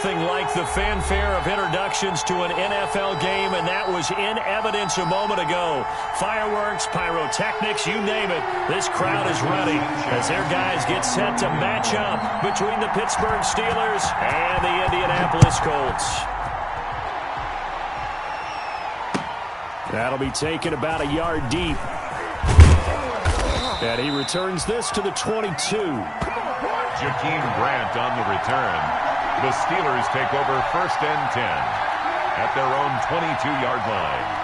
nothing like the fanfare of introductions to an NFL game, and that was in evidence a moment ago. Fireworks, pyrotechnics, you name it. This crowd is ready as their guys get set to match up between the Pittsburgh Steelers and the Indianapolis Colts. That'll be taken about a yard deep. And he returns this to the 22. Jakeem Grant on the return. The Steelers take over 1st and 10 at their own 22-yard line.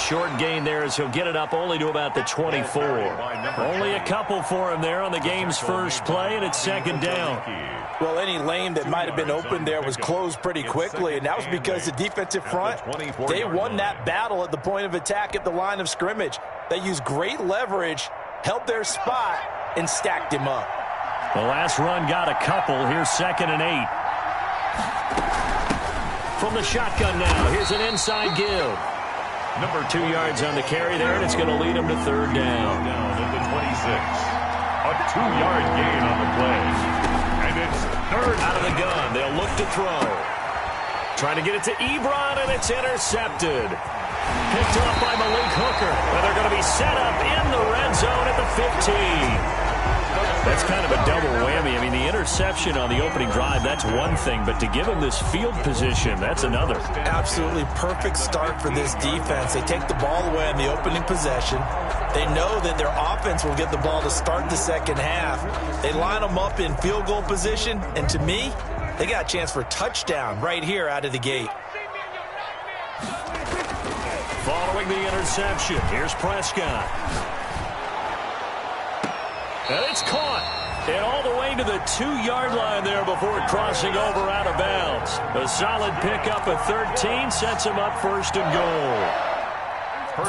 Short gain there as he'll get it up only to about the 24. Only a couple for him there on the game's first play, and it's 2nd down. Well, any lane that might have been open there was closed pretty quickly, and that was because the defensive front, they won that battle at the point of attack at the line of scrimmage. They used great leverage, held their spot, and stacked him up. The last run got a couple. Here's 2nd and 8. From the shotgun now, here's an inside give. Number 2 yards on the carry there, and it's going to lead him to 3rd down. Down at the 26. A 2-yard gain on the play. And it's 3rd out of the gun. They'll look to throw. Trying to get it to Ebron, and it's intercepted. Picked up by Malik Hooker. And they're going to be set up in the red zone at the 15. That's kind of a double whammy. I mean, the interception on the opening drive, that's one thing. But to give him this field position, that's another. Absolutely perfect start for this defense. They take the ball away on the opening possession. They know that their offense will get the ball to start the second half. They line them up in field goal position. And to me, they got a chance for a touchdown right here out of the gate. Following the interception, here's Prescott. And it's caught. And all the way to the 2-yard line there before crossing over out of bounds. A solid pickup at 13 sets him up 1st and goal.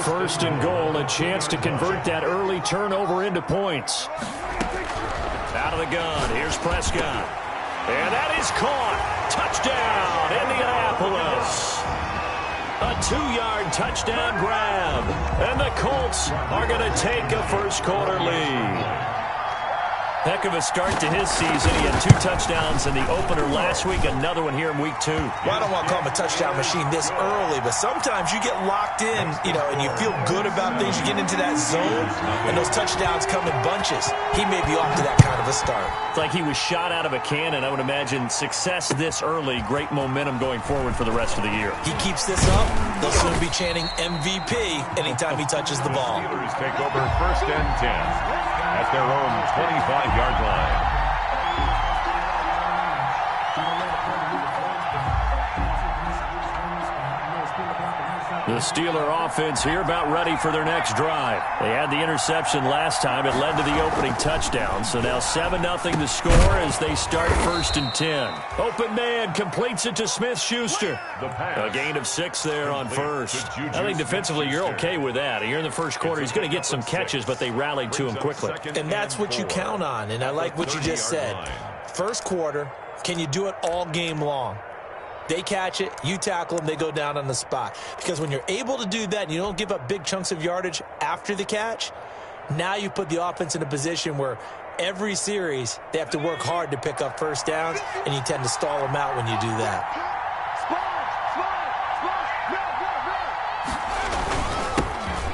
1st and goal, a chance to convert that early turnover into points. Out of the gun, here's Prescott. And that is caught. Touchdown, Indianapolis. A 2-yard touchdown grab. And the Colts are going to take a first-quarter lead. Heck of a start to his season. He had 2 touchdowns in the opener last week, another one here in week 2. Well, I don't want to call him a touchdown machine this early, but sometimes you get locked in, and you feel good about things. You get into that zone, and those touchdowns come in bunches. He may be off to that kind of a start. It's like he was shot out of a cannon. I would imagine success this early, great momentum going forward for the rest of the year. He keeps this up, they'll soon be chanting MVP anytime he touches the ball. Steelers take over 1st and 10 at their own 25-yard line. The Steeler offense here about ready for their next drive. They had the interception last time. It led to the opening touchdown. So now 7-0 the score as they start 1st and 10. Open man completes it to Smith-Schuster. A gain of 6 there on 1st. I think defensively you're okay with that. Here in the first quarter he's going to get some catches, but they rallied to him quickly. And that's what you count on, and I like what you just said. First quarter, can you do it all game long? They catch it, you tackle them, they go down on the spot. Because when you're able to do that and you don't give up big chunks of yardage after the catch, now you put the offense in a position where every series they have to work hard to pick up 1st downs, and you tend to stall them out when you do that.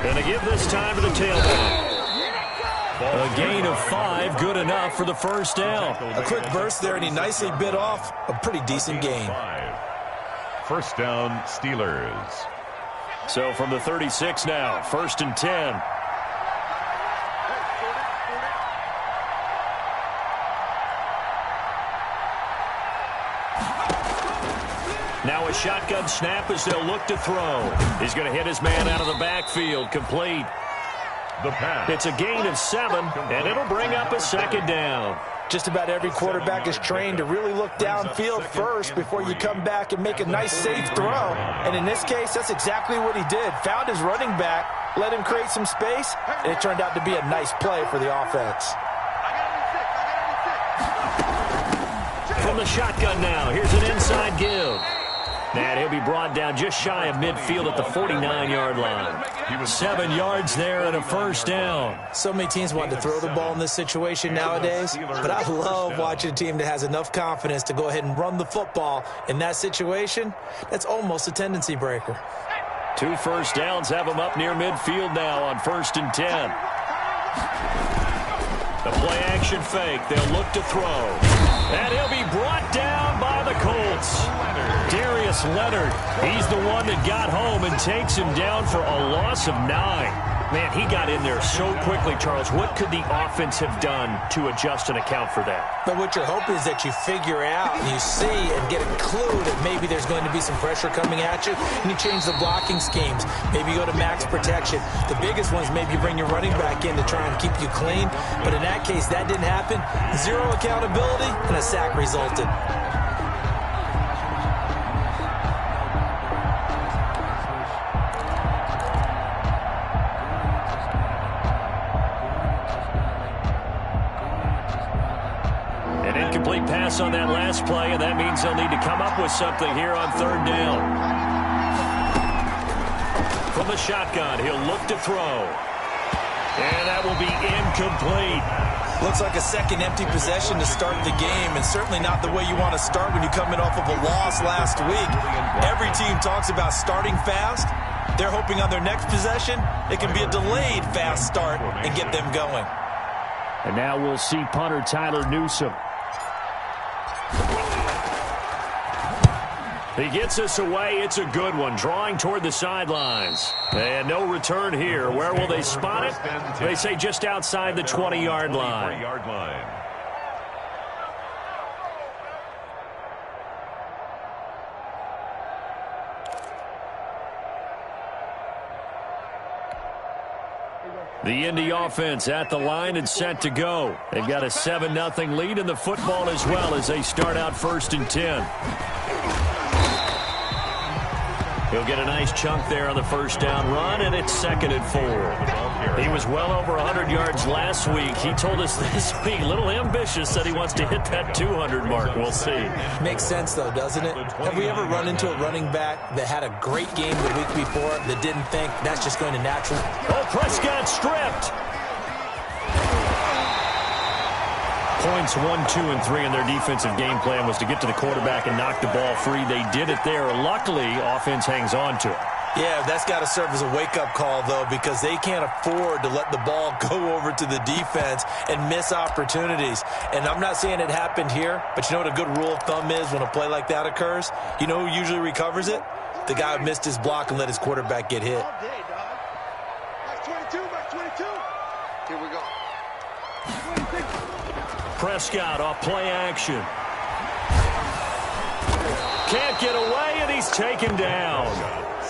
Gonna give this time to the tailback. A gain of 5, good enough for the 1st down. A quick burst there, and he nicely bit off a pretty decent gain. 1st down, Steelers. So from the 36 now, 1st and 10. Now a shotgun snap as they'll look to throw. He's going to hit his man out of the backfield, complete. The pass. It's a gain of 7, and it'll bring up a 2nd down. Just about every quarterback is trained to really look downfield first before you come back and make a nice, safe throw. And in this case, that's exactly what he did. Found his running back, let him create some space, and it turned out to be a nice play for the offense. From From the shotgun now, here's an inside give. And he'll be brought down just shy of midfield at the 49-yard line. 7 yards there and a first down. So many teams want to throw the ball in this situation nowadays, but I love watching a team that has enough confidence to go ahead and run the football in that situation. That's almost a tendency breaker. 2 first downs have them up near midfield now on 1st and 10. The play-action fake. They'll look to throw. And he'll be brought down by the Colts. Darius Leonard, he's the one that got home and takes him down for a loss of 9. Man, he got in there so quickly, Charles. What could the offense have done to adjust and account for that? But what you're hoping is that you figure out and you see and get a clue that maybe there's going to be some pressure coming at you, and you change the blocking schemes. Maybe you go to max protection. The biggest one is maybe you bring your running back in to try and keep you clean. But in that case, that didn't happen. 0 accountability, and a sack resulted. Incomplete pass on that last play, and that means they'll need to come up with something here on 3rd down. From the shotgun, he'll look to throw. And that will be incomplete. Looks like a second empty possession to start the game, and certainly not the way you want to start when you're coming off of a loss last week. Every team talks about starting fast. They're hoping on their next possession, it can be a delayed fast start and get them going. And now we'll see punter Tyler Newsome. He gets us away. It's a good one. Drawing toward the sidelines. And no return here. Where will they spot it? They say just outside the 20-yard line. The Indy offense at the line and set to go. They've got a 7-0 lead in the football as well as they start out 1st and 10. He'll get a nice chunk there on the first down run, and it's 2nd and 4. He was well over 100 yards last week. He told us this week, a little ambitious, said he wants to hit that 200 mark. We'll see. Makes sense, though, doesn't it? Have we ever run into a running back that had a great game the week before that didn't think that's just going to naturally? Oh, Prescott stripped. Points 1, 2, and 3 in their defensive game plan was to get to the quarterback and knock the ball free. They did it there. Luckily, offense hangs on to it. Yeah, that's got to serve as a wake-up call, though, because they can't afford to let the ball go over to the defense and miss opportunities. And I'm not saying it happened here, but you know what a good rule of thumb is when a play like that occurs? You know who usually recovers it? The guy who missed his block and let his quarterback get hit. Here we go. Prescott off play action. Can't get away, and he's taken down.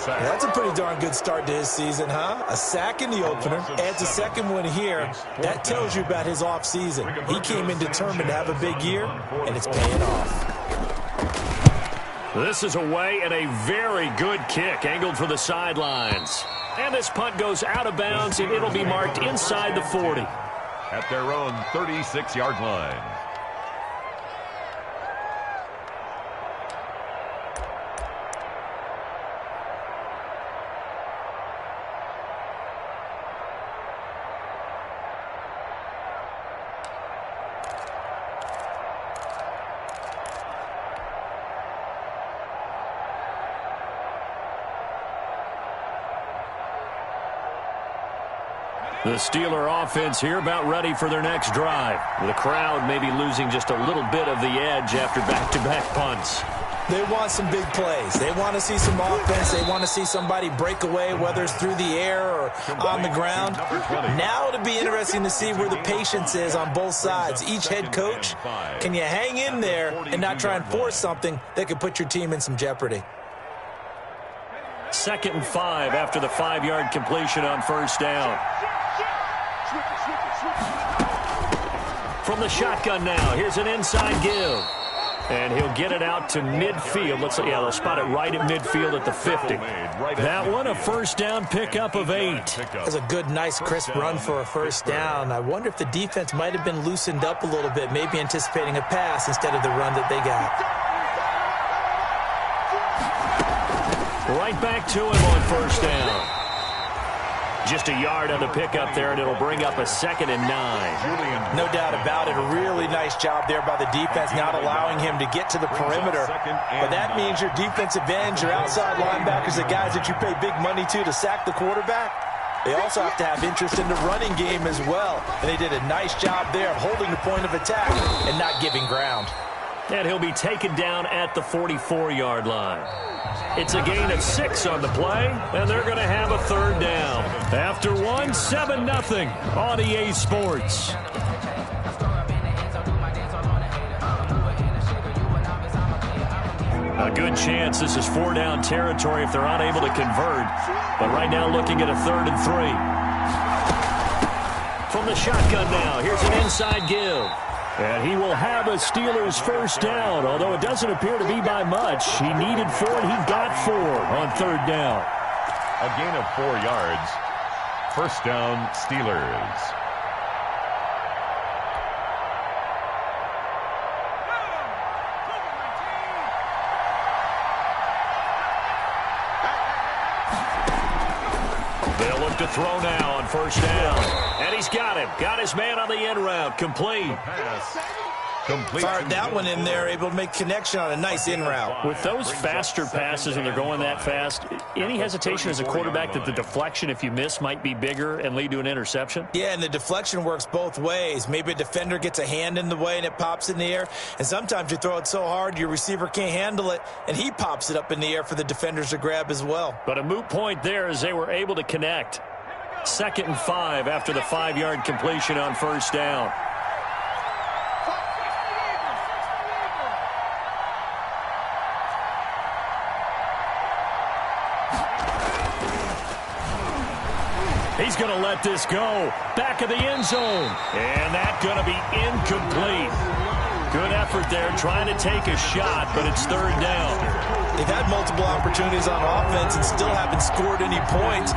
Yeah, that's a pretty darn good start to his season, huh? A sack in the opener, adds a second one here. That tells you about his offseason. He came in determined to have a big year, and it's paying off. This is away and a very good kick, angled for the sidelines. And this punt goes out of bounds, and it'll be marked inside the 40. At their own 36-yard line. The Steeler offense here about ready for their next drive. The crowd maybe losing just a little bit of the edge after back-to-back punts. They want some big plays. They want to see some offense. They want to see somebody break away, whether it's through the air or on the ground. Now it'll be interesting to see where the patience is on both sides. Each head coach, can you hang in there and not try and force something that could put your team in some jeopardy? 2nd and 5 after the 5-yard completion on first down. From the shotgun now, here's an inside give. And he'll get it out to midfield. They'll spot it right at midfield at the 50. That one, a first down pickup of 8. That's a good, nice, crisp run for a first down. I wonder if the defense might have been loosened up a little bit, maybe anticipating a pass instead of the run that they got. Right back to him on first down. Just a yard on the pickup there, and it'll bring up a 2nd and 9. No doubt about it. A really nice job there by the defense, not allowing him to get to the perimeter. But that means your defensive ends, your outside linebackers, the guys that you pay big money to sack the quarterback, they also have to have interest in the running game as well. And they did a nice job there of holding the point of attack and not giving ground. And he'll be taken down at the 44-yard line. It's a gain of 6 on the play, and they're going to have a third down. After one, 7-0 on EA Sports. A good chance this is 4-down territory if they're unable to convert. But right now looking at a 3rd and 3. From the shotgun now, here's an inside give. And he will have a Steelers first down, although it doesn't appear to be by much. He needed 4, and he got 4 on 3rd down. A gain of 4 yards. First down, Steelers. They'll look to throw now on first down. And he's got him. Got his man on the end route. Complete. Fired that one in there, able to make connection on a nice in route. With those faster passes and they're going that fast, any hesitation as a quarterback that the deflection, if you miss, might be bigger and lead to an interception? Yeah, and the deflection works both ways. Maybe a defender gets a hand in the way and it pops in the air. And sometimes you throw it so hard your receiver can't handle it, and he pops it up in the air for the defenders to grab as well. But a moot point there as they were able to connect. 2nd and 5 after the 5-yard completion on first down. He's going to let this go. Back of the end zone. And that's going to be incomplete. Good effort there trying to take a shot, but it's 3rd down. They've had multiple opportunities on offense and still haven't scored any points.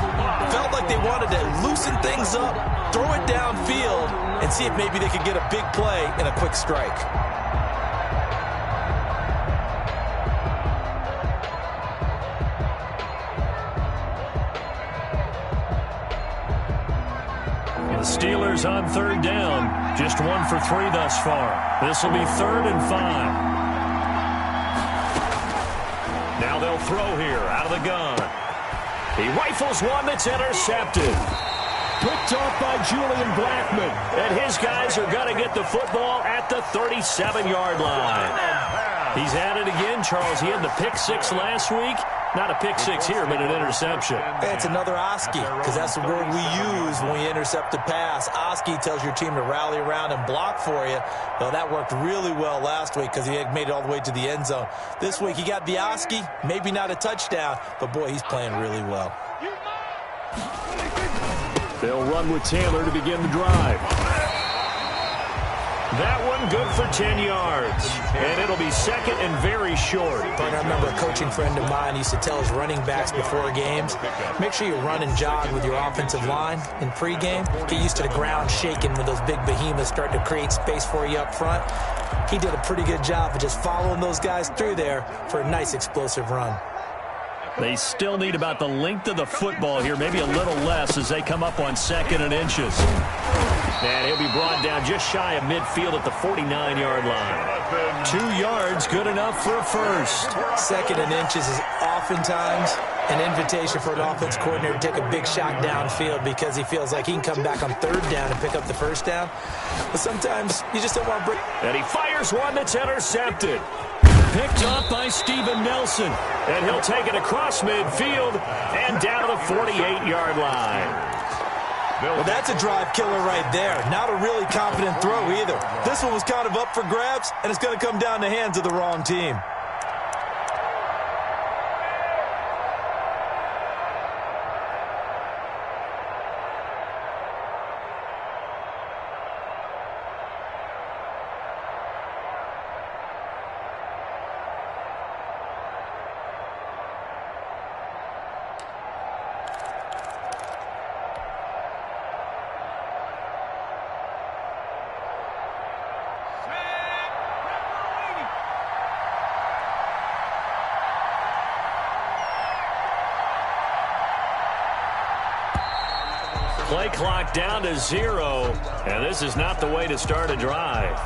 Felt like they wanted to loosen things up, throw it downfield, and see if maybe they could get a big play and a quick strike. The Steelers on 3rd down. Just 1 for 3 thus far. This will be 3rd and 5. Now they'll throw here out of the gun. He rifles one that's intercepted. Picked off by Julian Blackmon. And his guys are going to get the football at the 37-yard line. He's at it again, Charles. He had the pick 6 last week. Not a pick 6 here, but an interception. It's another Oski, because that's the word we use when we intercept a pass. Oski tells your team to rally around and block for you. Well, that worked really well last week because he had made it all the way to the end zone. This week he got the Oski, maybe not a touchdown, but boy, he's playing really well. They'll run with Taylor to begin the drive. That one good for 10 yards. And it'll be 2nd and very short. But I remember a coaching friend of mine used to tell his running backs before games, make sure you run and jog with your offensive line in pregame. Get used to the ground shaking when those big behemoths start to create space for you up front. He did a pretty good job of just following those guys through there for a nice explosive run. They still need about the length of the football here, maybe a little less as they come up on 2nd and inches. And he'll be brought down just shy of midfield at the 49-yard line. 2 yards, good enough for a first. 2nd and inches is oftentimes an invitation for an offense coordinator to take a big shot downfield because he feels like he can come back on 3rd down and pick up the first down. But sometimes you just don't want to break. And he fires one that's intercepted. Picked up by Steven Nelson. And he'll take it across midfield and down to the 48-yard line. Well, that's a drive killer right there. Not a really confident throw either. This one was kind of up for grabs, and it's going to come down the hands of the wrong team. Play clock down to 0, and this is not the way to start a drive.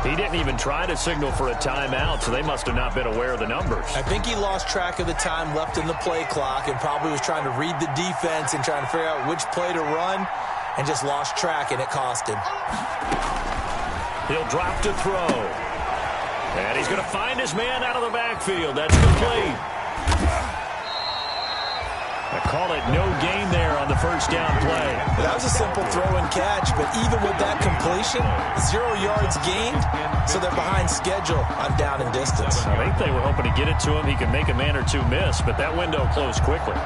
He didn't even try to signal for a timeout, so they must have not been aware of the numbers. I think he lost track of the time left in the play clock and probably was trying to read the defense and trying to figure out which play to run and just lost track, and it cost him. He'll drop to throw. And he's going to find his man out of the backfield. That's complete. I call it no gain there on the first down play. That was a simple throw and catch, but even with that completion, 0 yards gained, so they're behind schedule on down and distance. I think they were hoping to get it to him. He could make a man or two miss, but that window closed quickly.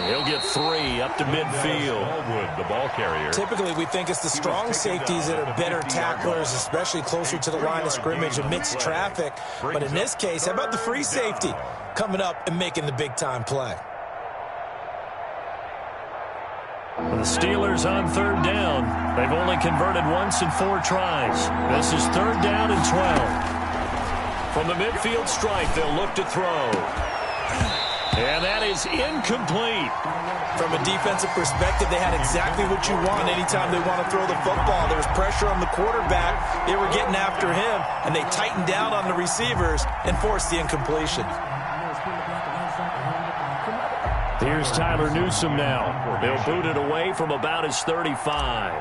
He'll get 3 up to midfield. Baldwood, the ball carrier. Typically, we think it's the strong safeties that are better tacklers, especially closer to the line of scrimmage amidst traffic. But in this case, how about the free safety coming up and making the big-time play? The Steelers on third down. They've only converted once in 4 tries. This is third down and 12. From the midfield stripe, they'll look to throw. And that is incomplete. From a defensive perspective, they had exactly what you want anytime they want to throw the football. There was pressure on the quarterback. They were getting after him, and they tightened down on the receivers and forced the incompletion. Here's Tyler Newsome now. They'll boot it away from about his 35.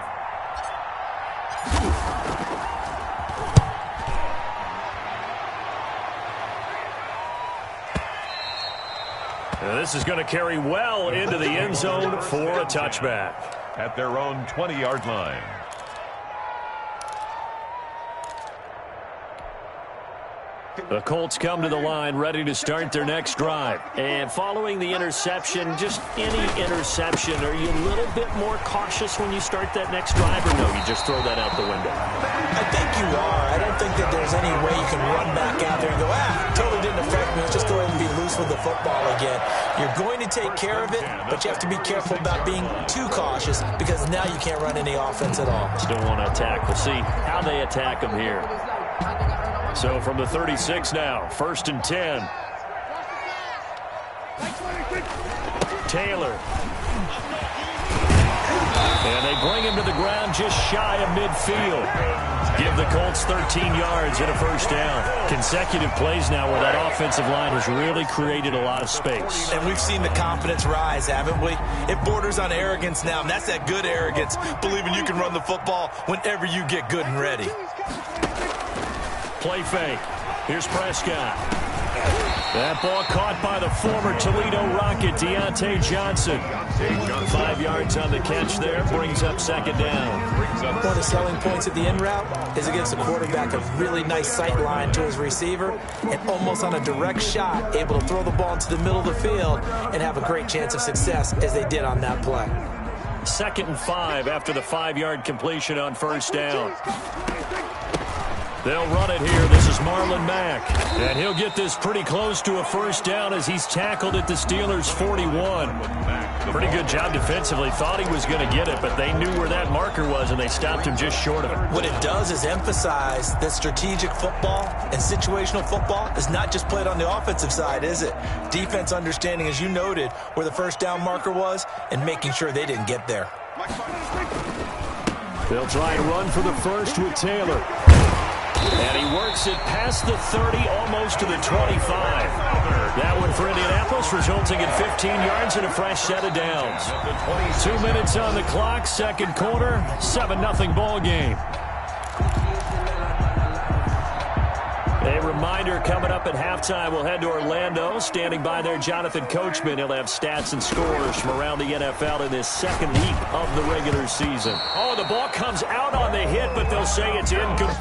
This is going to carry well into the end zone for a touchback. At their own 20-yard line. The Colts come to the line ready to start their next drive. And following the interception, just any interception, are you a little bit more cautious when you start that next drive, or no, you just throw that out the window? I think you are. I don't think that there's any way you can run back out there and go, totally didn't affect me. Let's just go ahead and be loose with the football again. You're going to take care of it, but you have to be careful about being too cautious because now you can't run any offense at all. Still want to attack. We'll see how they attack them here. So from the 36 now, 1st and 10. Taylor. And they bring him to the ground just shy of midfield. Give the Colts 13 yards and a first down. Consecutive plays now where that offensive line has really created a lot of space. And we've seen the confidence rise, haven't we? It borders on arrogance now, and that's that good arrogance, believing you can run the football whenever you get good and ready. Play fake. Here's Prescott. That ball caught by the former Toledo Rocket, Deontay Johnson. 5 yards on the catch there, brings up second down. One of the selling points of the in route is it gives the quarterback a really nice sight line to his receiver and almost on a direct shot, able to throw the ball into the middle of the field and have a great chance of success as they did on that play. 2nd and 5 after the 5-yard completion on first down. They'll run it here. This is Marlon Mack. And he'll get this pretty close to a first down as he's tackled at the Steelers' 41. Pretty good job defensively. Thought he was going to get it, but they knew where that marker was, and they stopped him just short of it. What it does is emphasize that strategic football and situational football is not just played on the offensive side, is it? Defense understanding, as you noted, where the first down marker was and making sure they didn't get there. They'll try and run for the first with Taylor. And he works it past the 30, almost to the 25. That one for Indianapolis, resulting in 15 yards and a fresh set of downs. 2 minutes on the clock, second quarter, 7-0 ball game. A reminder coming up at halftime, we'll head to Orlando. Standing by there, Jonathan Coachman. He'll have stats and scores from around the NFL in this second week of the regular season. Oh, the ball comes out on the hit, but they'll say it's incomplete.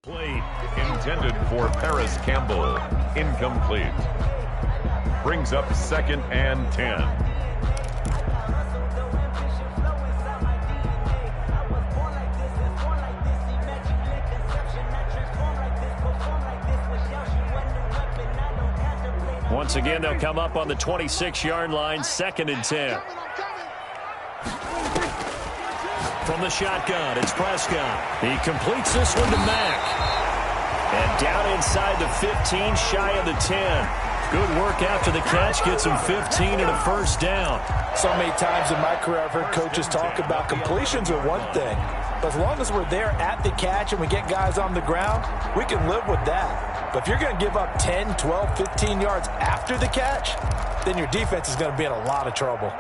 Plate intended for Paris Campbell. Incomplete. Brings up 2nd and 10. Once again, they'll come up on the 26-yard line, 2nd and 10. From the shotgun, it's Prescott. He completes this one to Mack. And down inside the 15, shy of the 10. Good work after the catch, gets him 15 and a first down. So many times in my career I've heard coaches talk about completions are one thing. But as long as we're there at the catch and we get guys on the ground, we can live with that. But if you're going to give up 10, 12, 15 yards after the catch, then your defense is going to be in a lot of trouble.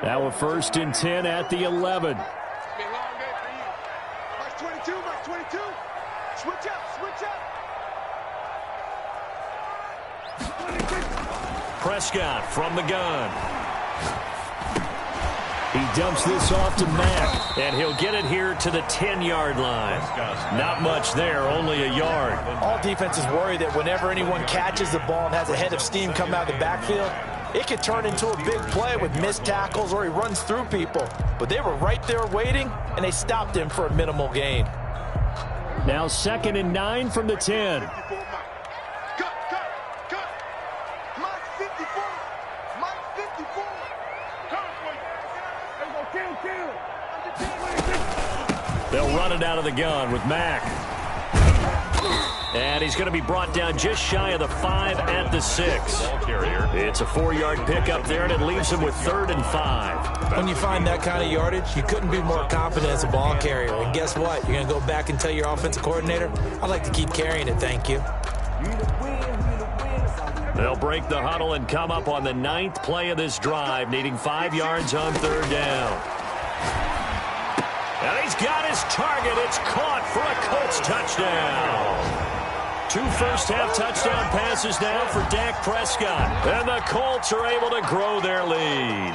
Now a 1st and 10 at the 11. Mark 22, Mark 22. Switch up, switch up. Prescott from the gun. He dumps this off to Mack, and he'll get it here to the 10-yard line. Not much there, only a yard. All defenses worry that whenever anyone catches the ball and has a head of steam come out of the backfield, it could turn into a big play with missed tackles or he runs through people. But they were right there waiting, and they stopped him for a minimal gain. Now 2nd and 9 from the 10. Cut. Mark 54. Mark 54. They'll run it out of the gun with Mack. And he's going to be brought down just shy of the 5 at the 6. It's a 4-yard pickup there, and it leaves him with 3rd and 5. When you find that kind of yardage, you couldn't be more confident as a ball carrier. And guess what? You're going to go back and tell your offensive coordinator, I'd like to keep carrying it, thank you. They'll break the huddle and come up on the 9th play of this drive, needing 5 yards on 3rd down. And he's got his target. It's caught for a Colts touchdown. 2 first-half touchdown passes now for Dak Prescott. And the Colts are able to grow their lead.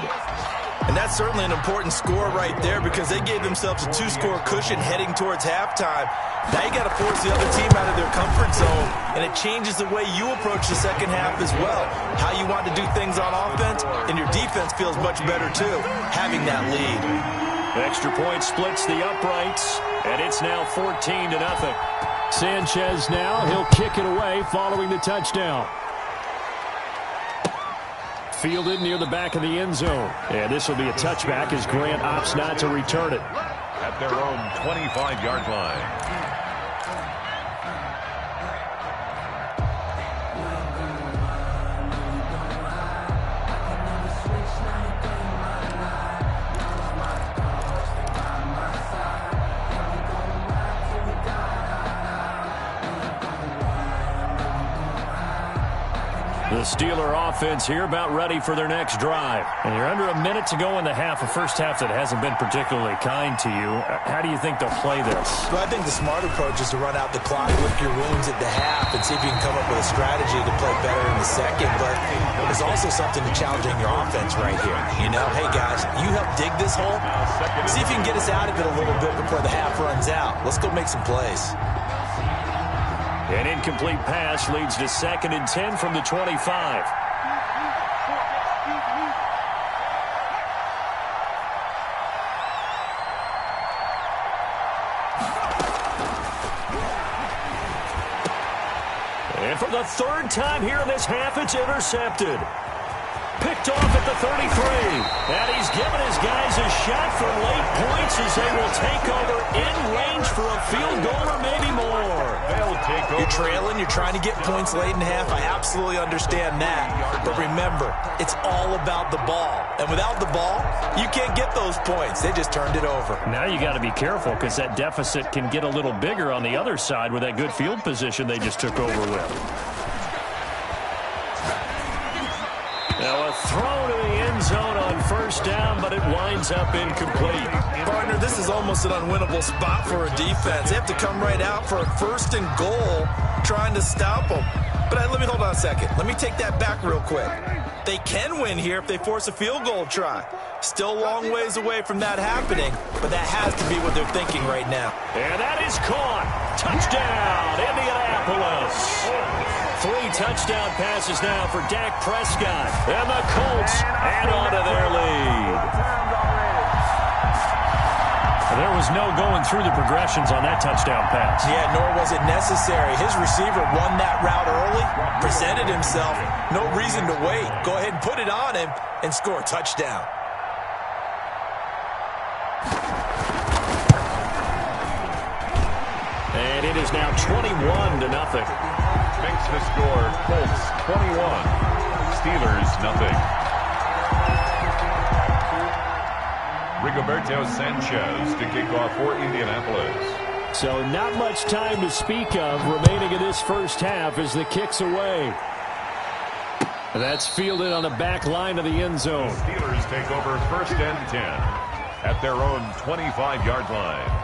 And that's certainly an important score right there because they gave themselves a 2-score cushion heading towards halftime. Now you got to force the other team out of their comfort zone, and it changes the way you approach the second half as well. How you want to do things on offense, and your defense feels much better too, having that lead. Extra point splits the uprights, and it's now 14-0. Sanchez now, he'll kick it away following the touchdown. Fielded near the back of the end zone. And this will be a touchback as Grant opts not to return it. At their own 25-yard line. The Steeler offense here about ready for their next drive. And you're under a minute to go in the half, a first half that hasn't been particularly kind to you. How do you think they'll play this? Well, I think the smart approach is to run out the clock, lick your wounds at the half, and see if you can come up with a strategy to play better in the second. But there's also something to challenging your offense right here. You know, hey, guys, you help dig this hole. See if you can get us out of it a little bit before the half runs out. Let's go make some plays. An incomplete pass leads to 2nd and 10 from the 25. And for the 3rd time here in this half, it's intercepted. Picked off at the 33. And he's given his guys a shot for late points as they will take over in range for a field goal or maybe more. You're trailing, you're trying to get points late in half. I absolutely understand that. But remember, it's all about the ball. And without the ball, you can't get those points. They just turned it over. Now you got to be careful because that deficit can get a little bigger on the other side with that good field position they just took over with. Now a throw to the end zone on 1st down, but it winds up incomplete. Partner, this is almost an unwinnable spot for a defense. They have to come right out for a 1st and goal trying to stop them. But let me hold on a second. Let me take that back real quick. They can win here if they force a field goal try. Still a long ways away from that happening, but that has to be what they're thinking right now. And that is caught. Touchdown, Indianapolis. 3 touchdown passes now for Dak Prescott. And the Colts add on to their lead. There was no going through the progressions on that touchdown pass. Yeah, nor was it necessary. His receiver won that route early, presented himself. No reason to wait. Go ahead and put it on him and score a touchdown. And it is now 21-0. Makes the score Colts 21, Steelers nothing. Rigoberto Sanchez to kick off for Indianapolis. So not much time to speak of remaining in this first half as the kick's away. That's fielded on the back line of the end zone. The Steelers take over 1st and 10 at their own 25-yard line.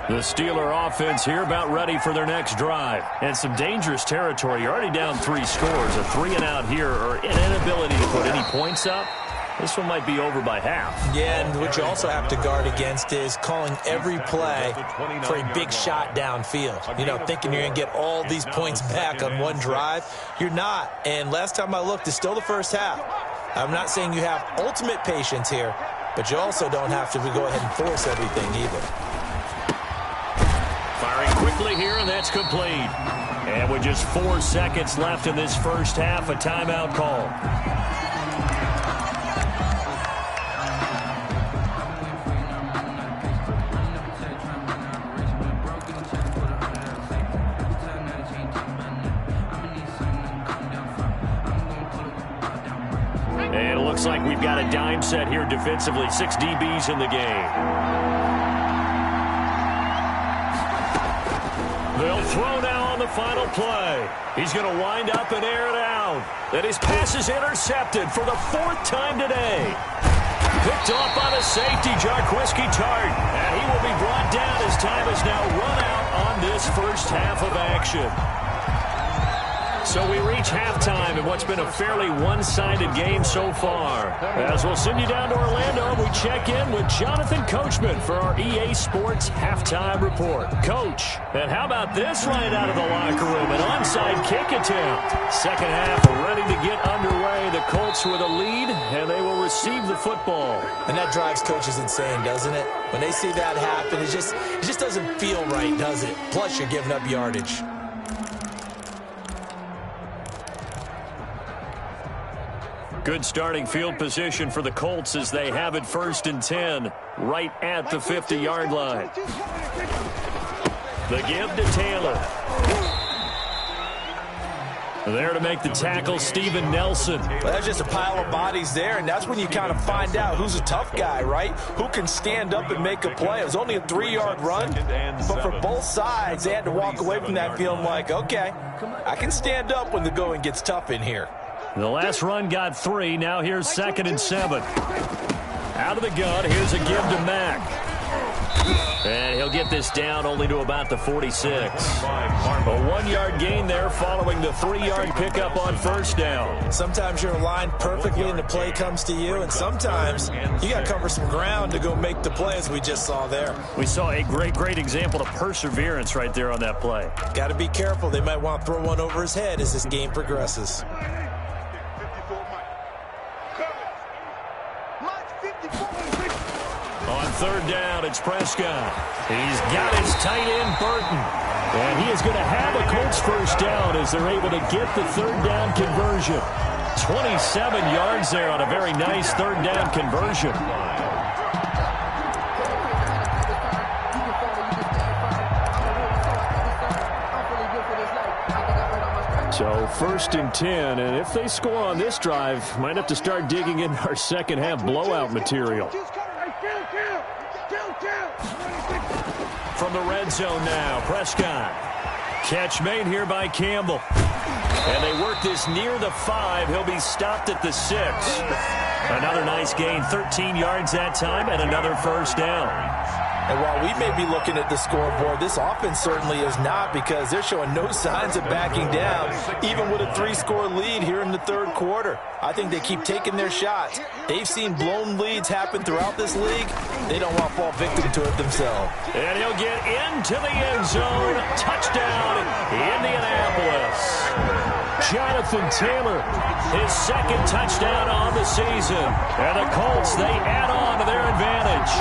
The Steeler offense here about ready for their next drive. And some dangerous territory. You're already down 3 scores. A 3-and-out here or an inability to put any points up. This one might be over by half. Yeah, and what you also have to guard against is calling every play for a big shot downfield. You know, thinking you're going to get all these points back on one drive. You're not. And last time I looked, it's still the first half. I'm not saying you have ultimate patience here, but you also don't have to go ahead and force everything either. Firing quickly here, and that's complete. And with just 4 seconds left in this first half, a timeout call. And it looks like we've got a dime set here defensively. 6 DBs in the game. They'll throw now on the final play. He's going to wind up and air it out. And his pass is intercepted for the 4th time today. Picked off by the safety, Jarquiski Tart. And he will be brought down as time has now run out on this first half of action. So we reach halftime in what's been a fairly one-sided game so far. As we'll send you down to Orlando, we check in with Jonathan Coachman for our EA Sports Halftime Report. Coach, and how about this right out of the locker room? An onside kick attempt. Second half ready to get underway. The Colts with a lead, and they will receive the football. And that drives coaches insane, doesn't it? When they see that happen, it just doesn't feel right, does it? Plus, you're giving up yardage. Good starting field position for the Colts as they have it 1st and 10, right at the 50-yard line. The give to Taylor. There to make the tackle, Steven Nelson. Well, that's just a pile of bodies there, and that's when you kind of find out who's a tough guy, right? Who can stand up and make a play. It was only a 3-yard run, but for both sides, they had to walk away from that feeling like, okay, I can stand up when the going gets tough in here. The last run got 3. Now here's 2nd and 7. Out of the gun, here's a give to Mack. And he'll get this down only to about the 46. A 1-yard gain there following the 3-yard pickup on 1st down. Sometimes you're aligned perfectly and the play comes to you, and sometimes you got to cover some ground to go make the play, as we just saw there. We saw a great example of perseverance right there on that play. Got to be careful. They might want to throw one over his head as this game progresses. On 3rd down, it's Prescott. He's got his tight end, Burton. And he is going to have a Colts 1st down as they're able to get the 3rd down conversion. 27 yards there on a very nice 3rd down conversion. So 1st and 10, and if they score on this drive, might have to start digging in our second half blowout material. From the red zone now, Prescott. Catch made here by Campbell. And they work this near the 5. He'll be stopped at the 6. Another nice gain, 13 yards that time, and another 1st down. And while we may be looking at the scoreboard, this offense certainly is not, because they're showing no signs of backing down, even with a 3-score lead here in the third quarter. I think they keep taking their shots. They've seen blown leads happen throughout this league. They don't want to fall victim to it themselves. And he'll get into the end zone. Touchdown, Indianapolis. Jonathan Taylor, his second touchdown on the season. And the Colts, they add on to their advantage.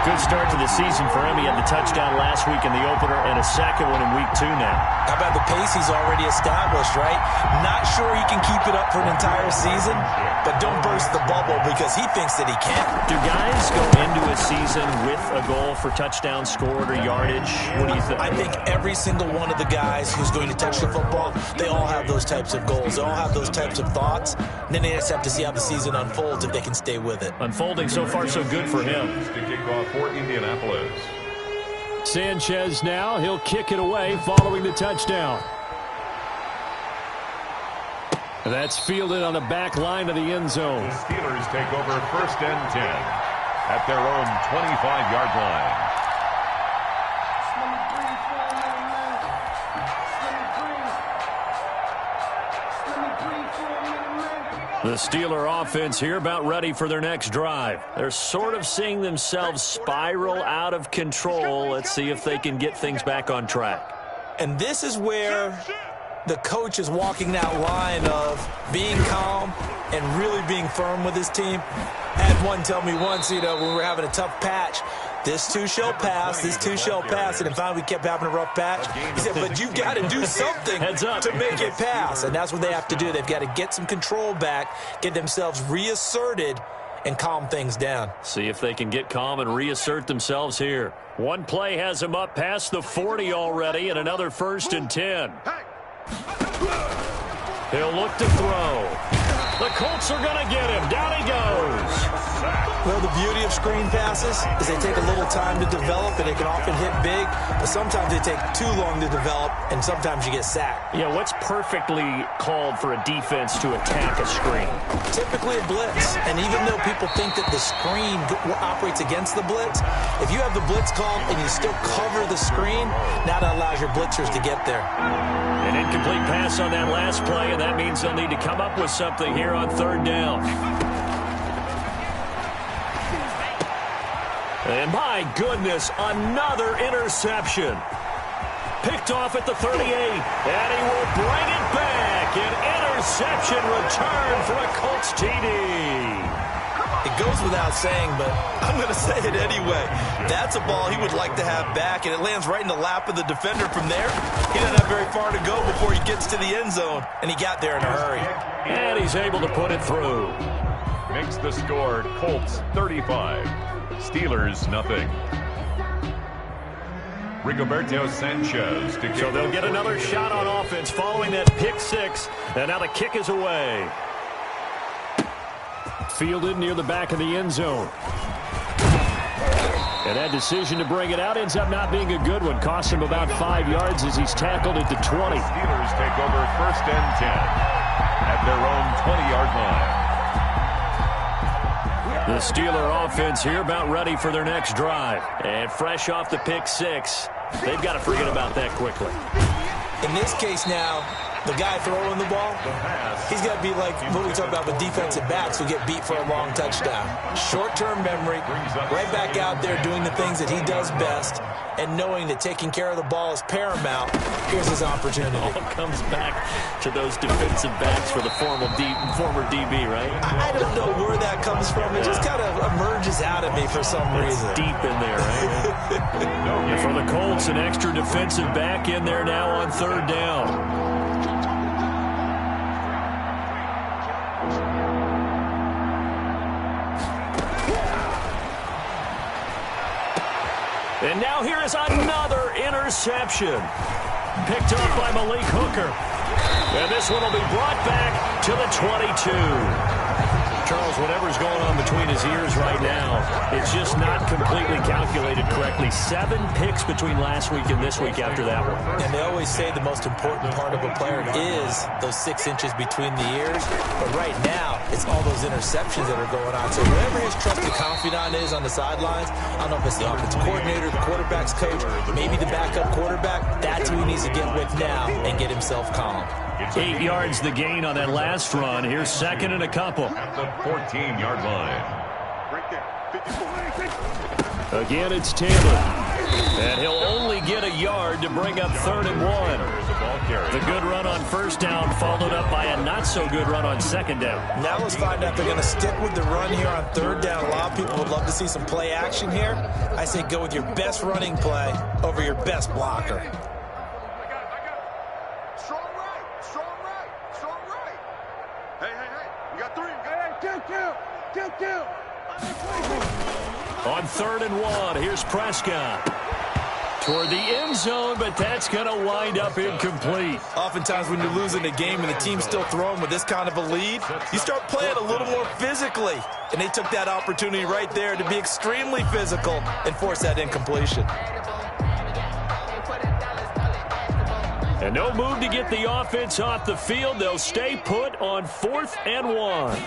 Good start to the season for him. He had the touchdown last week in the opener and a second one in week 2 now. How about the pace he's already established, right? Not sure he can keep it up for an entire season, but don't burst the bubble because he thinks that he can. Do guys go into a season with a goal for touchdown scored or yardage? What do you think? I think every single one of the guys who's going to touch the football, they all have those types of goals. They all have those types of thoughts. And then they just have to see how the season unfolds if they can stay with it. Unfolding so far so good for him. To kick off for Indianapolis. Sanchez now, he'll kick it away following the touchdown. That's fielded on the back line of the end zone. The Steelers take over first and 10 at their own 25-yard line. The Steeler offense here about ready for their next drive. They're sort of seeing themselves spiral out of control. Let's see if they can get things back on track. And this is where the coach is walking that line of being calm and really being firm with his team. I had one tell me once, when we were having a tough patch, this too shall pass, this too shall pass. And finally we kept having a rough patch. He said, but you've got to do something to make it pass. And that's what they have to do. They've got to get some control back, get themselves reasserted, and calm things down. See if they can get calm and reassert themselves here. One play has them up past the 40 already, and another first and 10. He'll look to throw. The Colts are going to get him. Down he goes. Well, the beauty of screen passes is they take a little time to develop, and they can often hit big, but sometimes they take too long to develop, and sometimes you get sacked. Yeah, what's perfectly called for a defense to attack a screen? Typically a blitz, and even though people think that the screen operates against the blitz, if you have the blitz called and you still cover the screen, now that allows your blitzers to get there. An incomplete pass on that last play, and that means they'll need to come up with something here on third down. And my goodness, another interception. Picked off at the 38, and he will bring it back. An interception return for a Colts TD. It goes without saying, but I'm going to say it anyway. That's a ball he would like to have back, and it lands right in the lap of the defender from there. He doesn't have very far to go before he gets to the end zone, and he got there in a hurry. And he's able to put it through. Makes the score Colts 35. Steelers nothing. Rigoberto Sanchez to kick. So they'll get another shot on offense following that pick six. And now the kick is away. Fielded near the back of the end zone. And that decision to bring it out ends up not being a good one. Costs him about 5 yards as he's tackled at the 20. Steelers take over first and 10 at their own 20-yard line. The Steeler offense here about ready for their next drive. And fresh off the pick six, they've got to forget about that quickly. In this case now, the guy throwing the ball, he's got to be like what we talk about with defensive backs who get beat for a long touchdown. Short-term memory, right back out there doing the things that he does best, and knowing that taking care of the ball is paramount. Here's his opportunity. All comes back to those defensive backs for the former DB, right? I don't know where that comes from. It just kind of emerges out of me for some reason. It's deep in there, right? And for the Colts, an extra defensive back in there now on third down. And now here is another interception. Picked up by Malik Hooker. And this one will be brought back to the 22. Charles, whatever's going on between his ears right now, it's just not completely calculated correctly. 7 picks between last week and this week after that one. And they always say the most important part of a player is those 6 inches between the ears. But right now, it's all those interceptions that are going on. So whoever his trusted confidant is on the sidelines, I don't know if it's the offensive coordinator, the quarterback's coach, maybe the backup quarterback, that's who he needs to get with now and get himself calm. 8 yards the gain on that last run. Here's second and a couple. At the 14-yard line. Right there. 54. Again, it's Taylor. And he'll only get a yard to bring up 3rd and 1. The good run on first down followed up by a not-so-good run on second down. Now let's find out if they're going to stick with the run here on 3rd down. A lot of people would love to see some play action here. I say go with your best running play over your best blocker. On 3rd and 1, here's Prescott. Toward the end zone, but that's going to wind up incomplete. Oftentimes when you're losing a game and the team's still throwing with this kind of a lead, you start playing a little more physically. And they took that opportunity right there to be extremely physical and force that incompletion. And no move to get the offense off the field. They'll stay put on 4th and 1.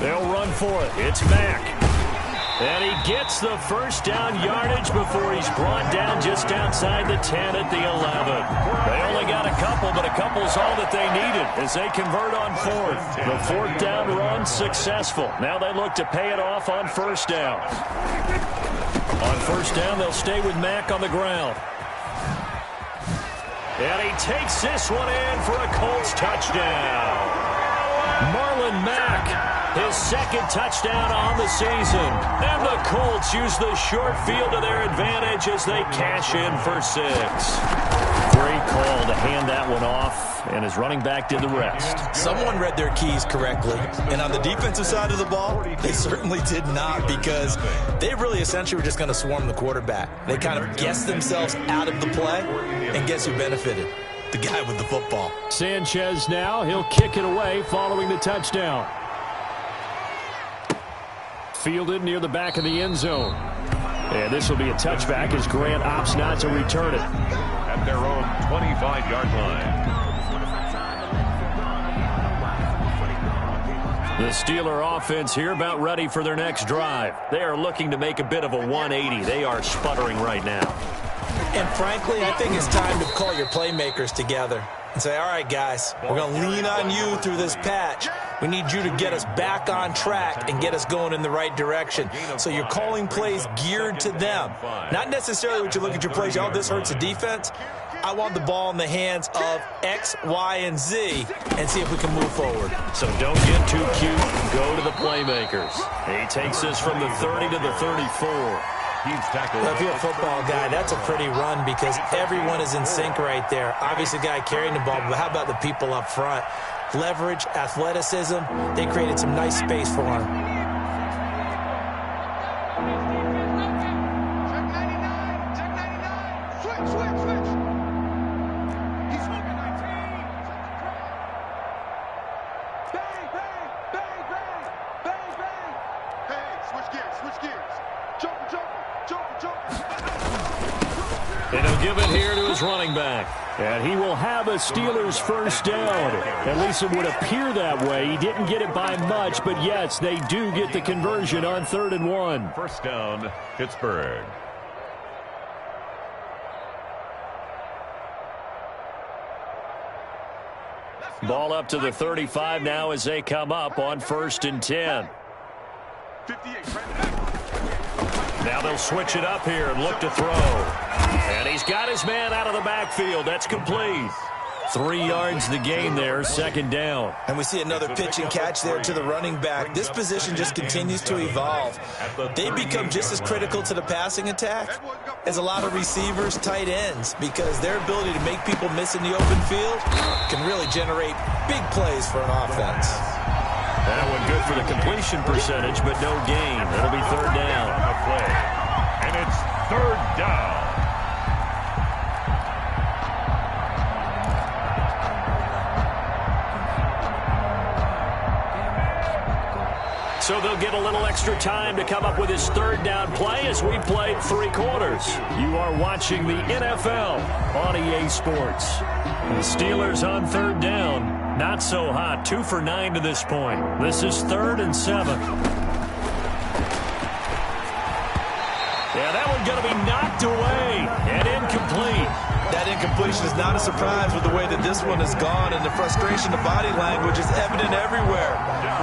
They'll run for it. It's Mack. And he gets the first down yardage before he's brought down just outside the 10 at the 11. They only got a couple, but a couple's all that they needed as they convert on 4th. The 4th down run successful. Now they look to pay it off on 1st down. On 1st down, they'll stay with Mack on the ground. And he takes this one in for a Colts touchdown. Marlon Mack. His 2nd touchdown on the season. And the Colts use the short field to their advantage as they cash in for 6. Great call to hand that one off, and his running back did the rest. Someone read their keys correctly. And on the defensive side of the ball, they certainly did not, because they really essentially were just going to swarm the quarterback. They kind of guessed themselves out of the play, and guess who benefited? The guy with the football. Sanchez now, he'll kick it away following the touchdown. Fielded near the back of the end zone. And this will be a touchback as Grant opts not to return it. At their own 25-yard line. The Steeler offense here about ready for their next drive. They are looking to make a bit of a 180. They are sputtering right now. And frankly, I think it's time to call your playmakers together and say, all right, guys, we're going to lean on you through this patch. We need you to get us back on track and get us going in the right direction. So you're calling plays geared to them. Not necessarily what you look at your plays, oh, this hurts the defense. I want the ball in the hands of X, Y, and Z and see if we can move forward. So don't get too cute. Go to the playmakers. He takes this from the 30 to the 34. If you're a football guy, that's a pretty run because everyone is in sync right there. Obviously, the guy carrying the ball, but how about the people up front? Leverage, athleticism, they created some nice space for him. Check 99, check 99. Switch. He's smoking 19. Bang. Hey, switch gears. Joker. And he'll give it here to his running back. And he will have a Steelers first down. At least it would appear that way. He didn't get it by much, but yes, they do get the conversion on 3rd and 1. First down, Pittsburgh. Ball up to the 35 now as they come up on 1st and 10. 58. Now they'll switch it up here and look to throw. And he's got his man out of the backfield. That's complete. 3 yards the gain there, 2nd down. And we see another pitch and catch there to the running back. This position just continues to evolve. They become just as critical to the passing attack as a lot of receivers, tight ends, because their ability to make people miss in the open field can really generate big plays for an offense. That one good for the completion percentage, but no gain. That'll be 3rd down. And it's 3rd down. So they'll get a little extra time to come up with his third down play as we played 3 quarters. You are watching the NFL on EA Sports. The Steelers on third down. Not so hot. 2 for 9 to this point. This is 3rd and 7. Yeah, that one's going to be knocked away and incomplete. That incompletion is not a surprise with the way that this one has gone, and the frustration, the body language is evident everywhere.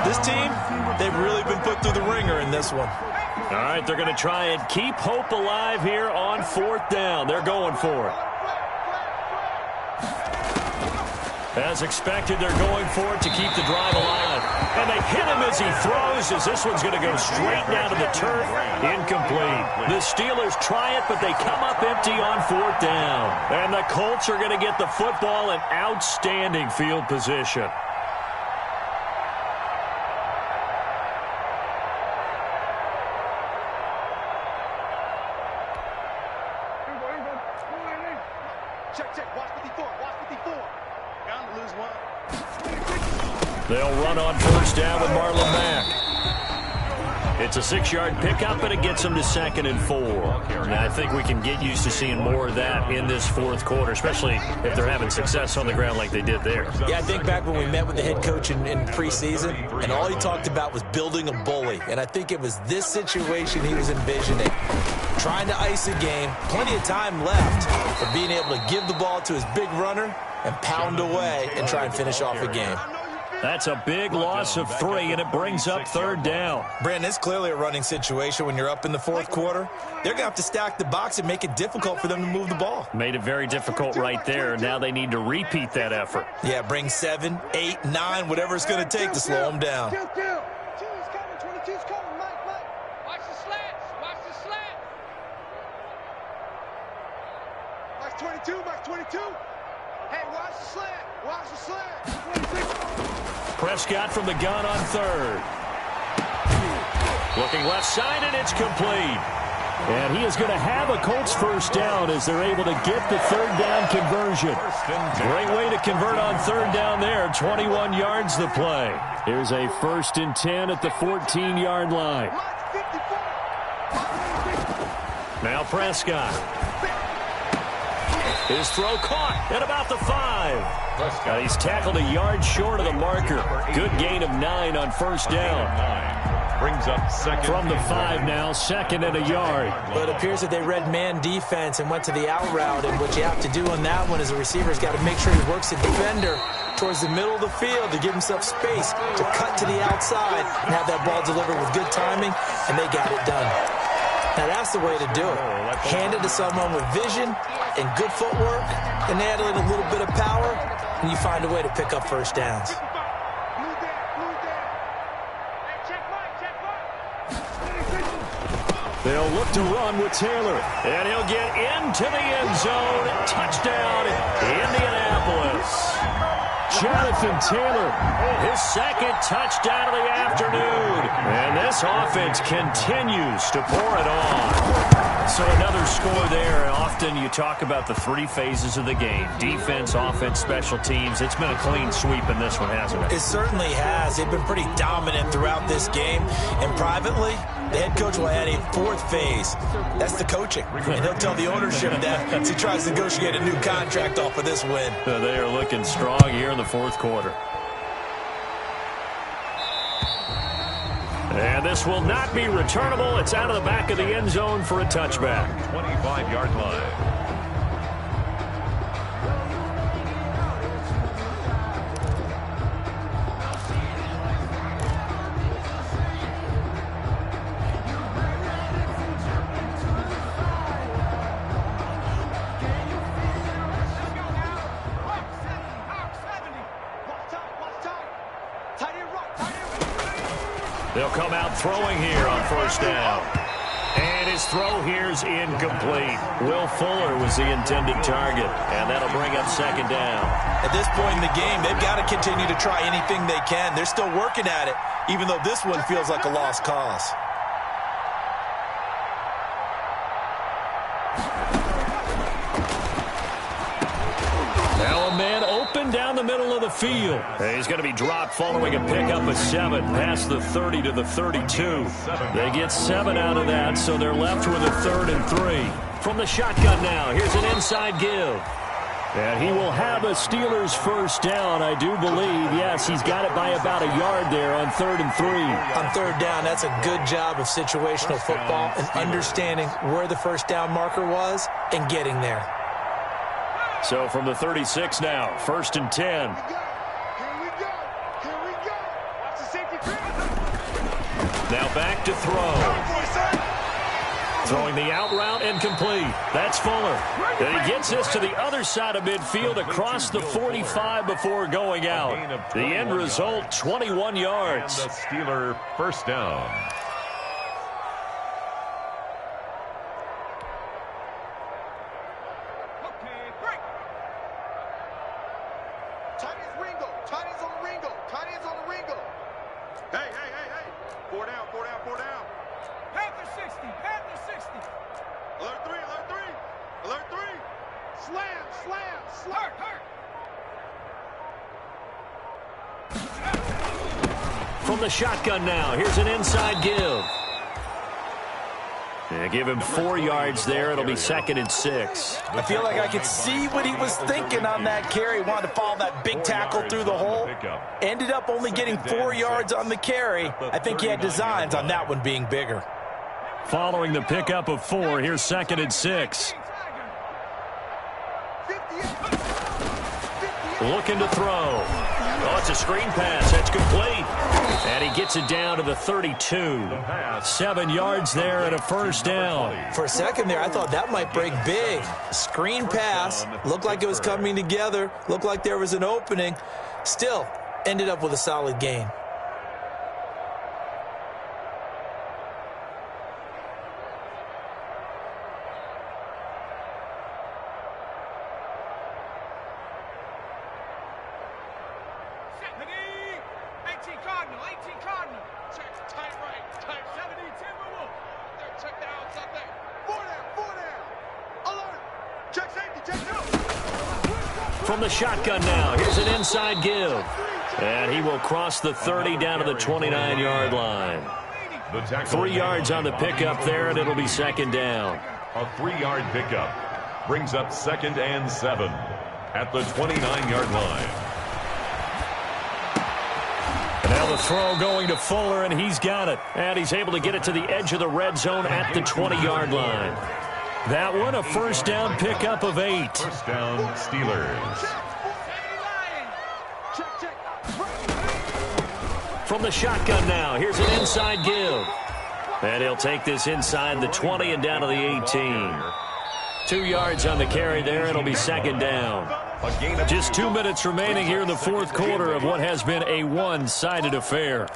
This team, they've really been put through the ringer in this one. All right, they're going to try and keep hope alive here on 4th down. They're going for it. As expected, they're going for it to keep the drive alive. And they hit him as he throws, as this one's going to go straight down to the turf. Incomplete. The Steelers try it, but they come up empty on 4th down. And the Colts are going to get the football in outstanding field position. They'll run on 1st down with Marlon Mack. It's a 6-yard pickup, and it gets them to 2nd and 4. And I think we can get used to seeing more of that in this 4th quarter, especially if they're having success on the ground like they did there. Yeah, I think back when we met with the head coach in preseason, and all he talked about was building a bully. And I think it was this situation he was envisioning. Trying to ice a game, plenty of time left for being able to give the ball to his big runner and pound away and try and finish off a game. That's a big loss of 3, and it brings up 3rd down. Brandon, it's clearly a running situation when you're up in the 4th quarter. They're going to have to stack the box and make it difficult for them to move the ball. Made it very difficult right there. Now they need to repeat that effort. Yeah, bring 7, 8, 9, whatever it's going to take to slow them down. 22's coming, 22's coming, Mike. Watch the slants, watch the slant. Watch 22, watch 22. Hey, watch the slant, watch the slant. 26. Prescott from the gun on 3rd. Looking left side, and it's complete. And he is going to have a Colts 1st down as they're able to get the 3rd down conversion. Great way to convert on 3rd down there. 21 yards the play. Here's a 1st and 10 at the 14-yard line. Now Prescott. His throw caught at about the 5. He's tackled a yard short of the marker. Good gain of 9 on 1st down. Brings up 2nd. From the 5 now, 2nd and a yard. But it appears that they read man defense and went to the out route. And what you have to do on that one is the receiver's got to make sure he works the defender towards the middle of the field to give himself space to cut to the outside and have that ball delivered with good timing, and they got it done. Now, that's the way to do it. Hand it to someone with vision and good footwork, and add in a little bit of power, and you find a way to pick up 1st downs. They'll look to run with Taylor, and he'll get into the end zone. Touchdown, Indianapolis. Jonathan Taylor, his 2nd touchdown of the afternoon. And this offense continues to pour it on. So another score there. Often you talk about the 3 phases of the game. Defense, offense, special teams. It's been a clean sweep in this one, hasn't it? It certainly has. They've been pretty dominant throughout this game. And privately, the head coach will add a 4th phase. That's the coaching. And he'll tell the ownership that as he tries to negotiate a new contract off of this win. They are looking strong here in the 4th quarter. And this will not be returnable. It's out of the back of the end zone for a touchback. 25-yard line. They'll come out throwing here on 1st down. And his throw here's incomplete. Will Fuller was the intended target, and that'll bring up 2nd down. At this point in the game, they've got to continue to try anything they can. They're still working at it, even though this one feels like a lost cause. Now a man open down the middle of the field. He's going to be dropped following a pickup of 7 past the 30 to the 32. They get 7 out of that, so they're left with a 3rd and 3. From the shotgun now, here's an inside give. And he will have a Steelers first down, I do believe. Yes, he's got it by about a yard there on 3rd and 3. On 3rd down, that's a good job of situational football and understanding where the first down marker was and getting there. So from the 36 now, 1st and 10. Here we go. Here we go. Watch the safety field. Now back to throw. Throwing the out route incomplete. That's Fuller. And he gets this to the other side of midfield across the 45 before going out. The end result, 21 yards. And the Steeler first down. Tight ends Ringo. Tight ends on the Ringo. Tight ends on the Ringo. Hey. 4 down, 4 down, 4 down. Panther 60. Panther 60. Alert 3, alert 3. Alert 3. Slam. Hurt. From the shotgun now, here's an inside give. Yeah, give him 4 yards there. It'll be 2nd and 6. I feel like I could see what he was thinking on that carry. Wanted to follow that big tackle through the hole. Ended up only getting 4 yards on the carry. I think he had designs on that one being bigger. Following the pickup of 4, here's 2nd and 6. Looking to throw. Oh, it's a screen pass. That's complete. And he gets it down to the 32. 7 yards there and a first down. For a second there, I thought that might break big. Screen pass. Looked like it was coming together. Looked like there was an opening. Still, ended up with a solid gain. From the shotgun now, here's an inside give. And he will cross the 30 down to the 29-yard line. 3 yards on the pickup there, and it'll be 2nd down. A 3-yard pickup brings up 2nd and 7 at the 29-yard line. And now the throw going to Fuller, and he's got it. And he's able to get it to the edge of the red zone at the 20-yard line. That one, a first down pickup of 8. First down, Steelers. From the shotgun now, here's an inside give. And he'll take this inside the 20 and down to the 18. 2 yards on the carry there. It'll be 2nd down. Just 2 minutes remaining here in the 4th quarter of what has been a one-sided affair.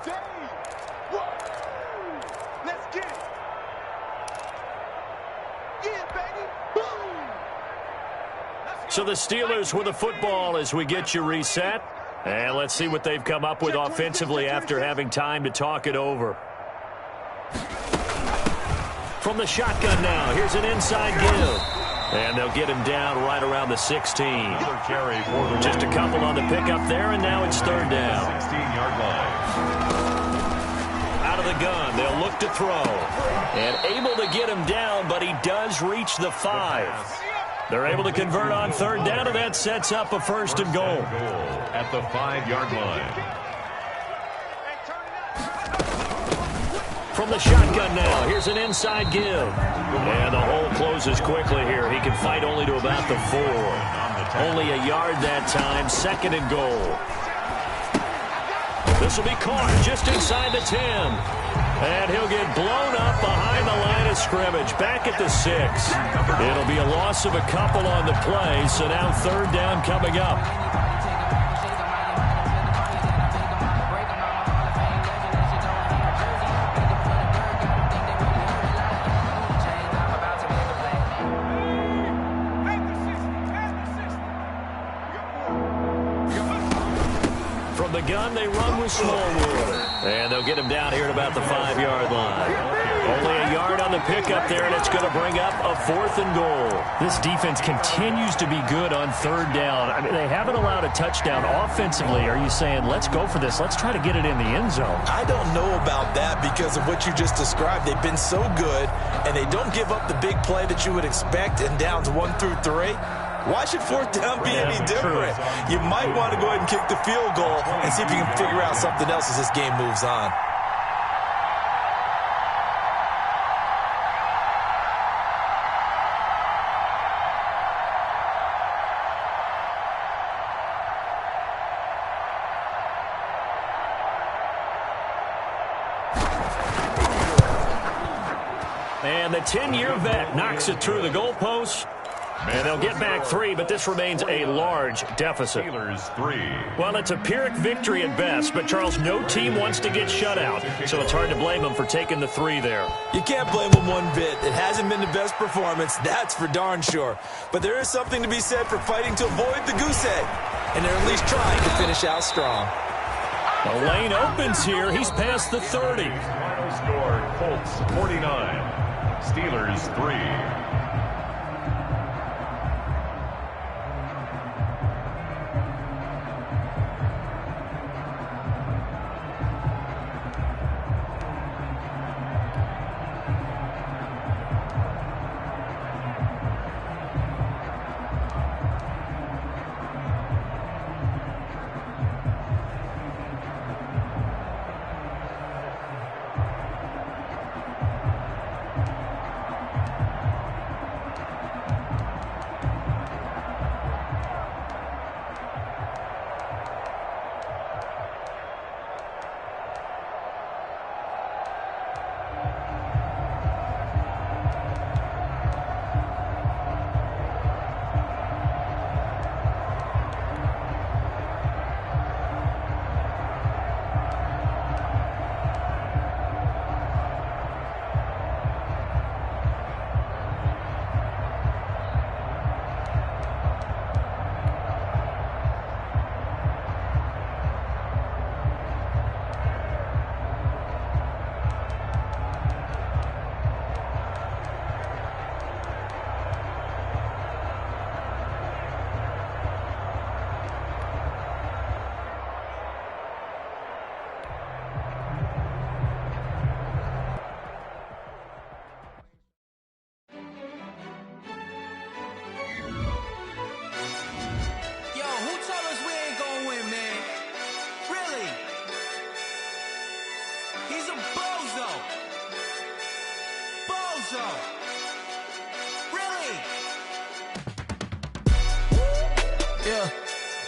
So the Steelers with the football as we get you reset. And let's see what they've come up with offensively after having time to talk it over. From the shotgun now, here's an inside give. And they'll get him down right around the 16. Just a couple on the pickup there, and now it's 3rd down. 16-yard line. Out of the gun, they'll look to throw. And able to get him down, but he does reach the 5. They're able to convert on 3rd down, and that sets up a 1st and goal. At the 5-yard line. From the shotgun now, here's an inside give. And the hole closes quickly here. He can fight only to about the 4. Only a yard that time, 2nd and goal. This will be caught just inside the 10. And he'll get blown up behind the line of scrimmage, back at the 6. It'll be a loss of a couple on the play, so now 3rd down coming up. From the gun, they run with Smallwood. And they'll get him down here at about the 5-yard line. Only a yard on the pickup there, and it's going to bring up a 4th and goal. This defense continues to be good on 3rd down. I mean, they haven't allowed a touchdown offensively. Are you saying, let's go for this? Let's try to get it in the end zone. I don't know about that because of what you just described. They've been so good, and they don't give up the big play that you would expect in downs 1 through 3. Why should 4th down be any different? You might want to go ahead and kick the field goal and see if you can figure out something else as this game moves on. And the 10-year vet knocks it through the goalpost. And they'll get back 3, but this remains a large deficit. Steelers 3. Well, it's a Pyrrhic victory at best, but, Charles, no team wants to get shut out, so it's hard to blame them for taking the 3 there. You can't blame them one bit. It hasn't been the best performance, that's for darn sure. But there is something to be said for fighting to avoid the goose egg, and they're at least trying to finish out strong. The lane opens here. He's past the 30. Final score, Colts 49. Steelers 3.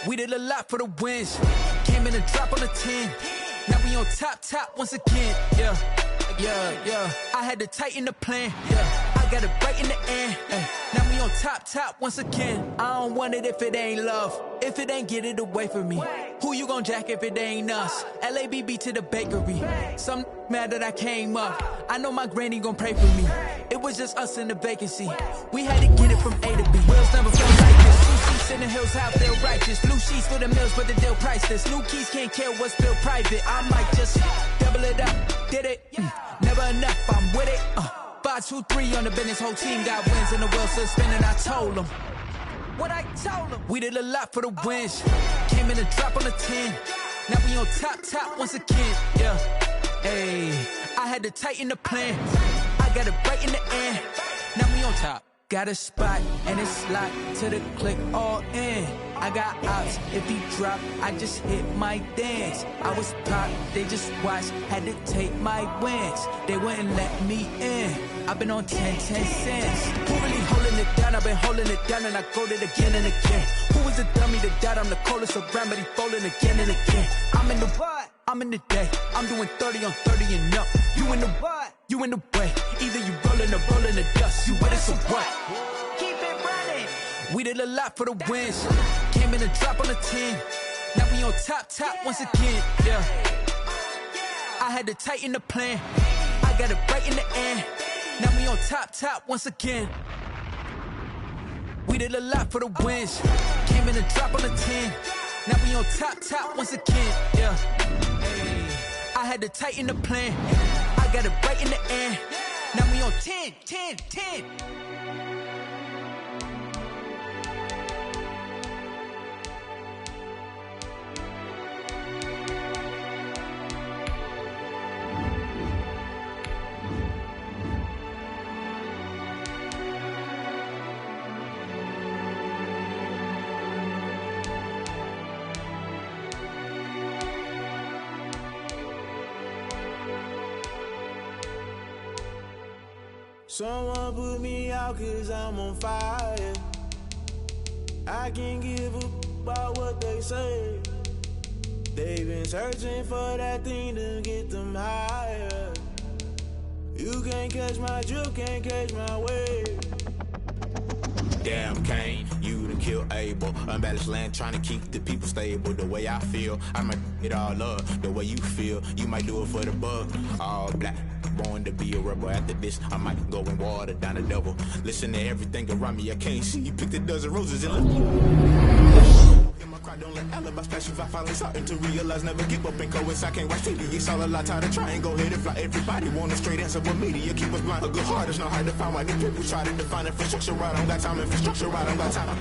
We did a lot for the wins. Came in and drop on the 10. Now we on top once again. Yeah. I had to tighten the plan. Yeah. I got it right in the end. Now we on top once again. I don't want it if it ain't love. If it ain't, get it away from me. Who you gon' jack if it ain't us? LABB to the bakery. Some mad that I came up. I know my granny gon' pray for me. It was just us in the vacancy. We had to get it from A to B. Wheels never felt like this. Sushi in the hills, how they're righteous. Blue sheets for the mills, but the deal priceless. New keys can't care what's still private. I might just double it up. Did it? Never enough, I'm with it. 5, 2, 3 on the business. Whole team got wins and the wheels still spinning. I told them what I told them. We did a lot for the wins. Came in and drop on the 10. Now we on top once again. Yeah. Hey, I had to tighten the plan. I got it right in the end. Now we on top. Got a spot and it's locked to the click all in. I got ops, if he drop, I just hit my dance. I was top, they just watched, had to take my wins. They wouldn't let me in. I've been on 10 cents. Who really holding it down? I've been holding it down and I go it again and again. Who was the dummy that died? I'm the coldest around, but he folding again and again. I'm in the what? I'm in the day. I'm doing 30 on 30 and up. You in the what? You in the way. Either you rolling or rolling the dust. You with it, so what? Keep it running. We did a lot for the wins. Came in and drop on the 10. Now we on top once again. Yeah. I had to tighten the plan. I got it right in the end. Now we on top once again. We did a lot for the wins. Came in and drop on the 10. Now we on top once again. Yeah. I had to tighten the plan. I got it right in the end. Now we on 10, 10, 10. Someone put me out 'cause I'm on fire. I can't give a about what they say. They've been searching for that thing to get them higher. You can't catch my drift, can't catch my wave. Damn Kane, you done killed Abel. Unbalanced land trying to keep the people stable. The way I feel, I might it all up. The way you feel, you might do it for the bug. All black, born to be a rebel. After this, I might go and water down the double. Listen to everything around me, I can't see. Picked a dozen roses and in my cry, don't let alibis pass you. I finally starting to realize, never give up and coincide. I can't watch TV, it's all a lot. Tired of trying, go ahead and fly. Everybody want a straight answer, but media keep us blind. A good heart is not hard to find. Why these people try to define infrastructure right? I don't got time, infrastructure right, I don't got time.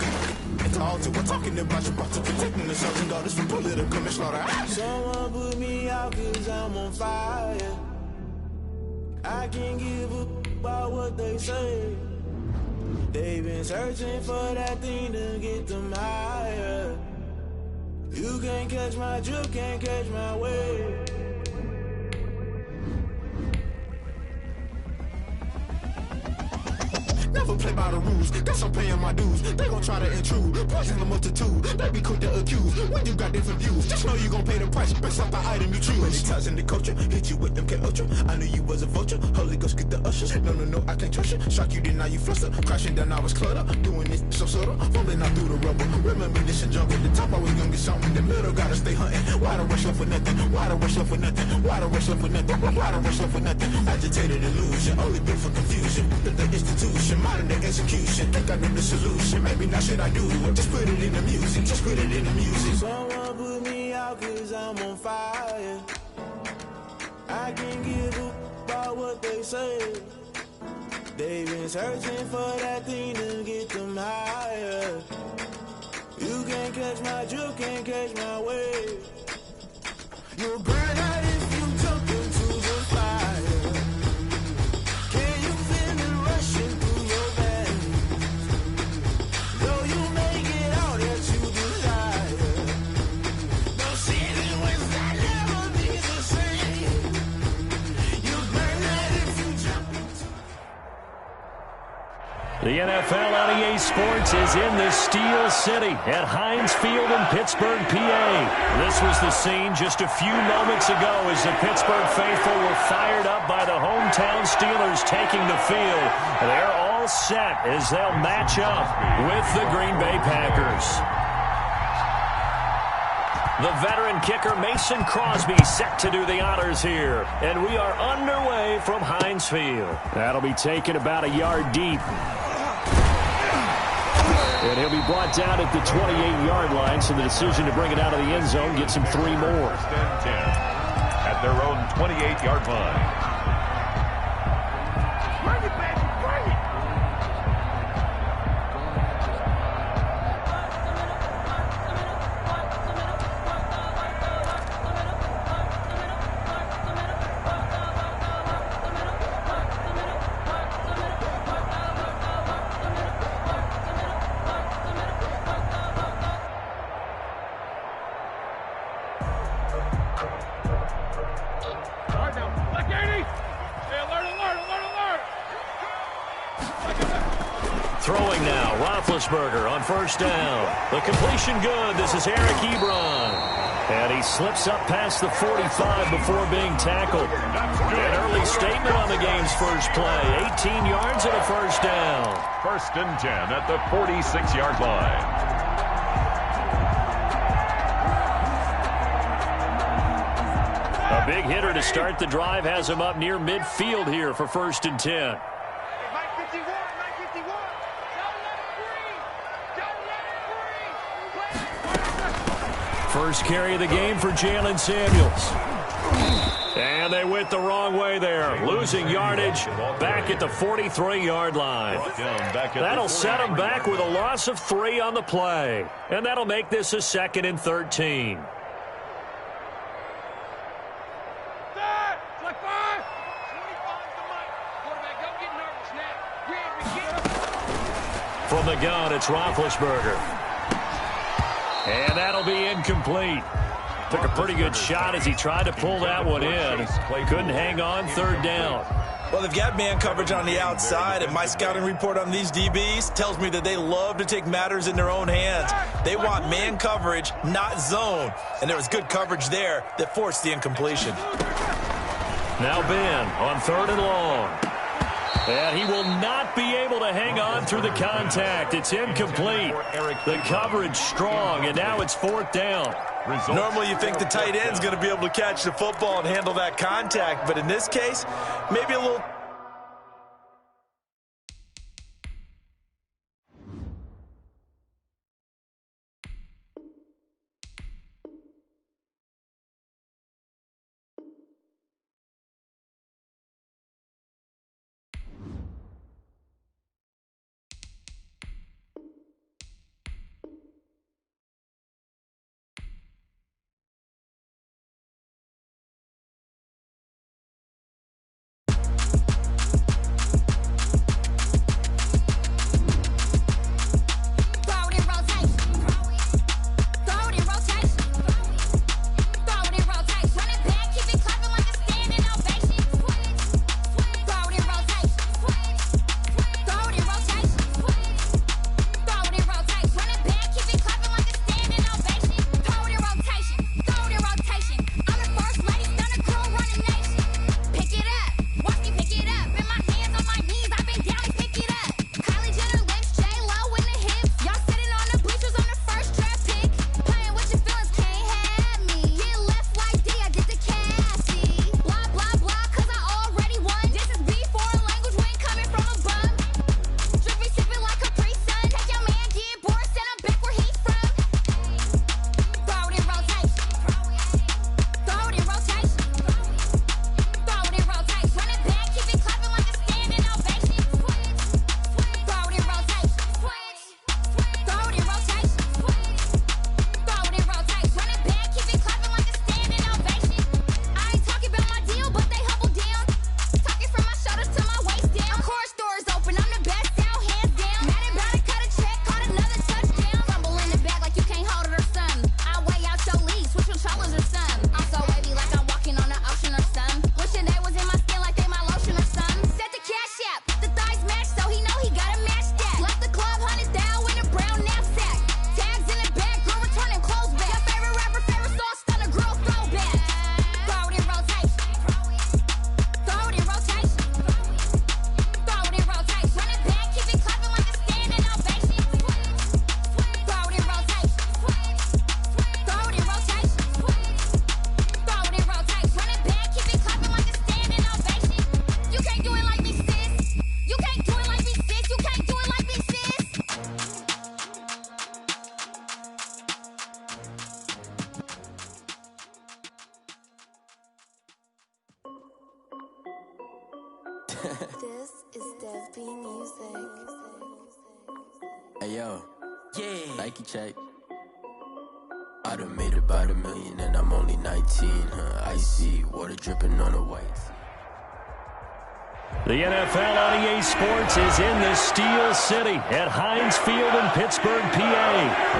It's all to we're talking about your to protecting the sons and daughters from political manslaughter. Someone put me out 'cause I'm on fire. I can't give a about what they say. They've been searching for that thing to get them higher. You can't catch my drift, can't catch my wave. Never play by the rules, guess I'm paying my dues. They gon' try to intrude, poison the multitude. They be quick to accuse, when you got different views. Just know you gon' pay the price, based off the item you choose. Many ties in the culture, hit you with MK Ultra. I knew you was a vulture, Holy Ghost get the ushers. No, I can't trust you. Shock you, then now you fluster. Crashing down, I was clutter. Doing this so subtle, falling out through the rubble. Remember this and jump at the top, always gonna get something. In the middle, gotta stay hunting. Why the rush left for nothing? Why the rush left for nothing? Why the rush left for nothing? Why the rush left for nothing? Agitated illusion, only built for confusion. The institution, modern day execution. Think I know the solution. Maybe not should I do it? Just put it in the music. Just put it in the music. Someone put me out 'cause I'm on fire. I can't give a about what they say. They've been searching for that thing to get them higher. You can't catch my drift, can't catch my wave. You'll burn out if you jump into the fire. Can you feel it rushing through your veins? Though you make it all that you desire. Don't see it was that never be the same. You burn out if you jump into. The NFL on EA Sports is in the Steel City at Heinz Field in Pittsburgh, PA. This was the scene just a few moments ago as the Pittsburgh faithful were fired up by the hometown Steelers taking the field. They're all set as they'll match up with the Green Bay Packers. The veteran kicker Mason Crosby set to do the honors here. And we are underway from Heinz Field. That'll be taken about a yard deep. And he'll be brought down at the 28-yard line, so the decision to bring it out of the end zone gets him 3 more. First and 10 at their own 28-yard line. Throwing now, Roethlisberger on first down. The completion good. This is Eric Ebron. And he slips up past the 45 before being tackled. An early statement on the game's first play. 18 yards and a first down. First and 10 at the 46-yard line. A big hitter to start the drive has him up near midfield here for first and 10. First carry of the game for Jalen Samuels. And they went the wrong way there, losing yardage back at the 43-yard line. That'll set them back with a loss of 3 on the play. And that'll make this a 2nd and 13. From the gun, it's Roethlisberger. And that'll be incomplete. Took a pretty good shot as he tried to pull that one in. Couldn't hang on, 3rd down. Well, they've got man coverage on the outside, and my scouting report on these DBs tells me that they love to take matters in their own hands. They want man coverage, not zone. And there was good coverage there that forced the incompletion. Now Ben on 3rd and long. And he will not be able to hang on through the contact. It's incomplete. The coverage strong, and now it's 4th down. Normally you think the tight end's going to be able to catch the football and handle that contact, but in this case, maybe a little... This is Dev B Music. Hey yo, yeah, Nike check. I done made about $1 million and I'm only 19, Icy, water dripping on the white. The NFL on EA Sports is in the Steel City at Heinz Field in Pittsburgh, PA.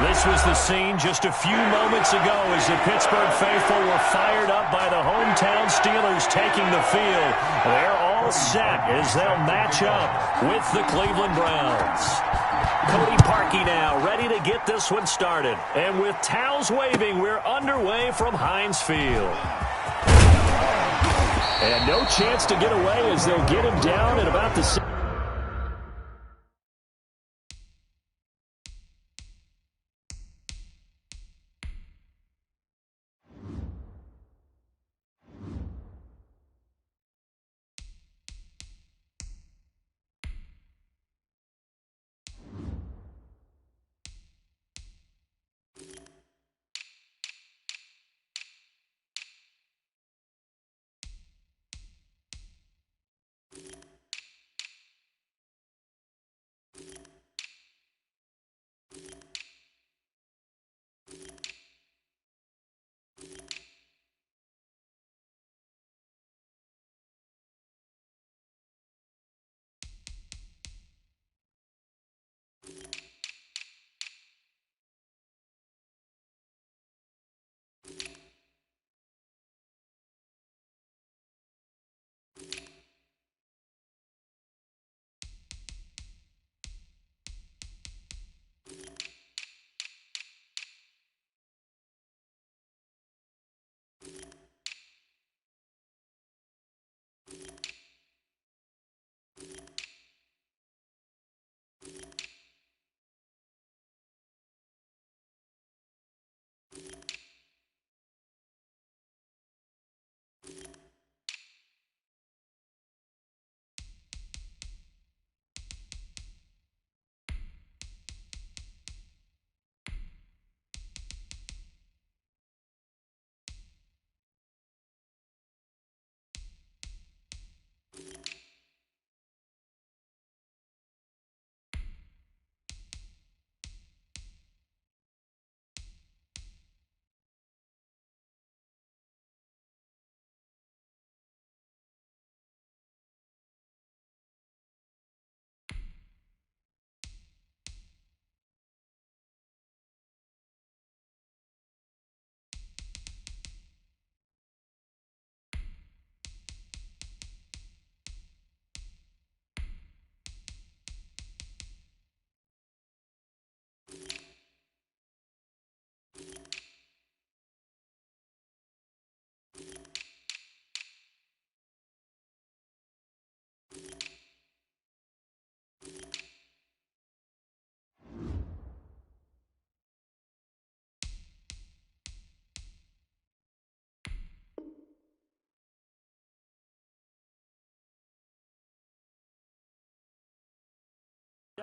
This was the scene just a few moments ago as the Pittsburgh faithful were fired up by the hometown Steelers taking the field. They're all set as they'll match up with the Cleveland Browns. Cody Parkey now ready to get this one started. And with towels waving, we're underway from Heinz Field. And no chance to get away as they'll get him down at about the same.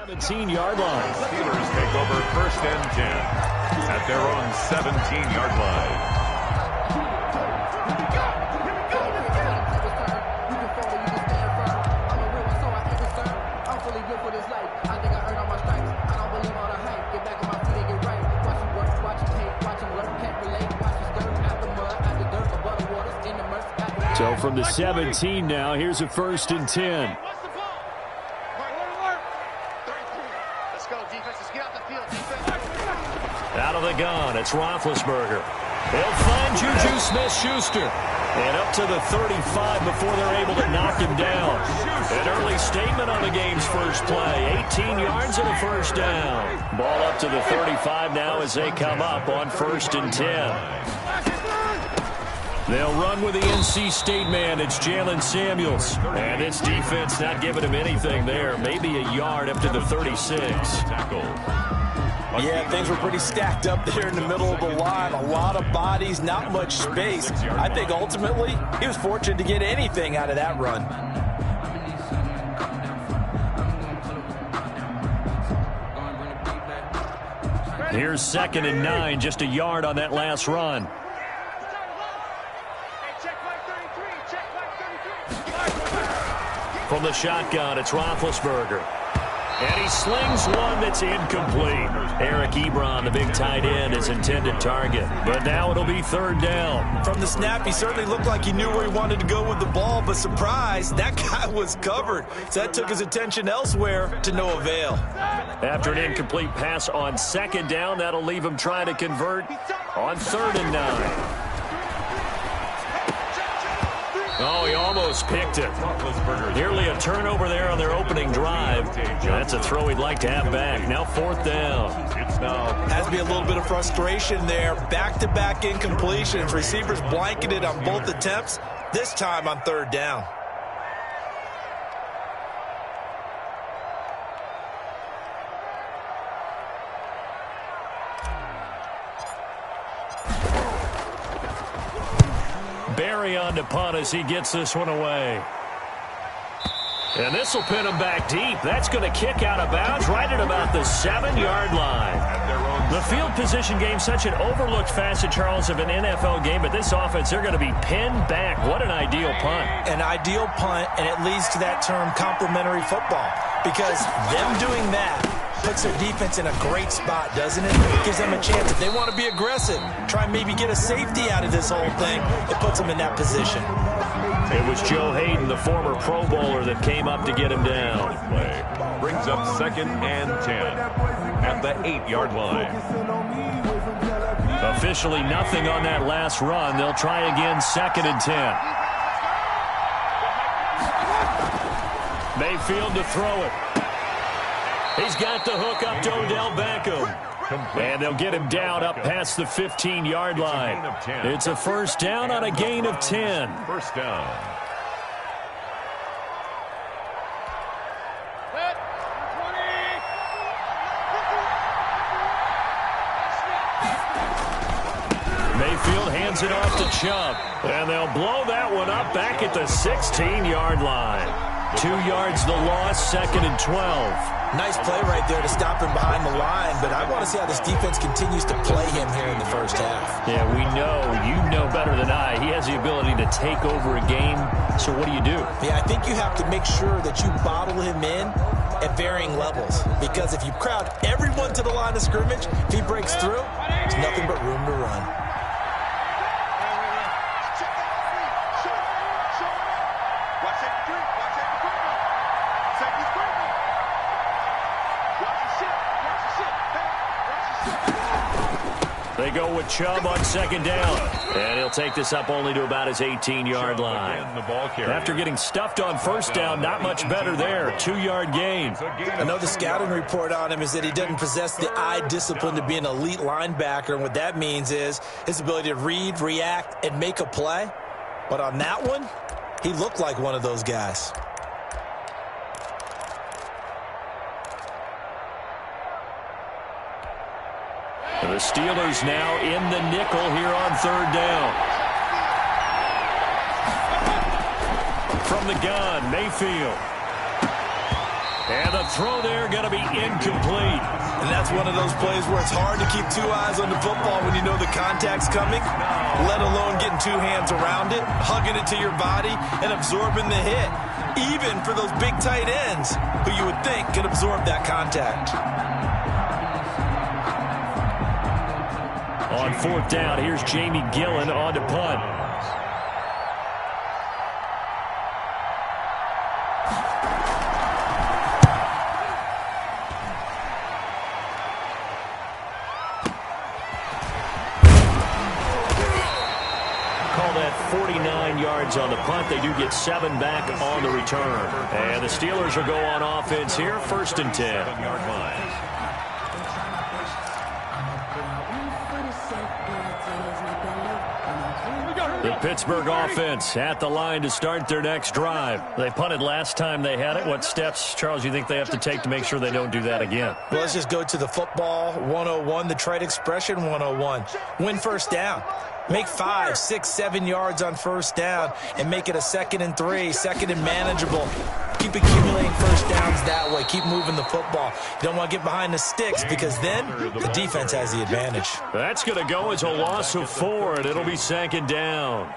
17-yard line. Steelers take over first and 10 at their own 17-yard line. So from the 17 now, here's a first and 10. Out of the gun, it's Roethlisberger. They'll find Juju Smith-Schuster. And up to the 35 before they're able to knock him down. An early statement on the game's first play. 18 yards and a first down. Ball up to the 35 now as they come up on first and 10. They'll run with the NC State man. It's Jalen Samuels. And this defense not giving him anything there. Maybe a yard up to the 36. Yeah, things were pretty stacked up there in the middle of the line. A lot of bodies, not much space. I think ultimately he was fortunate to get anything out of that run. Here's 2nd and 9, just a yard on that last run. From the shotgun, it's Roethlisberger. And he slings one that's incomplete. Eric Ebron, the big tight end, his intended target. But now it'll be 3rd down. From the snap, he certainly looked like he knew where he wanted to go with the ball, but surprise, that guy was covered. So that took his attention elsewhere to no avail. After an incomplete pass on 2nd down, that'll leave him trying to convert on 3rd and 9. Oh, he almost picked it. Nearly a turnover there on their opening drive. That's a throw he'd like to have back. Now 4th down. Has to be a little bit of frustration there. Back-to-back incompletions. Receivers blanketed on both attempts, this time on 3rd down. Barry on to punt as he gets this one away. And this will pin him back deep. That's going to kick out of bounds right at about the 7-yard line. The field position game, such an overlooked facet, Charles, of an NFL game. But this offense, they're going to be pinned back. What an ideal punt. An ideal punt, and it leads to that term complementary football. Because them doing that puts their defense in a great spot, doesn't it? Gives them a chance. If they want to be aggressive, try and maybe get a safety out of this whole thing, it puts them in that position. It was Joe Hayden, the former Pro Bowler, that came up to get him down. Brings up 2nd and 10 at the 8-yard line. Officially nothing on that last run. They'll try again 2nd and 10. Mayfield to throw it. He's got the hook up to Odell Beckham. And they'll get him down up past the 15-yard line. It's a 1st down on a gain of 10. 1st down. Mayfield hands it off to Chubb. And they'll blow that one up back at the 16-yard line. 2 yards the loss, 2nd and 12. Nice play right there to stop him behind the line, but I want to see how this defense continues to play him here in the first half. Yeah, we know, you know better than I, he has the ability to take over a game, so what do you do? Yeah, I think you have to make sure that you bottle him in at varying levels, because if you crowd everyone to the line of scrimmage, if he breaks through, there's nothing but room to run. They go with Chubb on 2nd down. And he'll take this up only to about his 18-yard line. After getting stuffed on 1st down, not much better there. 2-yard gain. I know the scouting report on him is that he doesn't possess the eye discipline to be an elite linebacker. And what that means is his ability to read, react, and make a play. But on that one, he looked like one of those guys. The Steelers now in the nickel here on 3rd down. From the gun, Mayfield. And the throw there going to be incomplete. And that's one of those plays where it's hard to keep two eyes on the football when you know the contact's coming, let alone getting two hands around it, hugging it to your body, and absorbing the hit, even for those big tight ends who you would think could absorb that contact. On fourth down, here's Jamie Gillen on to punt. Call that 49 yards on the punt. They do get 7 back on the return. And the Steelers will go on offense here, 1st and 10. 7-yard line. The Pittsburgh offense at the line to start their next drive. They punted last time they had it. What steps, Charles, you think they have to take to make sure they don't do that again? Well, let's just go to the football 101, the trade expression 101. Win first down. Make 5, 6, 7 yards on first down and make it a 2nd and 3, 2nd and manageable. Keep accumulating first downs that way. Keep moving the football. You don't want to get behind the sticks because then the defense has the advantage. That's going to go as a loss of 4, and it'll be 2nd down.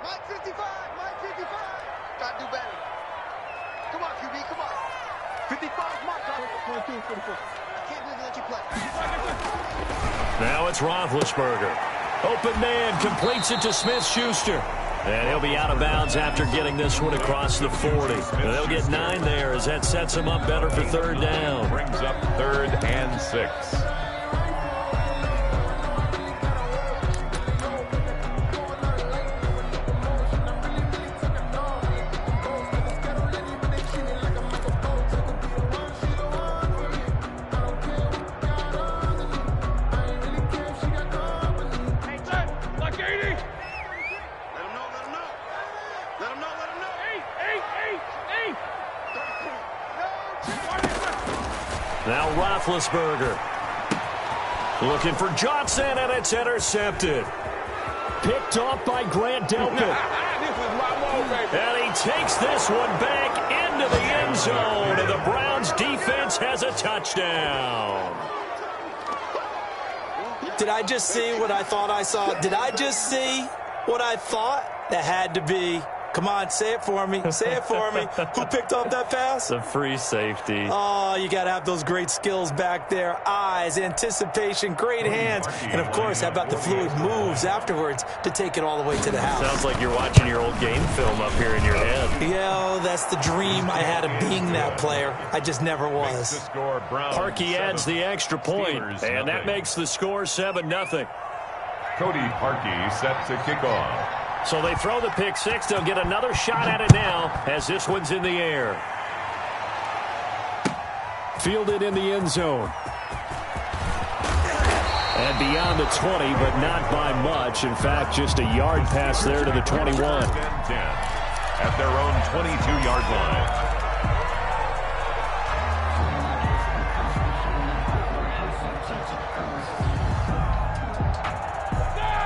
Mike 55, Mike 55. Gotta do better. Come on, QB, come on. 55's Mike. 22, 44. I can't believe they let you play. Now it's Roethlisberger. Open man, completes it to Smith-Schuster. And he'll be out of bounds after getting this one across the 40. They'll get 9 there as that sets them up better for 3rd down. Brings up 3rd and 6. Now Roethlisberger. Looking for Johnson, and it's intercepted. Picked off by Grant Delpit. And he takes this one back into the end zone, and the Browns defense has a touchdown. Did I just see what I thought I saw? Did I just see what I thought? That had to be. Come on, say it for me. Say it for me. Who picked off that pass? The free safety. Oh, you got to have those great skills back there. Eyes, anticipation, great hands. And, of course, how about the fluid moves afterwards to take it all the way to the house? Sounds like you're watching your old game film up here in your head. Yeah, that's the dream I had of being that player. I just never was. Parkey adds the extra point, and that makes the score 7-0. Cody Parkey set to kick off. So they throw the pick six. They'll get another shot at it now as this one's in the air. Fielded in the end zone. And beyond the 20, but not by much. In fact, just a yard pass there to the 21. At their own 22-yard line.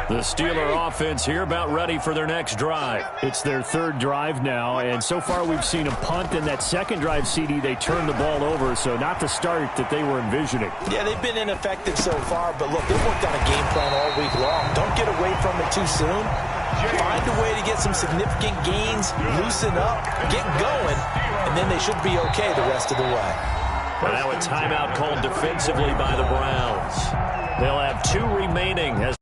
The Steeler offense here about ready for their next drive. It's their 3rd drive now, and so far we've seen a punt, and that 2nd drive, CD, they turned the ball over, so not the start that they were envisioning. Yeah, they've been ineffective so far, but look, they've worked on a game plan all week long. Don't get away from it too soon. Find a way to get some significant gains, loosen up, get going, and then they should be okay the rest of the way. Now a timeout called defensively by the Browns. They'll have 2 remaining as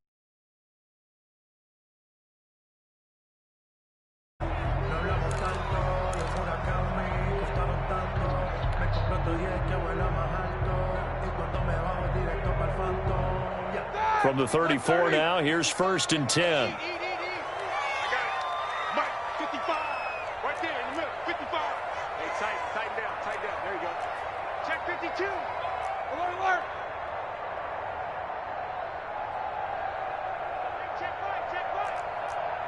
from the 34 now, here's 1st and 10. I got it. Mike, 55. Right there in the middle, 55. Hey, tighten down. There you go. Check 52. Alert. Check right.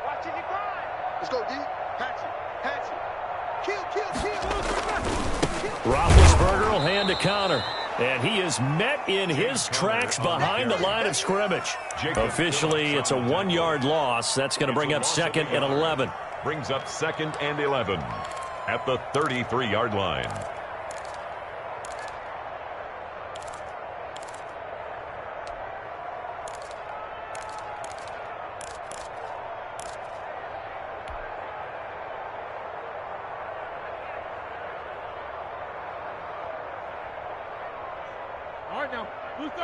Watch it, 5. Let's go, D. Patch it. Hatch it. Kill. Roethlisberger will hand a counter. And he is met in his tracks behind the line of scrimmage. Officially, it's a 1-yard loss. That's going to bring up 2nd and 11. Brings up 2nd and 11 at the 33-yard line. All right, now. Blue 30. I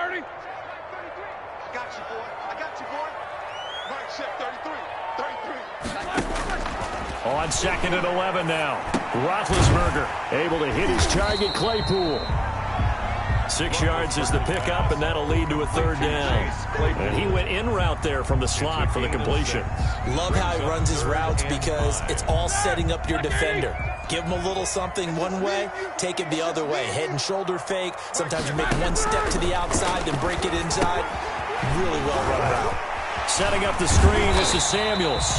got you, boy. Right, check 33. On 2nd and 11 now. Roethlisberger able to hit his target, Claypool. 6 yards is the pickup, and that'll lead to a 3rd down. And he went in route there from the slot for the completion. Love how he runs his routes because it's all setting up your defender. Give him a little something one way, take it the other way. Head and shoulder fake. Sometimes you make one step to the outside, then break it inside. Really well run route. Setting up the screen, this is Samuels.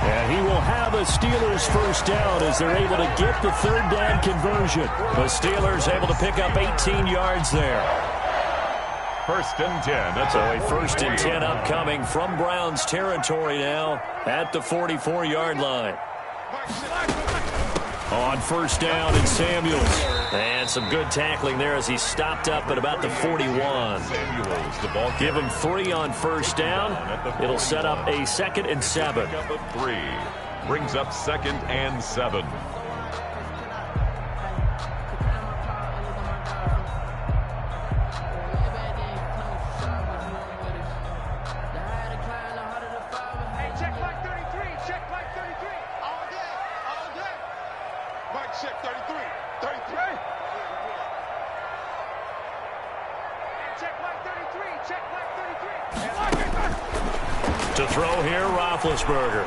And he will have a Steelers 1st down as they're able to get the 3rd down conversion. The Steelers able to pick up 18 yards there. 1st and 10. That's a 1st and 10 upcoming from Browns territory now at the 44-yard line. On 1st down, it's Samuels. And some good tackling there as he stopped up at about the 41. Give him 3 on 1st down. It'll set up a 2nd and 7. 3 brings up 2nd and 7. Check 33. Check like 33. To throw here, Roethlisberger.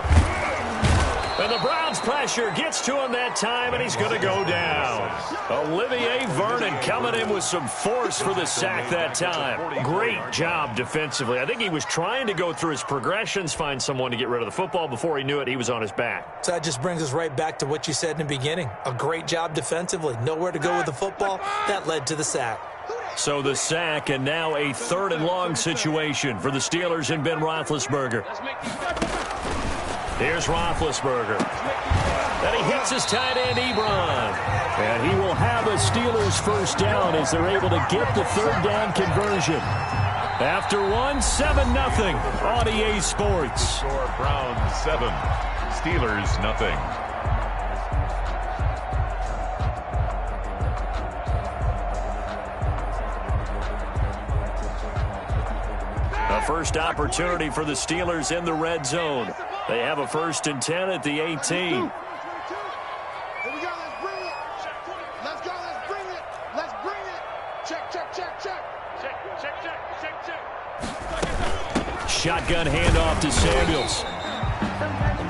And the Browns pressure gets to him that time, and he's going to go down. Olivier Vernon coming in with some force for the sack that time. Great job defensively. I think he was trying to go through his progressions, find someone to get rid of the football. Before he knew it, he was on his back. So that just brings us right back to what you said in the beginning. A great job defensively. Nowhere to go with the football. That led to the sack. So the sack, and now a 3rd and long situation for the Steelers and Ben Roethlisberger. Here's Roethlisberger. And he hits his tight end, Ebron. And he will have a Steelers 1st down as they're able to get the 3rd down conversion. After 7-0 on EA Sports. Score Browns 7, Steelers nothing. A first opportunity for the Steelers in the red zone. They have a 1st and 10 at the 18. Here we go, let's bring it. Let's go, let's bring it. Let's bring it. Check. Shotgun handoff to Samuels.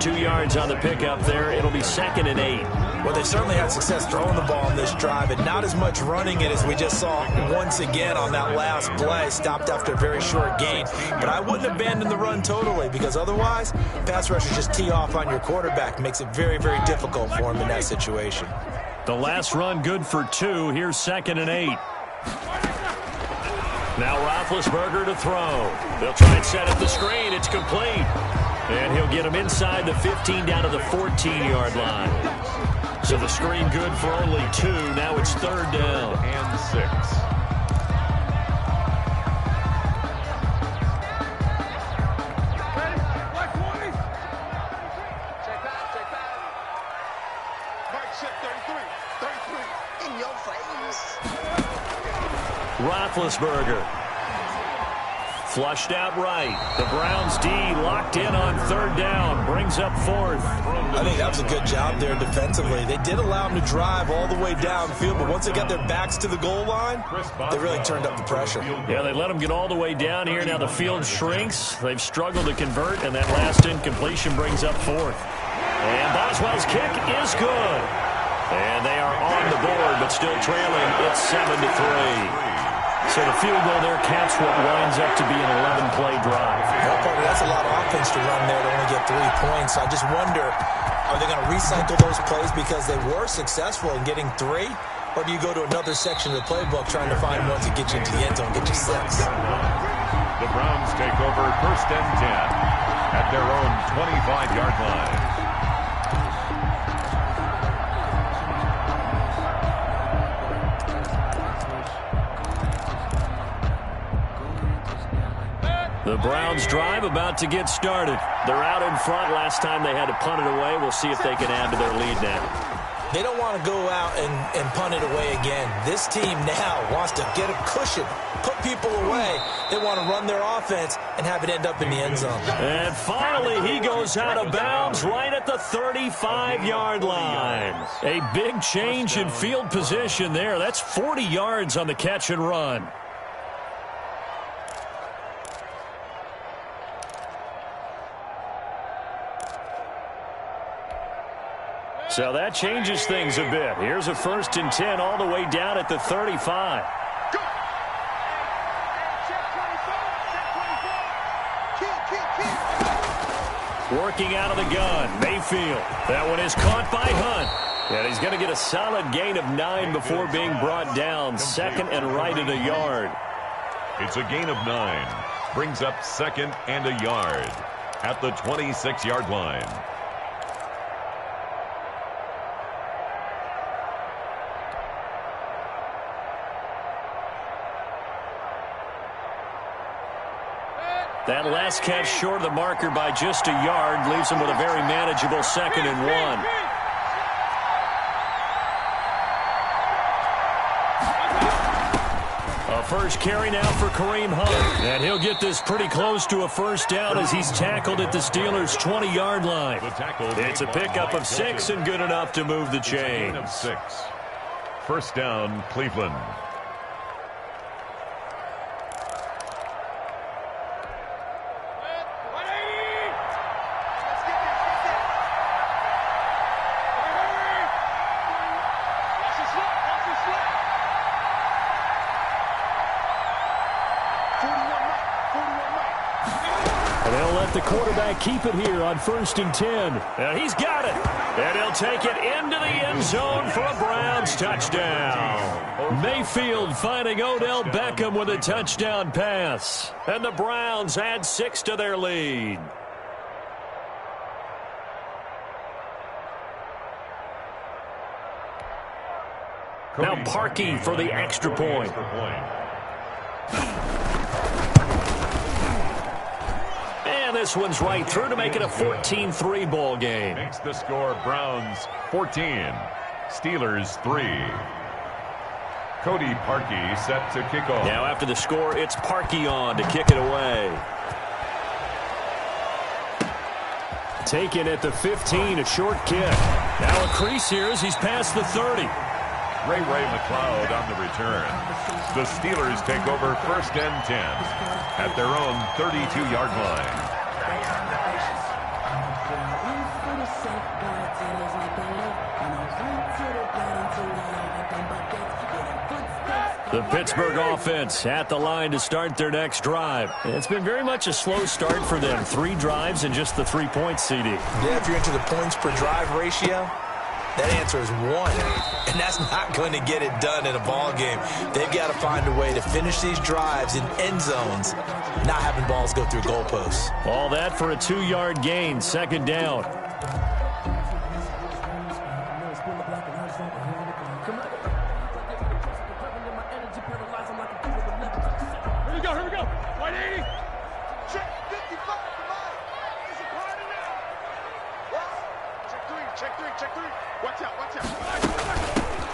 2 yards on the pickup there. It'll be 2nd and 8. Well, they certainly had success throwing the ball on this drive, and not as much running it as we just saw once again on that last play. Stopped after a very short gain. But I wouldn't abandon the run totally, because otherwise, pass rushers just tee off on your quarterback. Makes it very, very difficult for him in that situation. The last run good for 2. Here's 2nd and 8. Now Roethlisberger to throw. They'll try and set up the screen. It's complete. And he'll get him inside the 15 down to the 14-yard line. So the screen good for only 2. Now it's 3rd down. And 6. Ready? Black 20. Check back. Mike, check 33. In your face. Roethlisberger. Flushed out right. The Browns D locked in on 3rd down. Brings up 4th. I think that was a good job there defensively. They did allow them to drive all the way downfield, but once they got their backs to the goal line, they really turned up the pressure. Yeah, they let them get all the way down here. Now the field shrinks. They've struggled to convert, and that last incompletion brings up 4th. And Boswell's kick is good. And they are on the board, but still trailing. It's 7-3. So the field goal there caps what winds up to be an 11-play drive. That's a lot of offense to run there to only get 3 points. I just wonder Are they going to recycle those plays because they were successful in getting 3? Or do you go to another section of the playbook trying to find ones that get you into the end zone, get you 6? The Browns take over 1st and 10 at their own 25-yard line. The Browns drive about to get started. They're out in front. Last time they had to punt it away. We'll see if they can add to their lead now. They don't want to go out and punt it away again. This team now wants to get a cushion, put people away. They want to run their offense and have it end up in the end zone. And finally, he goes out of bounds right at the 35-yard line. A big change in field position there. That's 40 yards on the catch and run. So that changes things a bit. Here's a 1st and 10 all the way down at the 35. Working out of the gun, Mayfield. That one is caught by Hunt. And he's going to get a solid gain of 9 before being brought down. 2nd and right at a yard. It's a gain of 9. Brings up 2nd and a yard at the 26-yard line. That last catch short of the marker by just a yard leaves him with a very manageable 2nd and 1. A first carry now for Kareem Hunt. And he'll get this pretty close to a 1st down as he's tackled at the Steelers' 20-yard line. It's a pickup of 6 and good enough to move the chains. 6. 1st down, Cleveland. The quarterback keep it here on 1st and 10. And he's got it. And he'll take it into the end zone for a Browns touchdown. Mayfield finding Odell Beckham with a touchdown pass. And the Browns add 6 to their lead. Now Parkey for the extra point. This one's right through to make it a 14-3 ball game. Makes the score Browns 14, Steelers 3. Cody Parkey set to kick off. Now after the score, it's Parkey on to kick it away. Taken at the 15, a short kick. Now a crease here as he's past the 30. Ray McLeod on the return. The Steelers take over 1st and 10 at their own 32-yard line. The Pittsburgh offense at the line to start their next drive. It's been very much a slow start for them. 3 drives and just the 3 points, CD. Yeah, if you're into the points per drive ratio, that answer is 1. And that's not going to get it done in a ball game. They've got to find a way to finish these drives in end zones, not having balls go through goalposts. All that for a 2-yard gain, 2nd down. Here we go. 180. Check 55. Come on. It's a party now. Check 3. Watch out.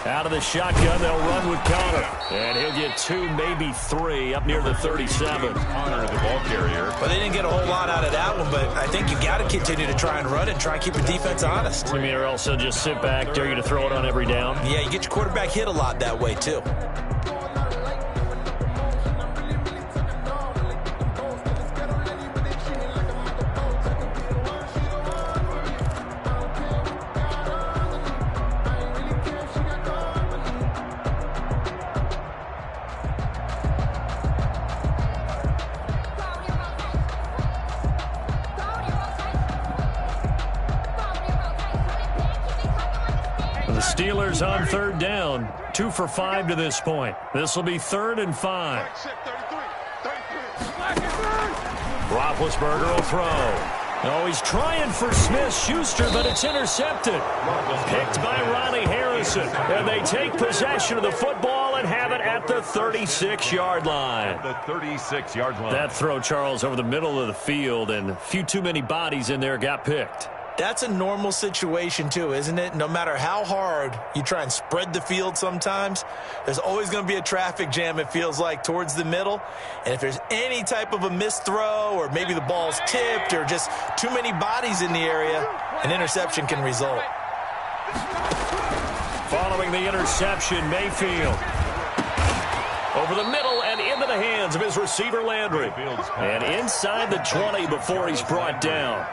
Out of the shotgun, they'll run with Connor. And he'll get 2, maybe 3, up near the 37. Connor, the ball carrier. Well, they didn't get a whole lot out of that one, but I think you got to continue to try and run and try and keep your defense honest. I mean, or also just sit back, dare you to throw it on every down. Yeah, you get your quarterback hit a lot that way, too. Steelers on third down. 2 for 5 to this point. This will be 3rd and 5. Roethlisberger will throw. Oh, he's trying for Smith-Schuster, but it's intercepted. Picked by Ronnie Harrison. And they take possession of the football and have it at the 36-yard line. The 36-yard line. That throw, Charles, over the middle of the field, and a few too many bodies in there got picked. That's a normal situation, too, isn't it? No matter how hard you try and spread the field sometimes, there's always going to be a traffic jam, it feels like, towards the middle. And if there's any type of a missed throw or maybe the ball's tipped or just too many bodies in the area, an interception can result. Following the interception, Mayfield. Over the middle and into the hands of his receiver, Landry. And inside the 20 before he's brought down.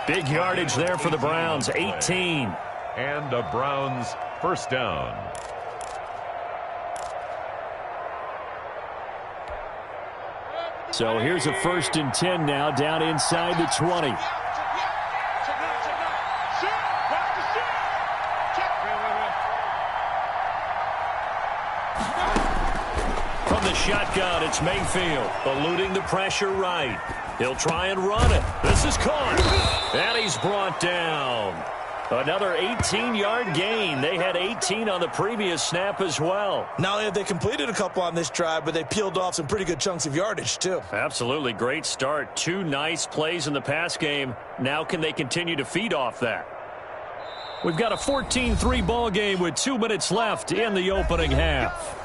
Big yardage there for the Browns, 18. And the Browns first down. So here's a 1st and 10 now, down inside the 20. From the shotgun, it's Mayfield, eluding the pressure right. He'll try and run it. This is caught. And he's brought down. Another 18-yard gain. They had 18 on the previous snap as well. Not only have they completed a couple on this drive, but they peeled off some pretty good chunks of yardage, too. Absolutely. Great start. 2 nice plays in the pass game. Now can they continue to feed off that? We've got a 14-3 ball game with 2 minutes left in the opening half.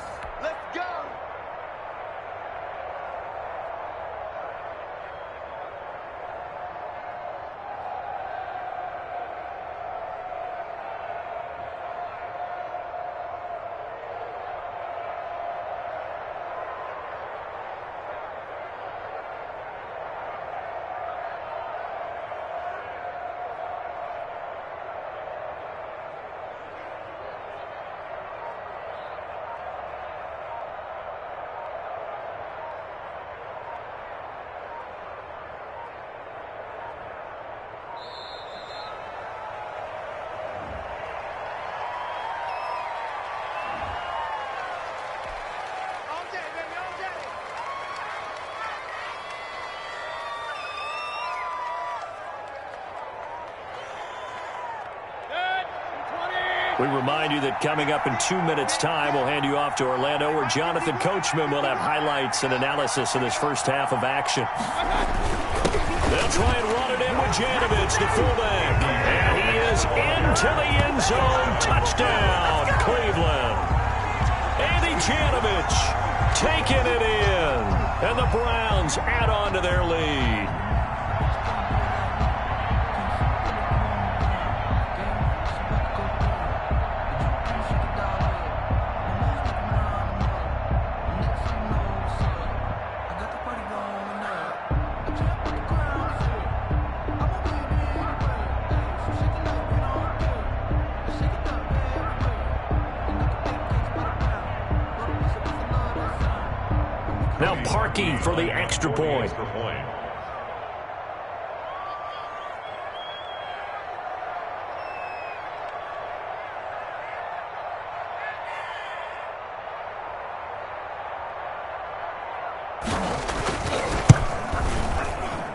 We remind you that coming up in 2 minutes' time, we'll hand you off to Orlando, where Jonathan Coachman will have highlights and analysis of this first half of action. They'll try and run it in with Janovich, the fullback. And he is into the end zone. Touchdown, Cleveland. Andy Janovich taking it in. And the Browns add on to their lead. Now Parkey for the extra point.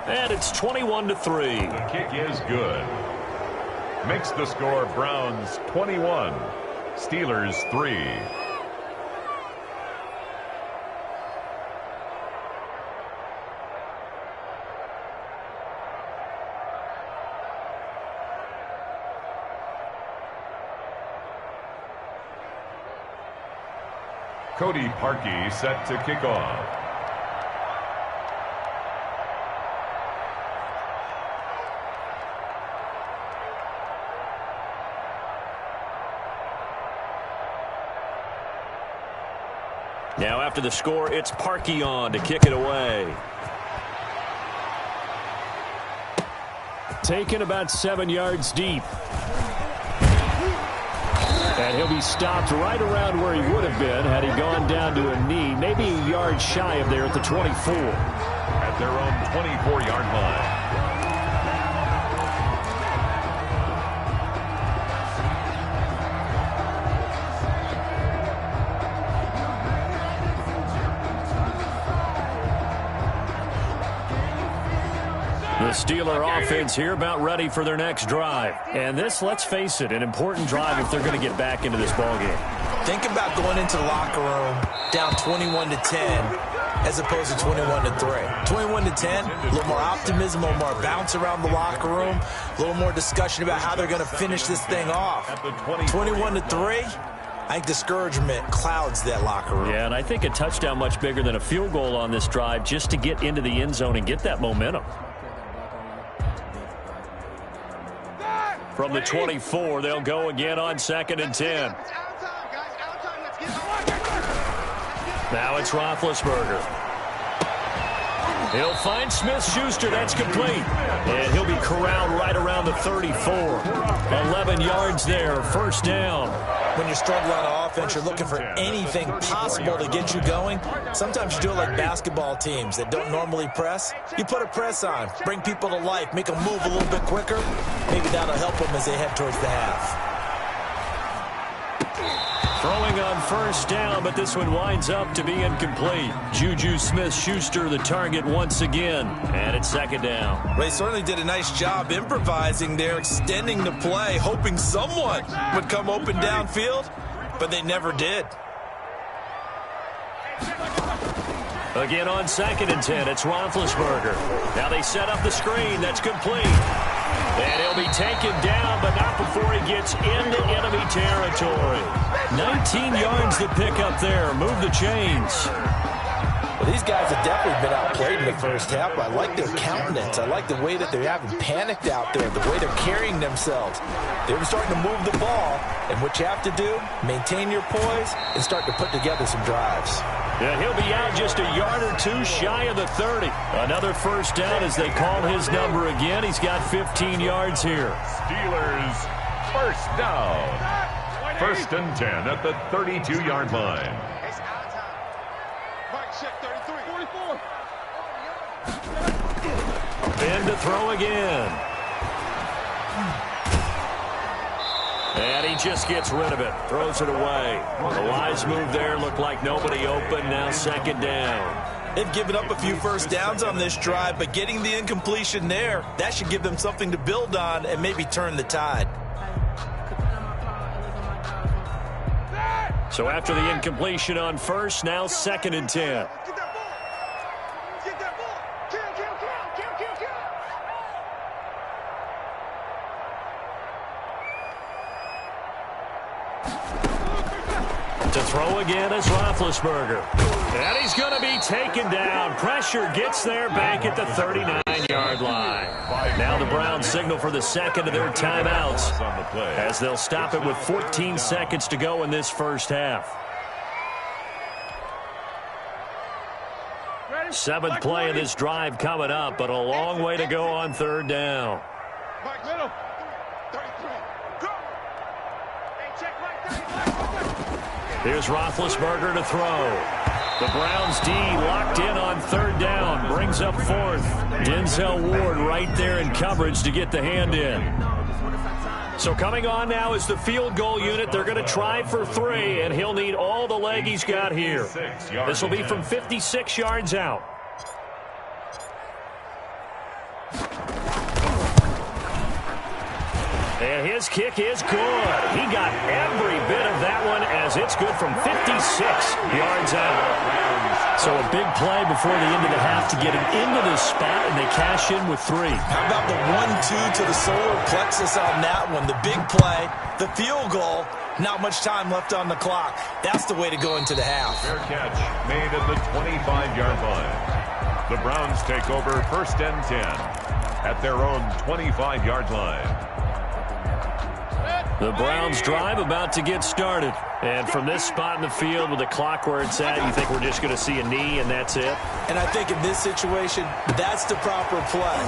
And it's 21-3. The kick is good. Makes the score Browns 21, Steelers 3. Cody Parkey set to kick off. Now after the score, it's Parkey on to kick it away. Taken about 7 yards deep. And he'll be stopped right around where he would have been had he gone down to a knee, maybe a yard shy of there at the 24. At their own 24-yard line. The Steeler offense here about ready for their next drive. And this, let's face it, an important drive if they're going to get back into this ballgame. Think about going into the locker room down 21-10 as opposed to 21-3. 21-10, a little more optimism, a little more bounce around the locker room, a little more discussion about how they're going to finish this thing off. 21-3. I think discouragement clouds that locker room. Yeah, and I think a touchdown much bigger than a field goal on this drive just to get into the end zone and get that momentum. From the 24, they'll go again on 2nd and 10. Now it's Roethlisberger. He'll find Smith-Schuster. That's complete. And he'll be corralled right around the 34. 11 yards there. First down. When you're struggling on offense, you're looking for anything possible to get you going. Sometimes you do it like basketball teams that don't normally press. You put a press on, bring people to life, make them move a little bit quicker. Maybe that'll help them as they head towards the half. Throwing on first down, but this one winds up to be incomplete. Juju Smith-Schuster the target once again, and it's 2nd down. They certainly did a nice job improvising there, extending the play, hoping someone would come open downfield, but they never did. Again on 2nd and 10, it's Roethlisberger. Now they set up the screen. That's complete. And he'll be taken down, but not before he gets into enemy territory. 19 yards to pick up there. Move the chains. Well, these guys have definitely been outplayed in the first half. I like their countenance. I like the way that they're having panicked out there, the way they're carrying themselves. They're starting to move the ball, and what you have to do, maintain your poise and start to put together some drives. Yeah, he'll be out just a yard or two shy of the 30. Another first down as they call his number again. He's got 15 yards here. Steelers first down. 1st and 10 at the 32-yard line. Ben to throw again. And he just gets rid of it. Throws it away. The wise move there. Looked like nobody open. Now 2nd down. They've given up a few first downs on this drive, but getting the incompletion there, that should give them something to build on and maybe turn the tide. So after the incompletion on first, now 2nd and 10. To throw again is Roethlisberger. And he's going to be taken down. Pressure gets there back at the 39-yard line. Now the Browns signal for the second of their timeouts as they'll stop it with 14 seconds to go in this first half. 7th play of this drive coming up, but a long way to go on 3rd down. Here's Roethlisberger to throw. The Browns D locked in on 3rd down. Brings up 4th. Denzel Ward right there in coverage to get the hand in. So coming on now is the field goal unit. They're going to try for 3, and he'll need all the leg he's got here. This will be from 56 yards out. And his kick is good. He got every bit of that one as it's good from 56 yards out. So a big play before the end of the half to get him into this spot, and they cash in with 3. How about the 1-2 to the solar plexus on that one? The big play, the field goal, not much time left on the clock. That's the way to go into the half. Fair catch made at the 25-yard line. The Browns take over 1st and 10 at their own 25-yard line. The Browns drive about to get started. And from this spot in the field with the clock where it's at, you think we're just going to see a knee and that's it? And I think in this situation, that's the proper play.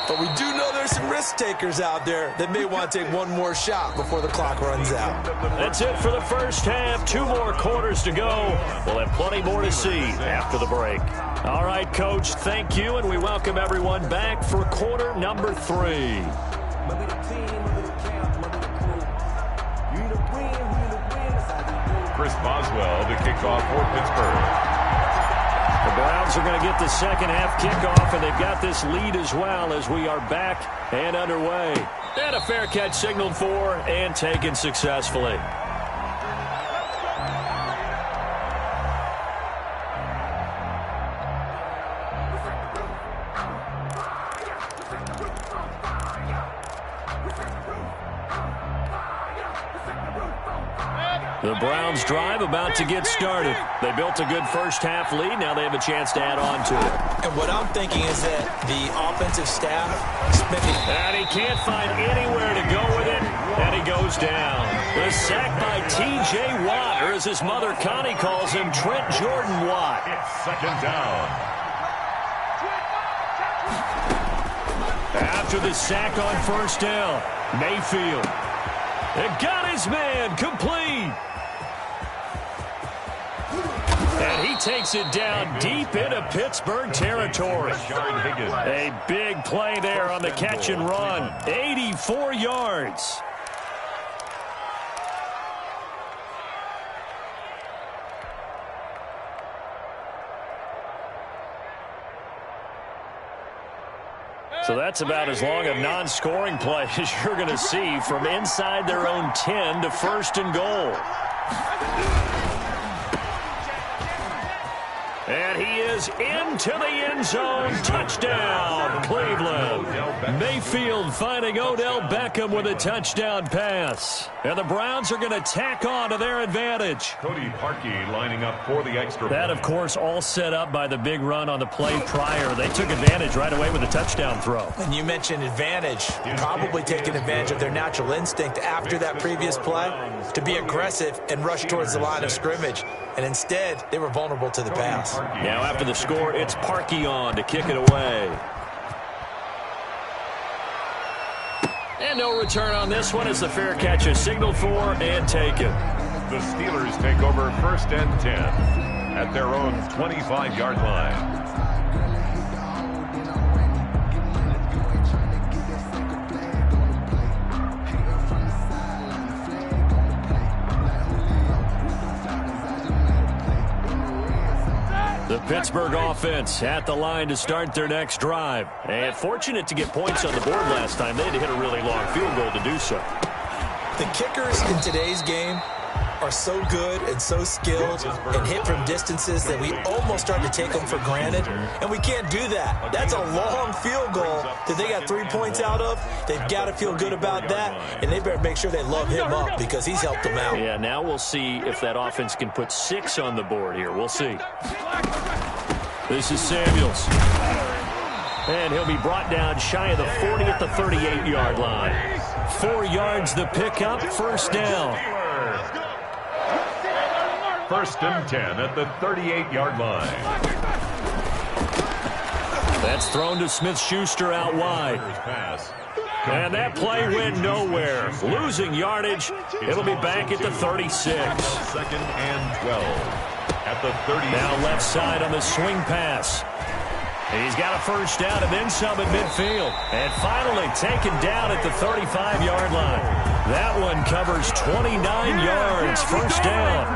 But we do know there's some risk takers out there that may want to take one more shot before the clock runs out. That's it for the first half. 2 more quarters to go. We'll have plenty more to see after the break. All right, Coach, thank you, and we welcome everyone back for quarter number 3. Chris Boswell to kick off for Pittsburgh. The Browns are going to get the second half kickoff, and they've got this lead as well as we are back and underway. And a fair catch signaled for and taken successfully. The Browns drive about to get started. They built a good first half lead. Now they have a chance to add on to it. And what I'm thinking is that the offensive staff spending... And he can't find anywhere to go with it, and he goes down. The sack by T.J. Watt, or as his mother Connie calls him, Trent Jordan Watt. It's second down. After the sack on first down, Mayfield. It got his man complete. And he takes it down deep into Pittsburgh territory. A big play there on the catch and run. 84 yards. So that's about as long a non-scoring play as you're going to see from inside their own 10 to first and goal. And he is into the end zone. Touchdown, Cleveland. Mayfield finding Odell Beckham with a touchdown pass. And the Browns are going to tack on to their advantage. Cody Parkey lining up for the extra. That, of course, all set up by the big run on the play prior. They took advantage right away with a touchdown throw. And you mentioned advantage. Probably taking advantage of their natural instinct after that previous play to be aggressive and rush towards the line of scrimmage. And instead, they were vulnerable to the pass. Now after the score, it's Parkey on to kick it away. And no return on this one as the fair catch is signaled for and taken. The Steelers take over first and 10 at their own 25-yard line. The Pittsburgh offense at the line to start their next drive. And fortunate to get points on the board last time. They had to hit a really long field goal to do so. The kickers in today's game are so good and so skilled and hit from distances that we almost start to take them for granted. And we can't do that. That's a long field goal that they got 3 points out of. They've got to feel good about that, and they better make sure they love him up because he's helped them out. Yeah, now we'll see if that offense can put 6 on the board here. We'll see. This is Samuels. And he'll be brought down shy of the 40 at the 38-yard line. 4 yards the pickup, first down. First and 10 at the 38-yard line. That's thrown to Smith-Schuster out wide. And that play went nowhere. Losing yardage. It'll be back at the 36. Second and 12 at the 30. Now left side on the swing pass. He's got a first down and then some at midfield. And finally taken down at the 35-yard line. That one covers 29 yards, first down.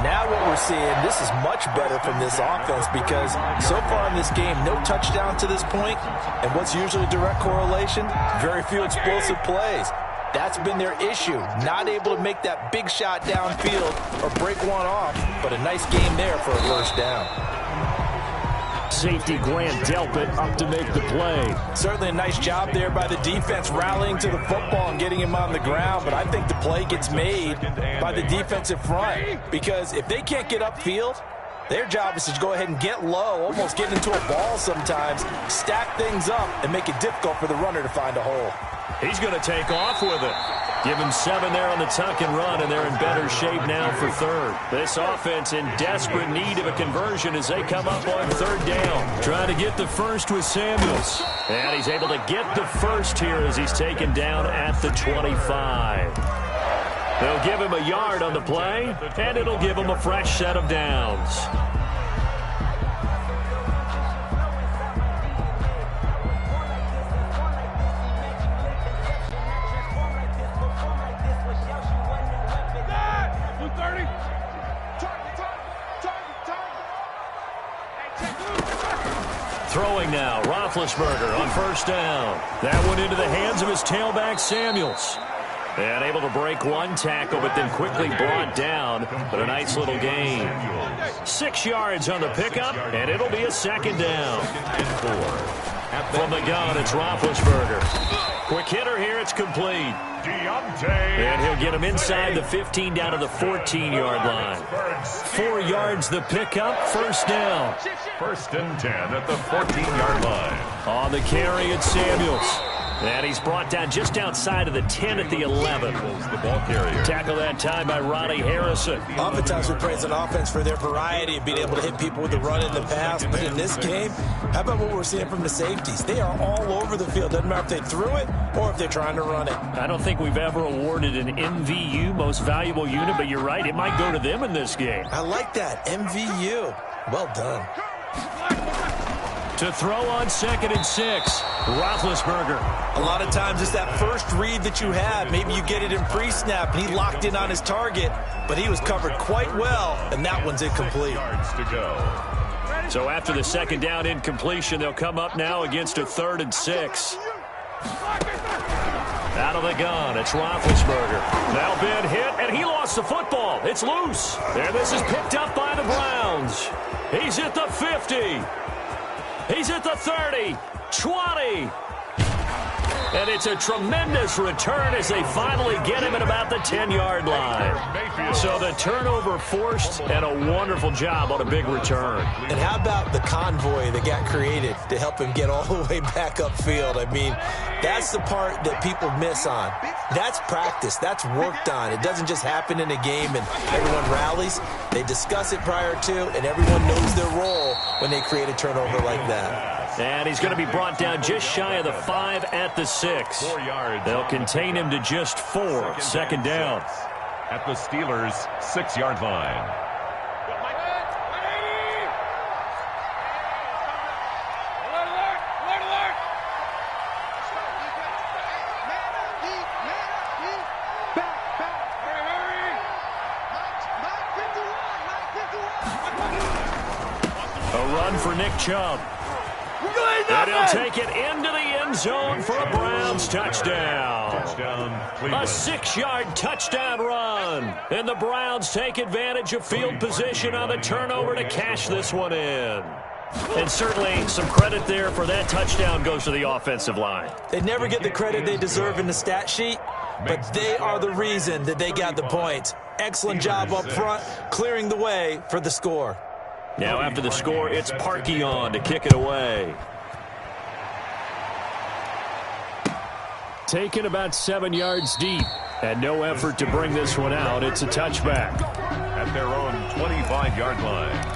Now what we're seeing, this is much better from this offense because so far in this game, no touchdown to this point. And what's usually a direct correlation? Very few explosive plays. That's been their issue. Not able to make that big shot downfield or break one off, but a nice game there for a first down. Safety Grant Delpit up to make the play. Certainly a nice job there by the defense rallying to the football and getting him on the ground, but I think the play gets made by the defensive front because if they can't get upfield, their job is to go ahead and get low, almost get into a ball sometimes, stack things up, and make it difficult for the runner to find a hole. He's going to take off with it. Give him 7 there on the tuck and run, and they're in better shape now for third. This offense in desperate need of a conversion as they come up on third down. Trying to get the first with Samuels. And he's able to get the first here as he's taken down at the 25. They'll give him a yard on the play, and it'll give him a fresh set of downs. throwing now. Roethlisberger on first down. That went into the hands of his tailback, Samuels. And able to break one tackle, but then quickly brought down. But a nice little gain. 6 yards on the pickup, and it'll be a second down. From the gun, it's Roethlisberger. Quick hitter here, it's complete. And he'll get him inside the 15 down to the 14-yard line. 4 yards the pickup, first down. 1st and 10 at the 14-yard line. On the carry, it's Samuels. And he's brought down just outside of the 10 at the 11. The ball carrier. Tackle that time by Ronnie Harrison. Oftentimes we praise an offense for their variety of being able to hit people with the run in the pass. But in this game, how about what we're seeing from the safeties? They are all over the field. Doesn't matter if they threw it or if they're trying to run it. I don't think we've ever awarded an MVU, most valuable unit, but you're right. It might go to them in this game. I like that. MVU. Well done. To throw on 2nd and 6, Roethlisberger. A lot of times it's that first read that you have. Maybe you get it in pre-snap, and he locked in on his target, but he was covered quite well, and that one's incomplete. Yards to go. So after the 2nd down incompletion, they'll come up now against a 3rd and 6. Out of the gun, it's Roethlisberger. Now Ben hit, and he lost the football. It's loose. And this is picked up by the Browns. He's at the 50. He's at the 30, 20. And it's a tremendous return as they finally get him at about the 10-yard line. So the turnover forced and a wonderful job on a big return. And how about the convoy that got created to help him get all the way back upfield? I mean, that's the part that people miss on. That's practice. That's worked on. It doesn't just happen in a game and everyone rallies. They discuss it prior to, and everyone knows their role when they create a turnover like that. And he's going to be brought down just shy of the 5 at the 6. 4 yards. They'll contain him to just 4. 2nd down. At the Steelers' 6-yard line. A run for Nick Chubb. And he'll take it into the end zone for a Browns touchdown. A 6-yard touchdown run. And the Browns take advantage of field position on the turnover to cash this one in. And certainly some credit there for that touchdown goes to the offensive line. They never get the credit they deserve in the stat sheet, but they are the reason that they got the points. Excellent job up front, clearing the way for the score. Now after the score, it's Parkey on to kick it away. Taken about 7 yards deep, and no effort to bring this one out. It's a touchback. At their own 25-yard line.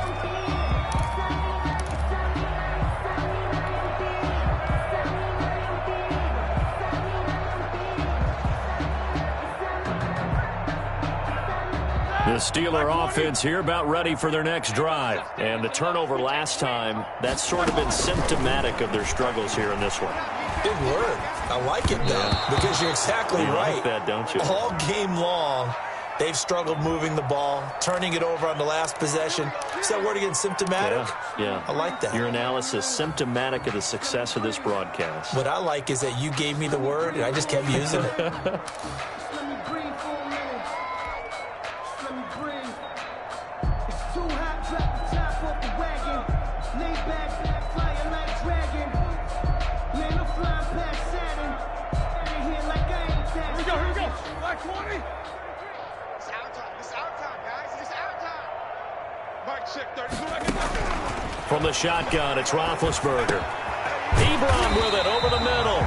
The Steeler offense here about ready for their next drive. And the turnover last time, that's sort of been symptomatic of their struggles here in this one. Big word. I like it, though, because you're exactly right. Like that, don't you? All game long, they've struggled moving the ball, turning it over on the last possession. Is that word again, symptomatic? Yeah. I like that. Your analysis, symptomatic of the success of this broadcast. What I like is that you gave me the word, and I just kept using it. From the shotgun, it's Roethlisberger. Ebron with it over the middle.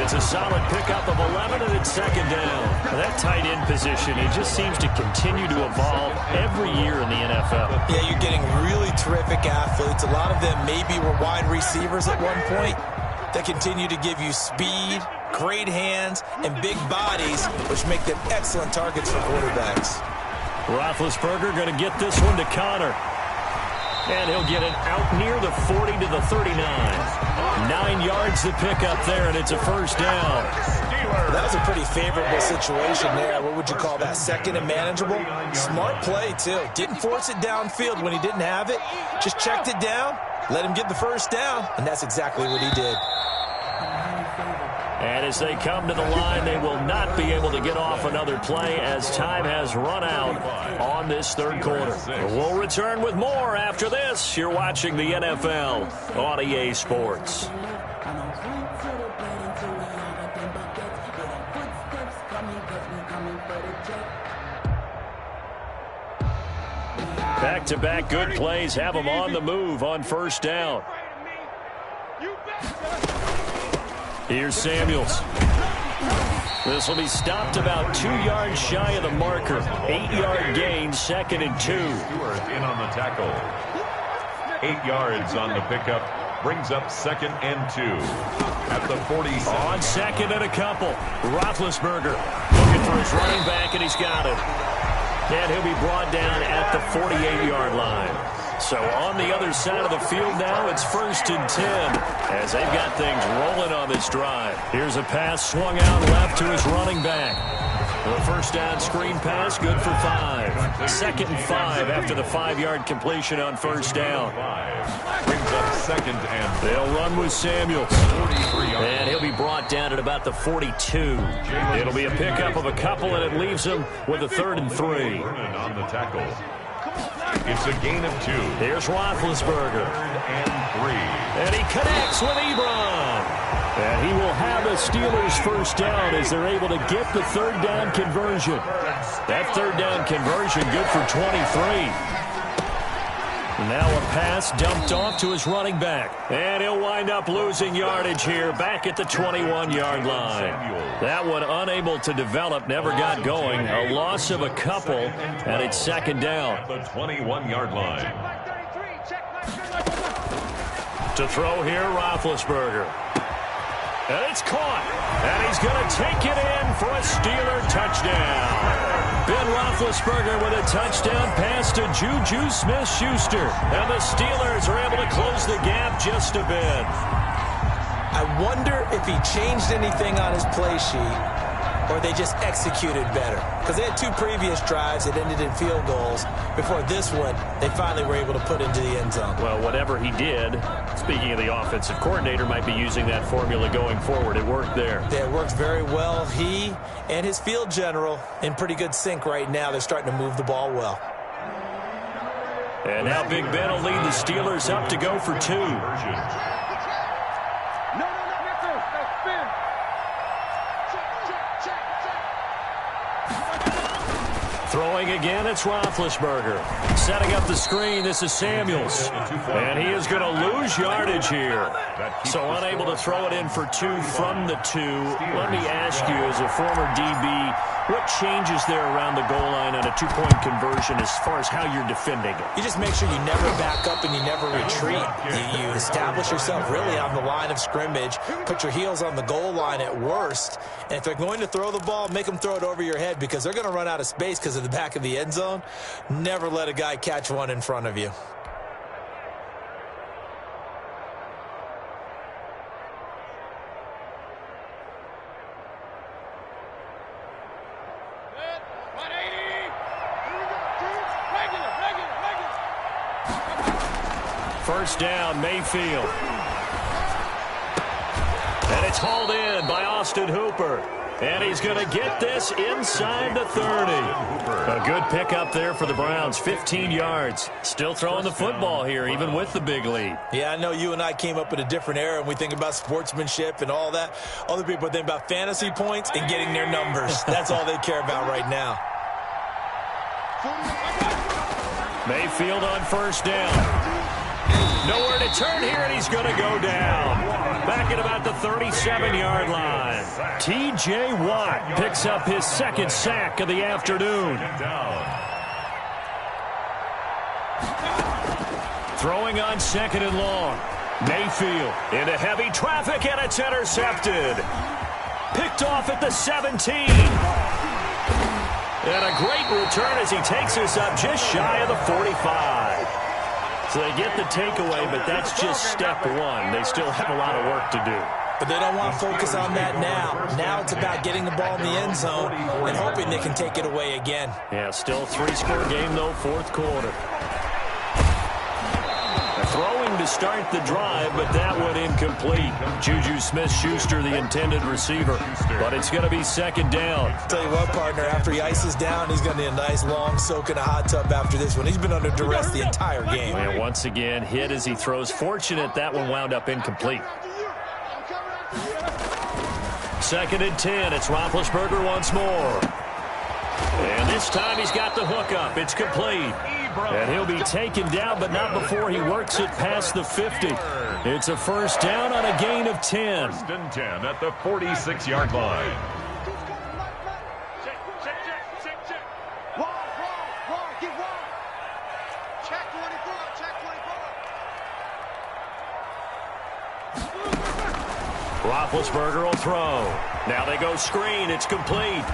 It's a solid pickup of 11, and it's 2nd down. That tight end position, it just seems to continue to evolve every year in the NFL. Yeah, you're getting really terrific athletes. A lot of them maybe were wide receivers at one point that continue to give you speed, great hands, and big bodies, which make them excellent targets for quarterbacks. Roethlisberger going to get this one to Connor. And he'll get it out near the 40 to the 39. 9 yards to pick up there, and it's a first down. Steelers. That was a pretty favorable situation there. What would you call that? Second and manageable? Smart play, too. Didn't force it downfield when he didn't have it. Just checked it down, let him get the first down, and that's exactly what he did. And as they come to the line, they will not be able to get off another play as time has run out on this third quarter. We'll return with more after this. You're watching the NFL on EA Sports. Back-to-back good plays have them on the move on first down. Here's Samuels. This will be stopped about 2 yards shy of the marker. 8-yard gain, 2nd and 2. Stewart in on the tackle. 8 yards on the pickup. Brings up 2nd and 2 at the 47. On 2nd and a couple. Roethlisberger looking for his running back, and he's got it. And he'll be brought down at the 48-yard line. So on the other side of the field now, it's 1st and 10 as they've got things rolling on this drive. Here's a pass swung out left to his running back. The first down screen pass, good for 5. 2nd and 5 after the 5-yard completion on first down. Brings up 2nd and they'll run with Samuels. And he'll be brought down at about the 42. It'll be a pickup of a couple, and it leaves him with a 3rd and 3. on the tackle. It's a gain of 2. Here's Roethlisberger. 3rd and 3. And he connects with Ebron. And he will have the Steelers first down as they're able to get the 3rd down conversion. That 3rd down conversion good for 23. Now a pass dumped off to his running back. And he'll wind up losing yardage here back at the 21-yard line. That one unable to develop, never got going. A loss of a couple, and it's 2nd down. The 21-yard line. To throw here, Roethlisberger. And it's caught. And he's going to take it in for a Steeler touchdown. Ben Roethlisberger with a touchdown pass to Juju Smith-Schuster. And the Steelers are able to close the gap just a bit. I wonder if he changed anything on his play sheet or they just executed better. Because they had 2 previous drives that ended in field goals. Before this one, they finally were able to put into the end zone. Well, whatever he did, speaking of the offensive coordinator, might be using that formula going forward. It worked there. It worked very well. He and his field general in pretty good sync right now. They're starting to move the ball well. And now Big Ben will lead the Steelers up to go for 2. Throwing again, it's Roethlisberger. Setting up the screen, this is Samuels. And he is going to lose yardage here. So unable to throw it in for 2 from the 2. Let me ask you, as a former DB, what changes there around the goal line on a 2-point conversion as far as how you're defending it? You just make sure you never back up and you never retreat. You establish yourself really on the line of scrimmage, put your heels on the goal line at worst, and if they're going to throw the ball, make them throw it over your head because they're going to run out of space because of the back of the end zone. Never let a guy catch one in front of you. First down, Mayfield. And it's hauled in by Austin Hooper. And he's going to get this inside the 30. A good pickup there for the Browns, 15 yards. Still throwing the football here, even with the big lead. Yeah, I know you and I came up in a different era, and we think about sportsmanship and all that. Other people think about fantasy points and getting their numbers. That's all they care about right now. Mayfield on first down. Nowhere to turn here, and he's going to go down. Back at about the 37-yard line. T.J. Watt picks up his 2nd sack of the afternoon. Throwing on 2nd and long. Mayfield into heavy traffic, and it's intercepted. Picked off at the 17. And a great return as he takes us up just shy of the 45. So they get the takeaway, but that's just step 1. They still have a lot of work to do. But they don't want to focus on that now. Now it's about getting the ball in the end zone and hoping they can take it away again. Yeah, still a 3-score game, though, fourth quarter. Throwing to start the drive, but that one incomplete. Juju Smith-Schuster, the intended receiver. But it's going to be second down. I'll tell you what, partner, after he ices down, he's going to need a nice long soak in a hot tub after this one. He's been under duress the entire game. And once again, hit as he throws. Fortunate that one wound up incomplete. Second and 10. It's Roethlisberger once more. And this time he's got the hook up. It's complete. And he'll be taken down, but not before he works it past the 50. It's a first down on a gain of 10. First and 10 at the 46-yard line. Check. Wrong. Get wrong. Check 24. Roethlisberger will throw. Now they go screen. It's complete.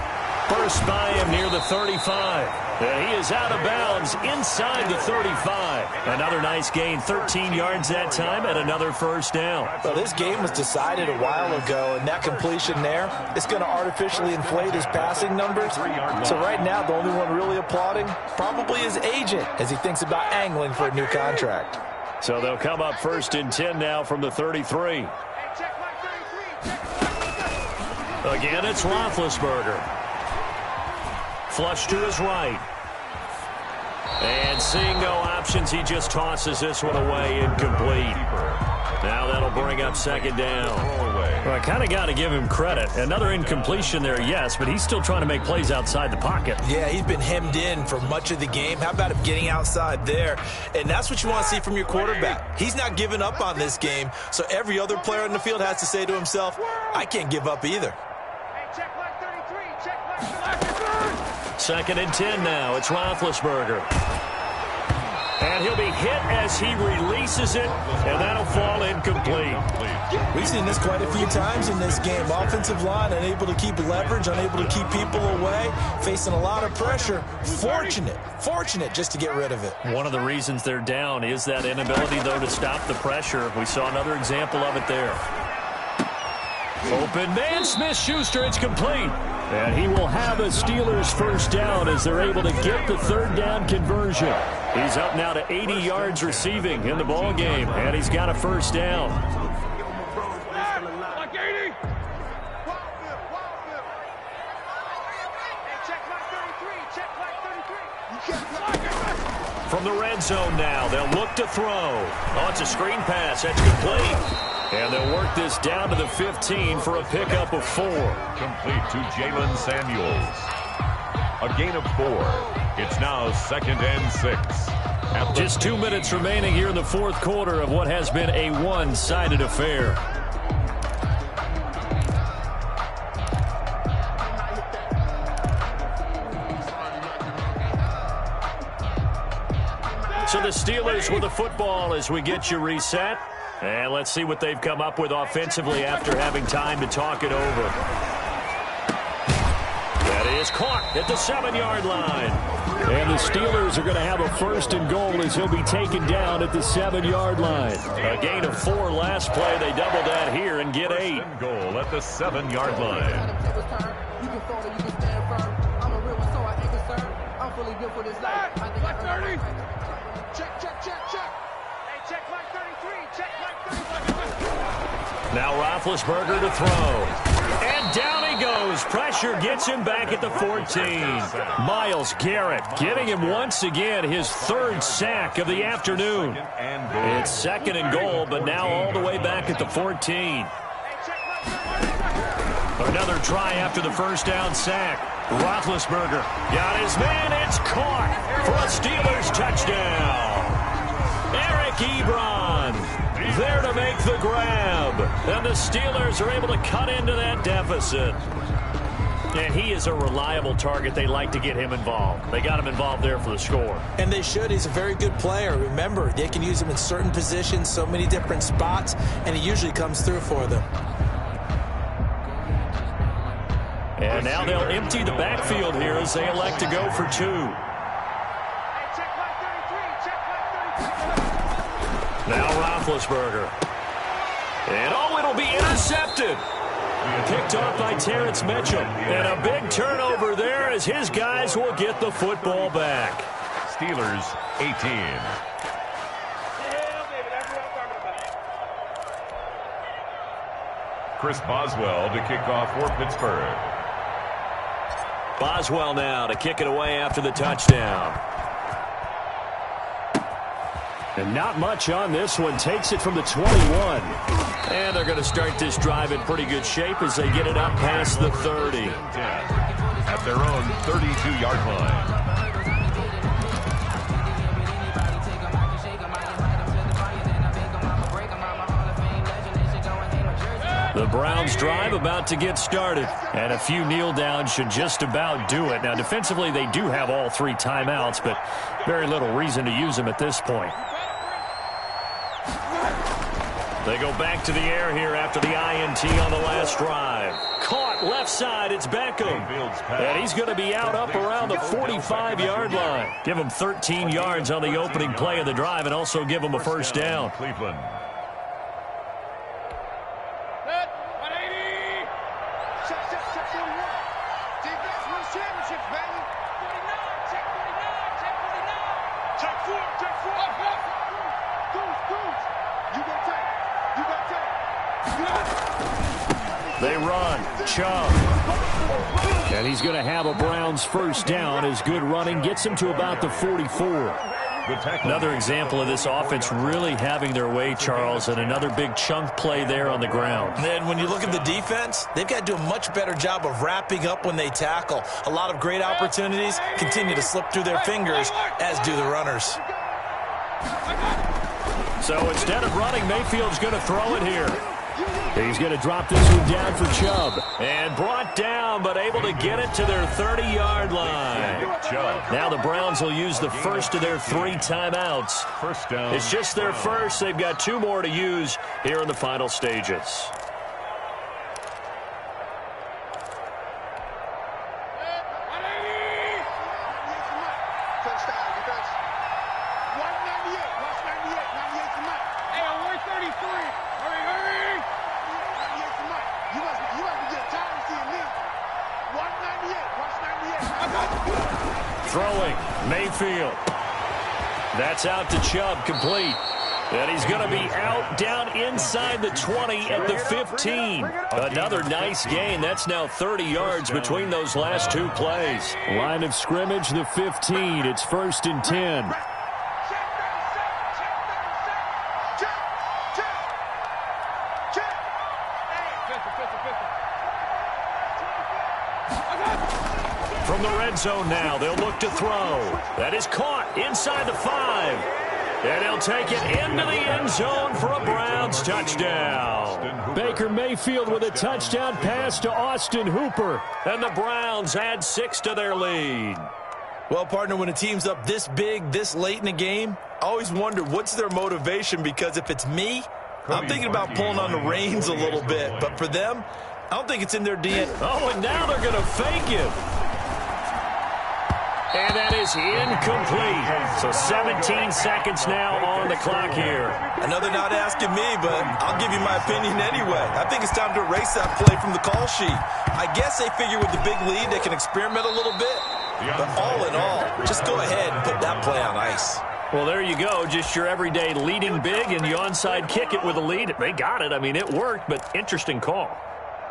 First by him near the 35. And he is out of bounds inside the 35. Another nice gain, 13 yards that time, and another first down. Well, this game was decided a while ago, and that completion there is going to artificially inflate his passing numbers. So right now, the only one really applauding probably his agent as he thinks about angling for a new contract. So they'll come up first and 10 now from the 33. Again, it's Roethlisberger. Flush to his right. And seeing no options, he just tosses this one away, incomplete. Now that'll bring up second down. Well, I kind of got to give him credit. Another incompletion there, yes, but he's still trying to make plays outside the pocket. Yeah, he's been hemmed in for much of the game. How about him getting outside there? And that's what you want to see from your quarterback. He's not giving up on this game, so every other player in the field has to say to himself, I can't give up either. Second and 10 now. It's Roethlisberger. And he'll be hit as he releases it, and that'll fall incomplete. We've seen this quite a few times in this game. Offensive line unable to keep leverage, unable to keep people away, facing a lot of pressure. Fortunate just to get rid of it. One of the reasons they're down is that inability, though, to stop the pressure. We saw another example of it there. Open man, Smith-Schuster, it's complete. And he will have a Steelers first down as they're able to get the third down conversion. He's up now to 80 yards receiving in the ball game, and he's got a first down. From the red zone now, they'll look to throw. Oh, it's a screen pass. That's complete. And they'll work this down to the 15 for a pickup of 4. Complete to Jalen Samuels. A gain of 4. It's now second and 6. Just 2 minutes remaining here in the fourth quarter of what has been a one-sided affair. So the Steelers with the football as we get you reset. And let's see what they've come up with offensively after having time to talk it over. That is caught at the 7-yard line. And the Steelers are going to have a first and goal as he'll be taken down at the 7-yard line. A gain of 4 last play. They double that here and get 8. First and goal at the 7-yard line. Now Roethlisberger to throw. And down he goes. Pressure gets him back at the 14. Myles Garrett getting him once again his 3rd sack of the afternoon. It's second and goal, but now all the way back at the 14. Another try after the first down sack. Roethlisberger got his man. It's caught for a Steelers touchdown. Eric Ebron there to make the grab. And the Steelers are able to cut into that deficit. And he is a reliable target. They like to get him involved. They got him involved there for the score. And they should. He's a very good player. Remember, they can use him in certain positions, so many different spots, and he usually comes through for them. And now they'll empty the backfield here as they elect to go for 2. Now Roethlisberger. And oh, that'll be intercepted. Picked off by Terrence Mitchell. And a big turnover there as his guys will get the football back. Steelers 18. Chris Boswell to kick off for Pittsburgh. Boswell now to kick it away after the touchdown. And not much on this one. Takes it from the 21. And they're going to start this drive in pretty good shape as they get it up past the 30. At their own 32-yard line. The Browns drive about to get started. And a few kneel downs should just about do it. Now, defensively, they do have all 3 timeouts, but very little reason to use them at this point. They go back to the air here after the INT on the last drive. Caught left side, it's Beckham. And he's going to be out up around the 45-yard line. Give him 13 yards on the opening play of the drive and also give him a first down. Cleveland. They run. Chubb. And he's going to have a Browns first down as good running gets him to about the 44. Another example of this offense really having their way, Charles, and another big chunk play there on the ground. And then when you look at the defense, they've got to do a much better job of wrapping up when they tackle. A lot of great opportunities continue to slip through their fingers, as do the runners. So instead of running, Mayfield's going to throw it here. He's going to drop this one down for Chubb. And brought down, but able to get it to their 30-yard line. Now the Browns will use the first of their 3 timeouts. First down. It's just their first. They've got 2 more to use here in the final stages. Throwing, Mayfield. That's out to Chubb, complete. And he's going to be out down inside the 20 at the 15. Another nice gain. That's now 30 yards between those last 2 plays. Line of scrimmage, the 15. It's 1st and 10. From the red zone now, they'll look to throw. That is caught inside the 5. And he'll take it into the end zone for a Browns touchdown. Baker Mayfield with a touchdown pass to Austin Hooper. And the Browns add 6 to their lead. Well, partner, when a team's up this big, this late in the game, I always wonder what's their motivation, because if it's me, I'm thinking about pulling on the reins a little bit. But for them, I don't think it's in their DNA. Oh, and now they're going to fake it. And that is incomplete. So 17 seconds now on the clock here. I know they're not asking me, but I'll give you my opinion anyway. I think it's time to erase that play from the call sheet. I guess they figure with the big lead they can experiment a little bit. But all in all, just go ahead and put that play on ice. Well, there you go. Just your everyday leading big, and you onside kick it with a lead. They got it. I mean, it worked, but interesting call.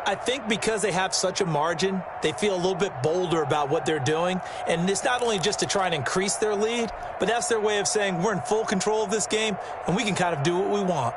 I think because they have such a margin, they feel a little bit bolder about what they're doing. And it's not only just to try and increase their lead, but that's their way of saying we're in full control of this game, and we can kind of do what we want.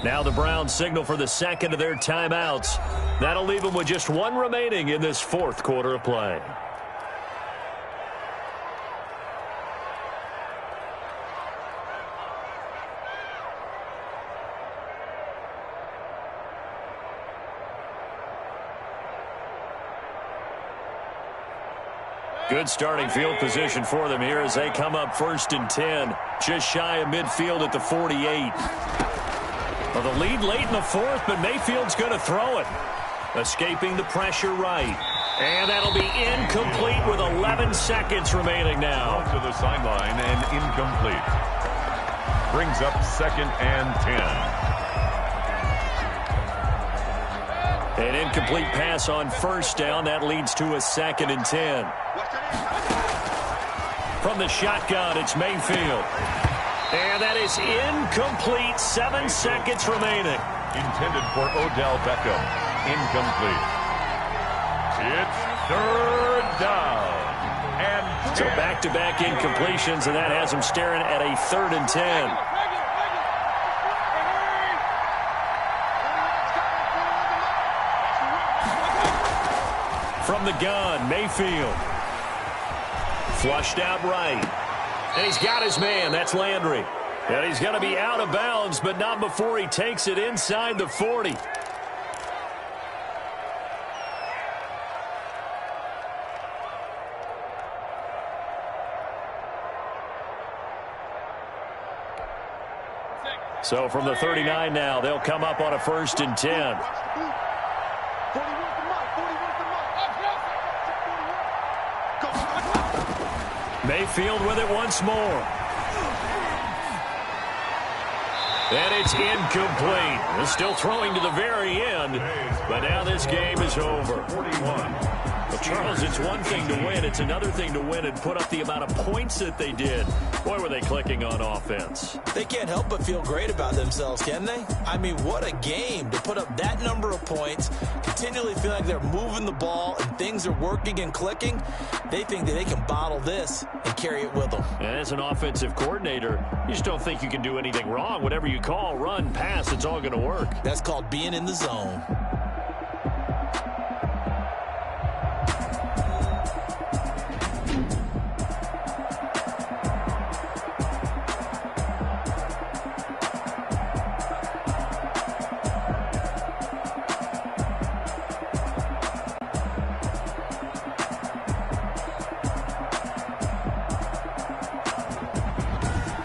Now the Browns signal for the second of their timeouts. That'll leave them with just 1 remaining in this 4th quarter of play. Good starting field position for them here as they come up 1st and 10. Just shy of midfield at the 48. Well, the lead late in the 4th, but Mayfield's going to throw it. Escaping the pressure right. And that'll be incomplete with 11 seconds remaining now. To the sideline and incomplete. Brings up 2nd and 10. An incomplete pass on 1st down. That leads to a 2nd and 10. From the shotgun, it's Mayfield. And that is incomplete. 7 seconds remaining. Intended for Odell Beckham. Incomplete. It's 3rd down. And so back-to-back incompletions, and that has him staring at a 3rd and 10. From the gun, Mayfield. Flushed out right. And he's got his man. That's Landry. And he's going to be out of bounds, but not before he takes it inside the 40. So from the 39 now, they'll come up on a 1st and 10. Mayfield with it once more. And it's incomplete. They're still throwing to the very end, but now this game is over. 41. Well, Charles, it's one thing to win. It's another thing to win and put up the amount of points that they did. Boy, were they clicking on offense. They can't help but feel great about themselves, can they? I mean, what a game to put up that number of points, continually feel like they're moving the ball and things are working and clicking. They think that they can bottle this and carry it with them. And as an offensive coordinator, you just don't think you can do anything wrong. Whatever you call, run, pass, it's all going to work. That's called being in the zone.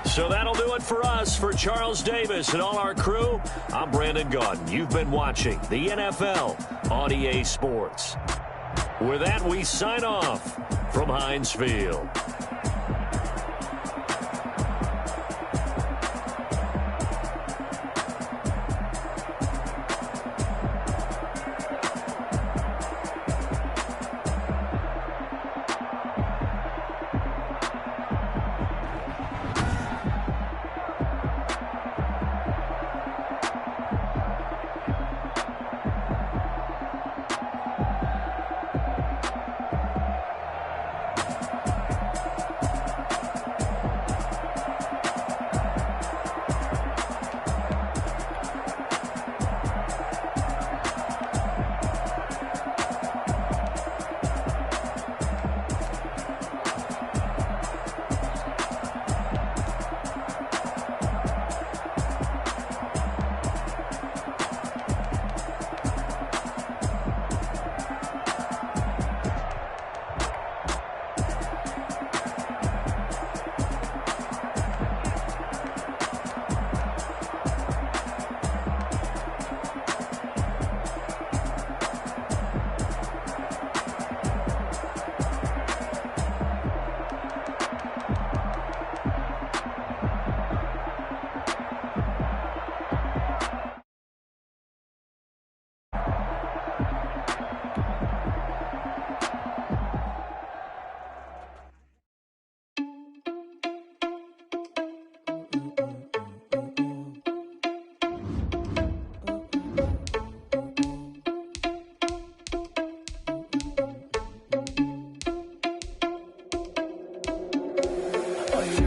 So that'll do it for us. For Charles Davis and all our crew, I'm Brandon Gaudin. You've been watching the NFL on EA Sports. With that, we sign off from Heinz Field.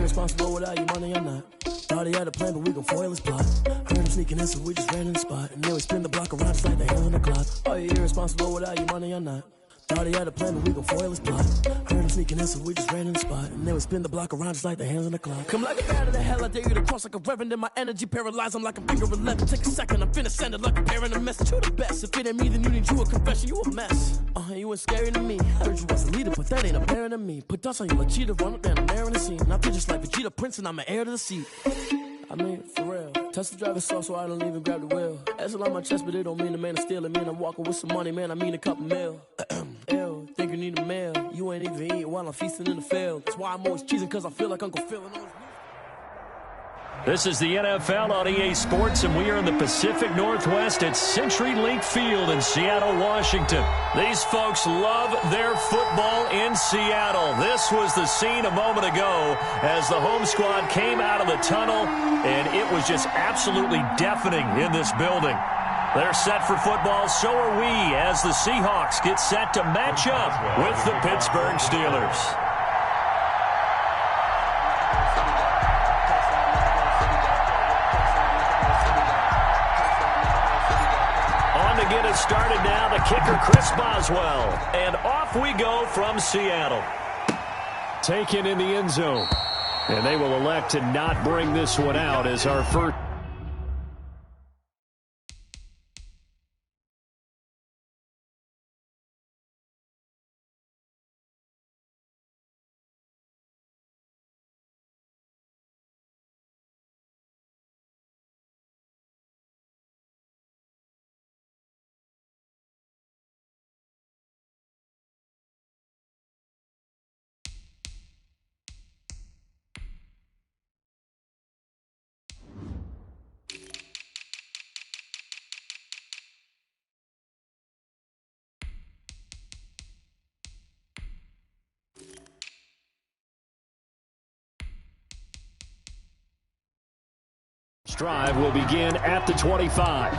Responsible without your money or not. Thought he had a plan, but we gon' foil his plot. Heard him sneaking in, so we just ran in the spot. And then we spin the block around just like the hell in the clock. Are you irresponsible without your money or not? Already had a plan, but we gon' foil his plot. Heard him sneaking in, so we just ran in the spot. And then we spin the block around just like the hands on the clock. Come like a bat of the hell, I dare you to cross like a reverend. In my energy paralyzed, I'm like a finger 11. Take a second, I'm finna send it like a parent a message to the best. If it ain't me, then you need you a confession, you a mess. You ain't scary to me. Heard you was a leader, but that ain't apparent to me. Put dust on you like cheetah, run up down, I'm there in the scene. I feel just like Vegeta Prince, and I'm an heir to the seat. I mean, for real. Touch the driver's soft so I don't even grab the wheel. That's on my chest, but it don't mean the man is stealing. Man, I'm walking with some money, man, I mean a couple mil. Ew, think you need a meal. You ain't even eating while I'm feasting in the field. That's why I'm always cheesing, cause I feel like Uncle Phil and those. This is the NFL on EA Sports, and we are in the Pacific Northwest at CenturyLink Field in Seattle, Washington. These folks love their football in Seattle. This was the scene a moment ago as the home squad came out of the tunnel, and it was just absolutely deafening in this building. They're set for football, so are we, as the Seahawks get set to match up with the Pittsburgh Steelers. Get it started now, the kicker Chris Boswell, and off we go from Seattle. Taken in the end zone, and they will elect to not bring this one out as our first. Drive will begin at the 25.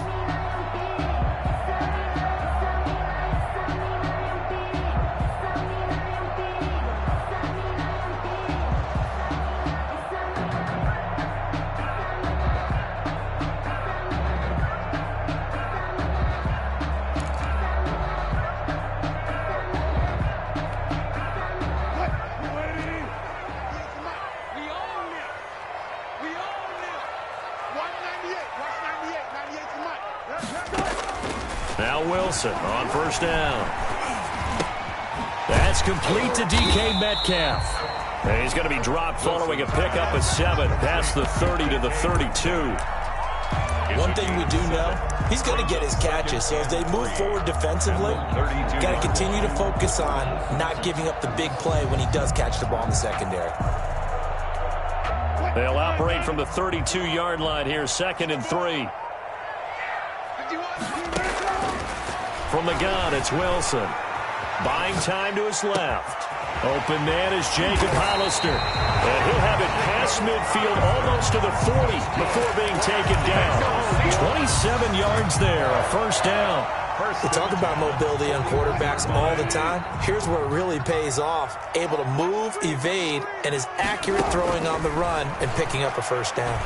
Now Wilson on first down. That's complete to DK Metcalf. And he's going to be dropped following a pickup of 7 past the 30 to the 32. One thing we do know, he's going to get his catches. So as they move forward defensively, got to continue to focus on not giving up the big play when he does catch the ball in the secondary. They'll operate from the 32-yard line here, 2nd and 3. From the gun, it's Wilson. Buying time to his left. Open man is Jacob Hollister. And he'll have it past midfield almost to the 40 before being taken down. 27 yards there, a first down. We talk about mobility on quarterbacks all the time. Here's where it really pays off. Able to move, evade, and is accurate throwing on the run and picking up a first down.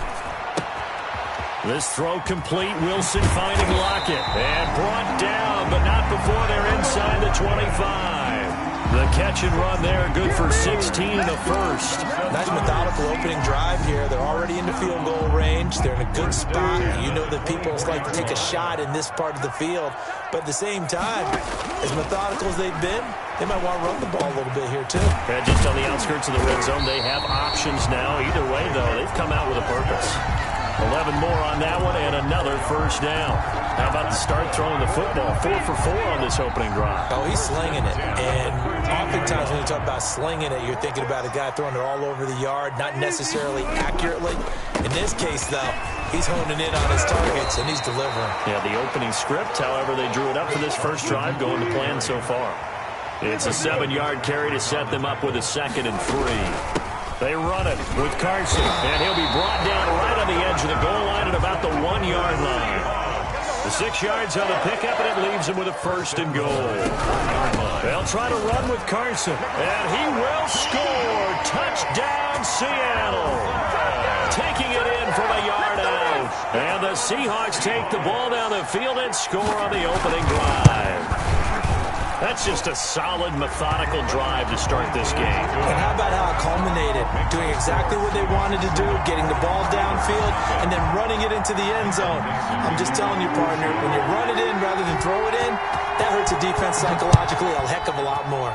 This throw complete. Wilson finding Lockett. And brought down, but not before they're inside the 25. The catch and run there, good for 16 in the first. Nice methodical opening drive here. They're already into field goal range. They're in a good spot. You know that people like to take a shot in this part of the field. But at the same time, as methodical as they've been, they might want to run the ball a little bit here too. And just on the outskirts of the red zone, they have options now. Either way, though, they've come out with a purpose. 11 more on that one and another first down. How about the start throwing the football? 4 for 4 on this opening drive. Oh, he's slinging it. And oftentimes when you talk about slinging it, you're thinking about a guy throwing it all over the yard, not necessarily accurately. In this case, though, he's honing in on his targets, and he's delivering. Yeah, the opening script, however they drew it up for this first drive, going to plan so far. It's a 7-yard carry to set them up with a 2nd and 3. They run it with Carson, and he'll be brought down right on the edge of the goal line at about the 1-yard line. The 6 yards on the pickup, and it leaves him with a 1st and goal. They'll try to run with Carson, and he will score. Touchdown, Seattle. Taking it in from a yard out. And the Seahawks take the ball down the field and score on the opening drive. That's just a solid, methodical drive to start this game. And how about how it culminated? Doing exactly what they wanted to do, getting the ball downfield, and then running it into the end zone. I'm just telling you, partner, when you run it in rather than throw it in, that hurts a defense psychologically a heck of a lot more.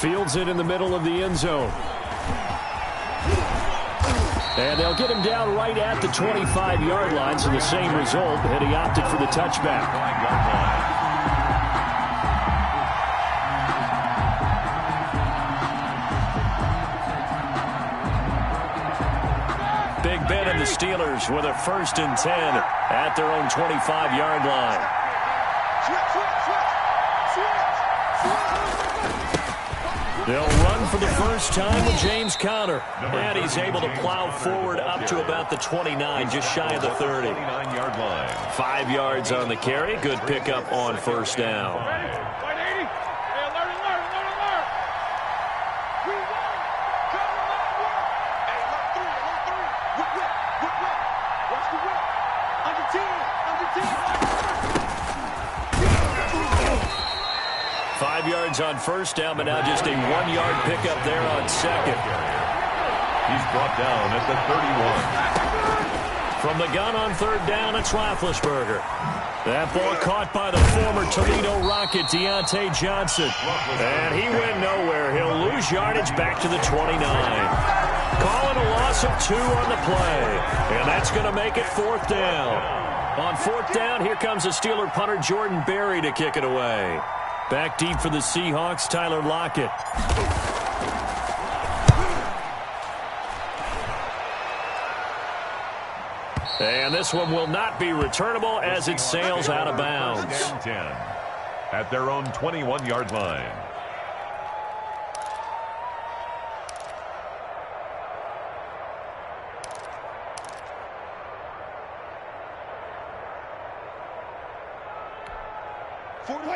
Fields it in the middle of the end zone. And they'll get him down right at the 25-yard line, so the same result, and he opted for the touchback. Big Ben and the Steelers with a 1st and 10 at their own 25-yard line. They'll run for the first time with James Conner. And he's able to plow forward up to about the 29, just shy of the 30. 29-yard line. 5 yards on the carry. Good pickup on 1st down. On 1st down, but now just a 1-yard pickup there on 2nd. He's brought down at the 31. From the gun on 3rd down, it's Roethlisberger. That ball caught by the former Toledo Rocket, Deontay Johnson. And he went nowhere. He'll lose yardage back to the 29. Calling a loss of 2 on the play. And that's going to make it 4th down. On 4th down, here comes the Steeler punter Jordan Berry to kick it away. Back deep for the Seahawks, Tyler Lockett. And this one will not be returnable as it sails out of bounds. 10 at their own 21-yard line.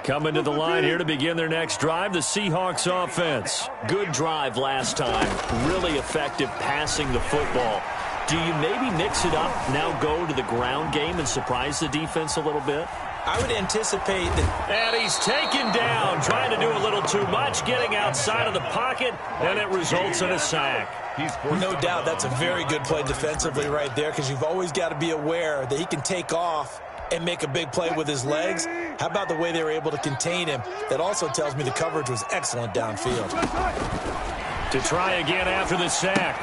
Coming to the line here to begin their next drive, the Seahawks offense. Good drive last time. Really effective passing the football. Do you maybe mix it up, now go to the ground game and surprise the defense a little bit? I would anticipate that. And he's taken down, trying to do a little too much, getting outside of the pocket, and it results in a sack. No doubt that's a very good play defensively right there, because you've always got to be aware that he can take off and make a big play with his legs. How about the way they were able to contain him? That also tells me the coverage was excellent downfield. To try again after the sack.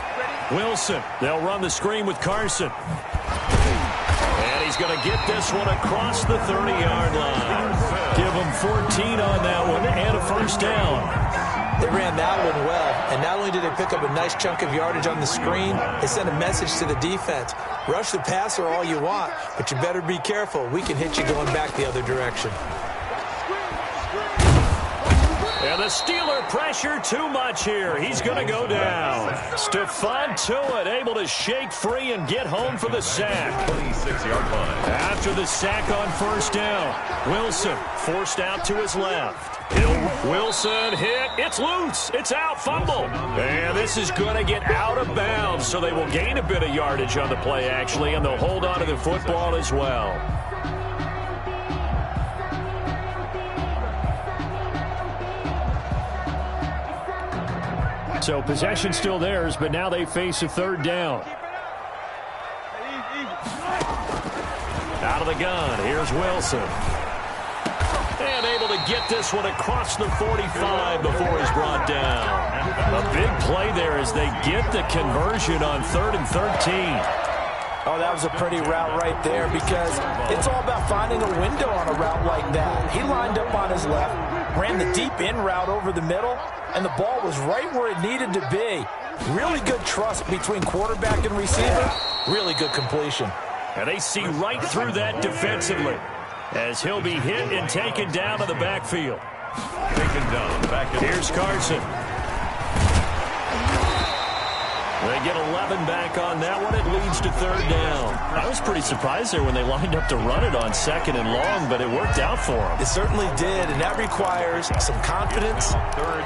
Wilson, they'll run the screen with Carson. And he's going to get this one across the 30-yard line. Give him 14 on that one and a 1st down. They ran that one well, and not only did they pick up a nice chunk of yardage on the screen, they sent a message to the defense. Rush the passer all you want, but you better be careful. We can hit you going back the other direction. And the Steeler pressure too much here. He's going to go down. Stephon Tuitt able to shake free and get home for the sack. 26-yard line. After the sack on 1st down, Wilson forced out to his left. Wilson hit. It's loose. It's out. Fumble. And this is going to get out of bounds, so they will gain a bit of yardage on the play, actually, and they'll hold on to the football as well. So possession still theirs, but now they face a 3rd down. Out of the gun, here's Wilson. And able to get this one across the 45 before he's brought down. A big play there as they get the conversion on 3rd and 13. Oh, that was a pretty route right there, because it's all about finding a window on a route like that. He lined up on his left, ran the deep in route over the middle, and the ball was right where it needed to be. Really good trust between quarterback and receiver. Really good completion. And they see right through that defensively as he'll be hit and taken down to the backfield. Taken down. Here's Carson. They get 11 back on that one. It leads to 3rd down. I was pretty surprised there when they lined up to run it on 2nd and long, but it worked out for them. It certainly did, and that requires some confidence,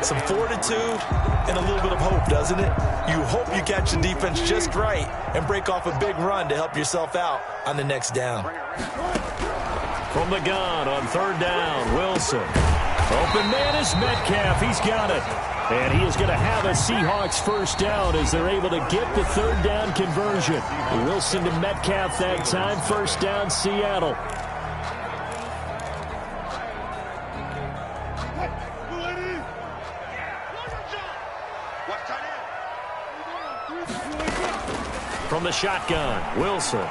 some fortitude, and a little bit of hope, doesn't it? You hope you catch the defense just right and break off a big run to help yourself out on the next down. From the gun on third down, Wilson. Open man is Metcalf. He's got it. And he is going to have a Seahawks first down as they're able to get the third down conversion. Wilson to Metcalf that time. First down, Seattle. From the shotgun, Wilson.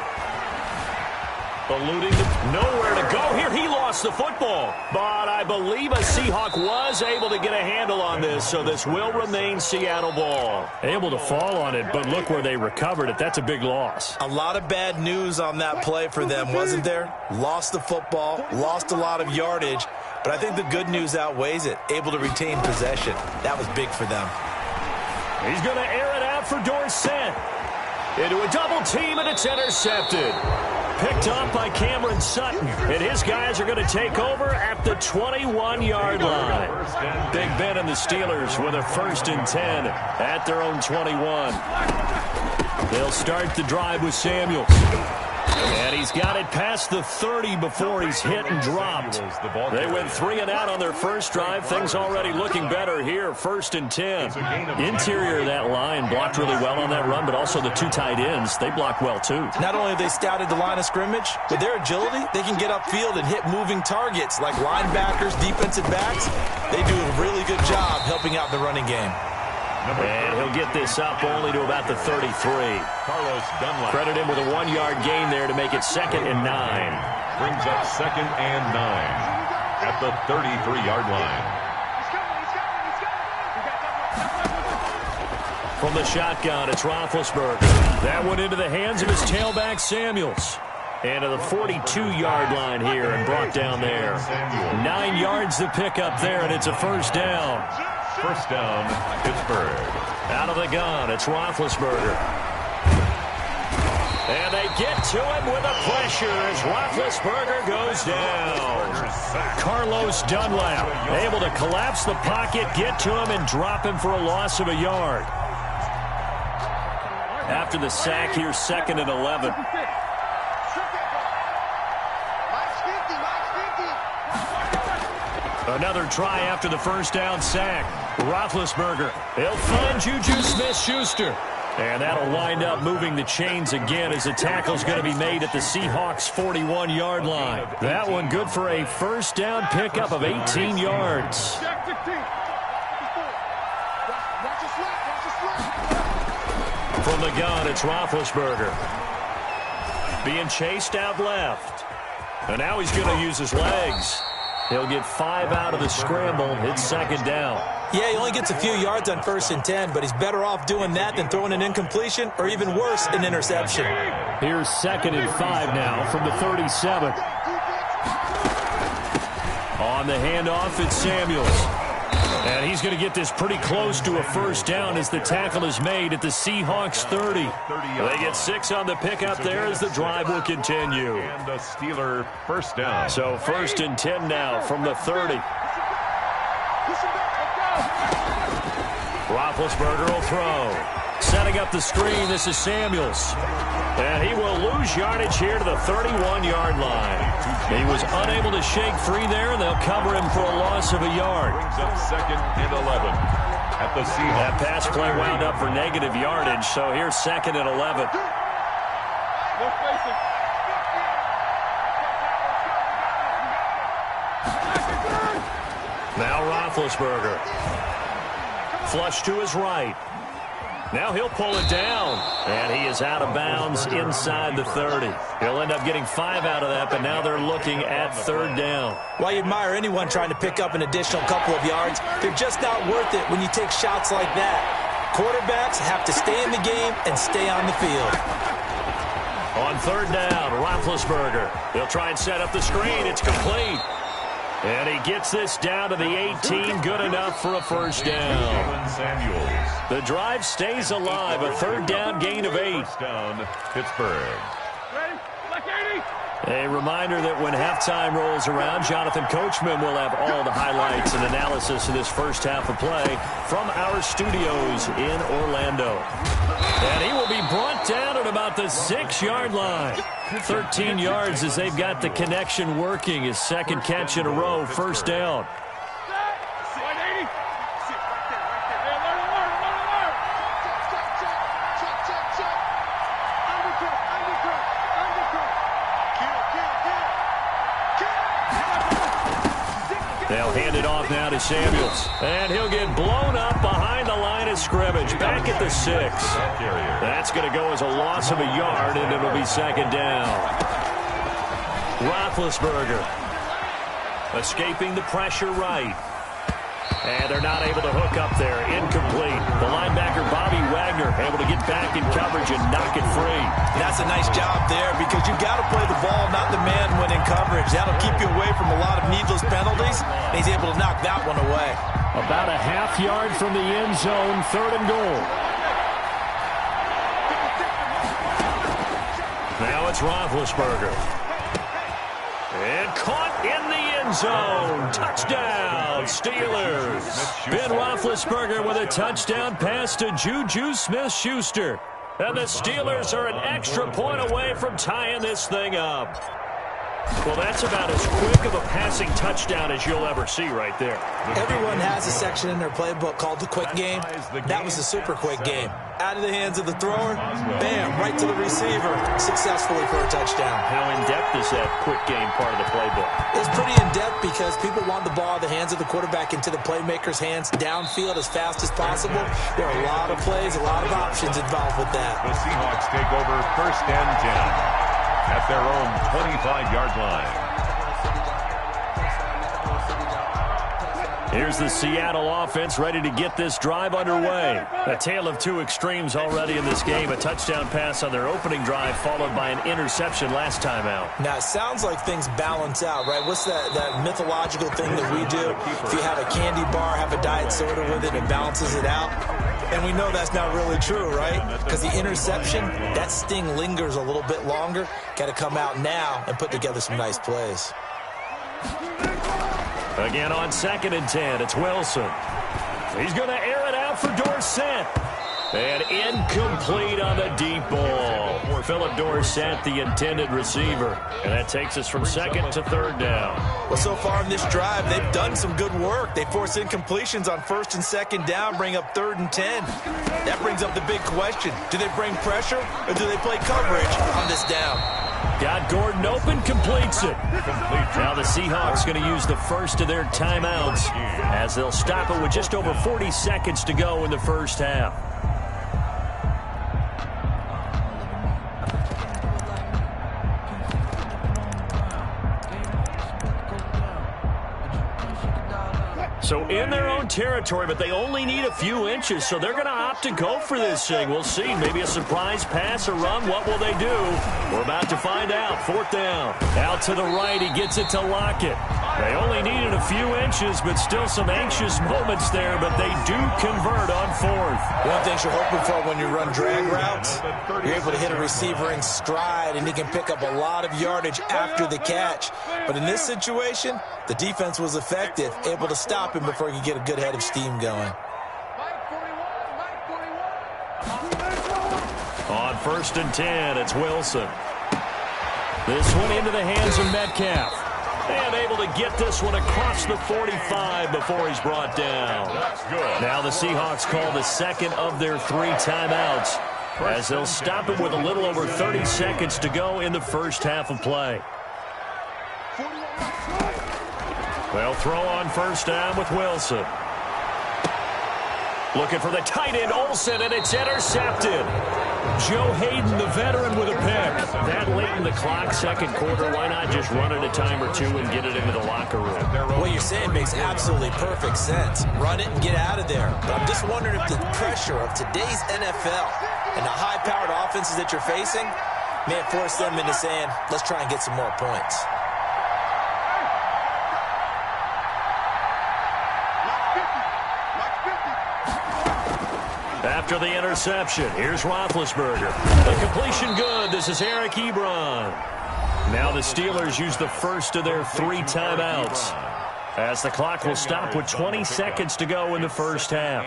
Eluding nowhere to go here. He lost the football. But I believe a Seahawk was able to get a handle on this, so this will remain Seattle ball. Able to fall on it, but look where they recovered it. That's a big loss. A lot of bad news on that play for them, wasn't there? Lost the football, lost a lot of yardage, but I think the good news outweighs it. Able to retain possession. That was big for them. He's going to air it out for Dorsett. Into a double team, and it's intercepted. Picked up by Cameron Sutton, and his guys are going to take over at the 21-yard line. Big Ben and the Steelers with a 1st and 10 at their own 21. They'll start the drive with Samuels. And he's got it past the 30 before he's hit and dropped. They went 3 and out on their first drive. Things already looking better here. 1st and 10. Interior of that line blocked really well on that run, but also the 2 tight ends, they blocked well too. Not only have they scouted the line of scrimmage, with their agility, they can get upfield and hit moving targets like linebackers, defensive backs. They do a really good job helping out the running game. And he'll get this up only to about the 33. Credit him with a 1-yard gain there to make it 2nd and 9. Brings up 2nd and 9 at the 33-yard line. From the shotgun, it's Roethlisberger. That one into the hands of his tailback, Samuels. And to the 42-yard line here and brought down there. 9 yards to pick up there, and it's a first down. First down, Pittsburgh. Out of the gun, it's Roethlisberger. And they get to him with a pressure as Roethlisberger goes down. Carlos Dunlap able to collapse the pocket, get to him, and drop him for a loss of a yard. After the sack here, 2nd and 11. Another try after the first down sack. Roethlisberger. He'll find Juju Smith-Schuster. And that'll wind up moving the chains again as the tackle's going to be made at the Seahawks' 41-yard line. That one good for a first down pickup of 18 yards. From the gun, it's Roethlisberger. Being chased out left. And now he's going to use his legs. He'll get 5 out of the scramble. It's 2nd down. Yeah, he only gets a few yards on 1st and 10, but he's better off doing that than throwing an incompletion or even worse, an interception. Here's 2nd and 5 now from the 37. On the handoff, it's Samuels. And he's going to get this pretty close to a first down as the tackle is made at the Seahawks 30. They get 6 on the pickup there as the drive will continue. And a Steeler first down. So 1st and 10 now from the 30. Roethlisberger will throw. Setting up the screen, this is Samuels. And he will lose yardage here to the 31-yard line. He was unable to shake free there, and they'll cover him for a loss of a yard. Brings up 2nd and 11 at the Seahawks. That pass play wound up for negative yardage, so here's 2nd and 11. Now Roethlisberger. Flush to his right. Now he'll pull it down, and he is out of bounds inside the 30. He'll end up getting 5 out of that, but now they're looking at 3rd down. While you admire anyone trying to pick up an additional couple of yards, they're just not worth it when you take shots like that. Quarterbacks have to stay in the game and stay on the field. On 3rd down, Roethlisberger. He'll try and set up the screen. It's complete. And he gets this down to the 18, good enough for a first down. The drive stays alive, a 3rd down gain of 8. First down, Pittsburgh. A reminder that when halftime rolls around, Jonathan Coachman will have all the highlights and analysis of this first half of play from our studios in Orlando. And he will be brought down at about about the 6-yard line. 13 yards as they've got the connection working. His second catch in a row, first down. They'll hand it off now to Samuels. And he'll get blown up behind the line of scrimmage. Back at the 6. That's going to go as a loss of a yard, and it'll be second down. Roethlisberger escaping the pressure right. And they're not able to hook up there. Incomplete. The linebacker, Bobby Wagner, able to get back in coverage and knock it free. That's a nice job there because you've got to play the ball, not the man when in coverage. That'll keep you away from a lot of needless penalties. And he's able to knock that one away. About a half yard from the end zone, 3rd and goal. Now it's Roethlisberger. And caught in the end zone. Touchdown, Steelers. Ben Roethlisberger with a touchdown pass to Juju Smith-Schuster. And the Steelers are an extra point away from tying this thing up. Well, that's about as quick of a passing touchdown as you'll ever see right there. Everyone has a section in their playbook called the quick game. That was the super quick game. Out of the hands of the thrower, bam, right to the receiver, successfully for a touchdown. How in-depth is that quick game part of the playbook? It's pretty in-depth because people want the ball out of the hands of the quarterback into the playmaker's hands downfield as fast as possible. There are a lot of plays, a lot of options involved with that. The Seahawks take over 1st and 10. At their own 25-yard line. Here's the Seattle offense ready to get this drive underway. A tale of two extremes already in this game. A touchdown pass on their opening drive followed by an interception last time out. Now, it sounds like things balance out, right? What's that mythological thing that we do? If you have a candy bar, have a diet soda with it, it balances it out. And we know that's not really true, right? Because the interception, that sting lingers a little bit longer. Got to come out now and put together some nice plays. Again on 2nd and 10, it's Wilson. He's going to air it out for Dorsett. And incomplete on the deep ball. Philip Dorsett, the intended receiver. And that takes us from 2nd to 3rd down. Well, so far in this drive, they've done some good work. They force incompletions on 1st and 2nd down, bring up 3rd and 10. That brings up the big question. Do they bring pressure or do they play coverage on this down? Got Gordon open, completes it. Now the Seahawks going to use the first of their timeouts as they'll stop it with just over 40 seconds to go in the first half. So in their own territory, but they only need a few inches, so they're going to opt to go for this thing. We'll see. Maybe a surprise pass or run. What will they do? We're about to find out. 4th down. Out to the right. He gets it to Lockett. They only needed a few inches, but still some anxious moments there, but they do convert on 4th. One thing you're hoping for when you run drag routes, you're able to hit a receiver in stride, and he can pick up a lot of yardage after the catch. But in this situation, the defense was effective, able to stop him before he could get a good head of steam going. On 1st and 10, it's Wilson. This one into the hands of Metcalf. And able to get this one across the 45 before he's brought down. Now the Seahawks call the 2nd of their 3 timeouts as they'll stop it with a little over 30 seconds to go in the first half of play. They'll throw on 1st down with Wilson. Looking for the tight end, Olsen, and it's intercepted. Joe Hayden, the veteran, with a pick. That late in the clock, 2nd quarter, why not just run it a time or two and get it into the locker room? What you're saying makes absolutely perfect sense. Run it and get out of there. But I'm just wondering if the pressure of today's NFL and the high-powered offenses that you're facing may have forced them into saying, let's try and get some more points. After the interception, here's Roethlisberger. The completion good. This is Eric Ebron. Now the Steelers use the first of their 3 timeouts as the clock will stop with 20 seconds to go in the first half.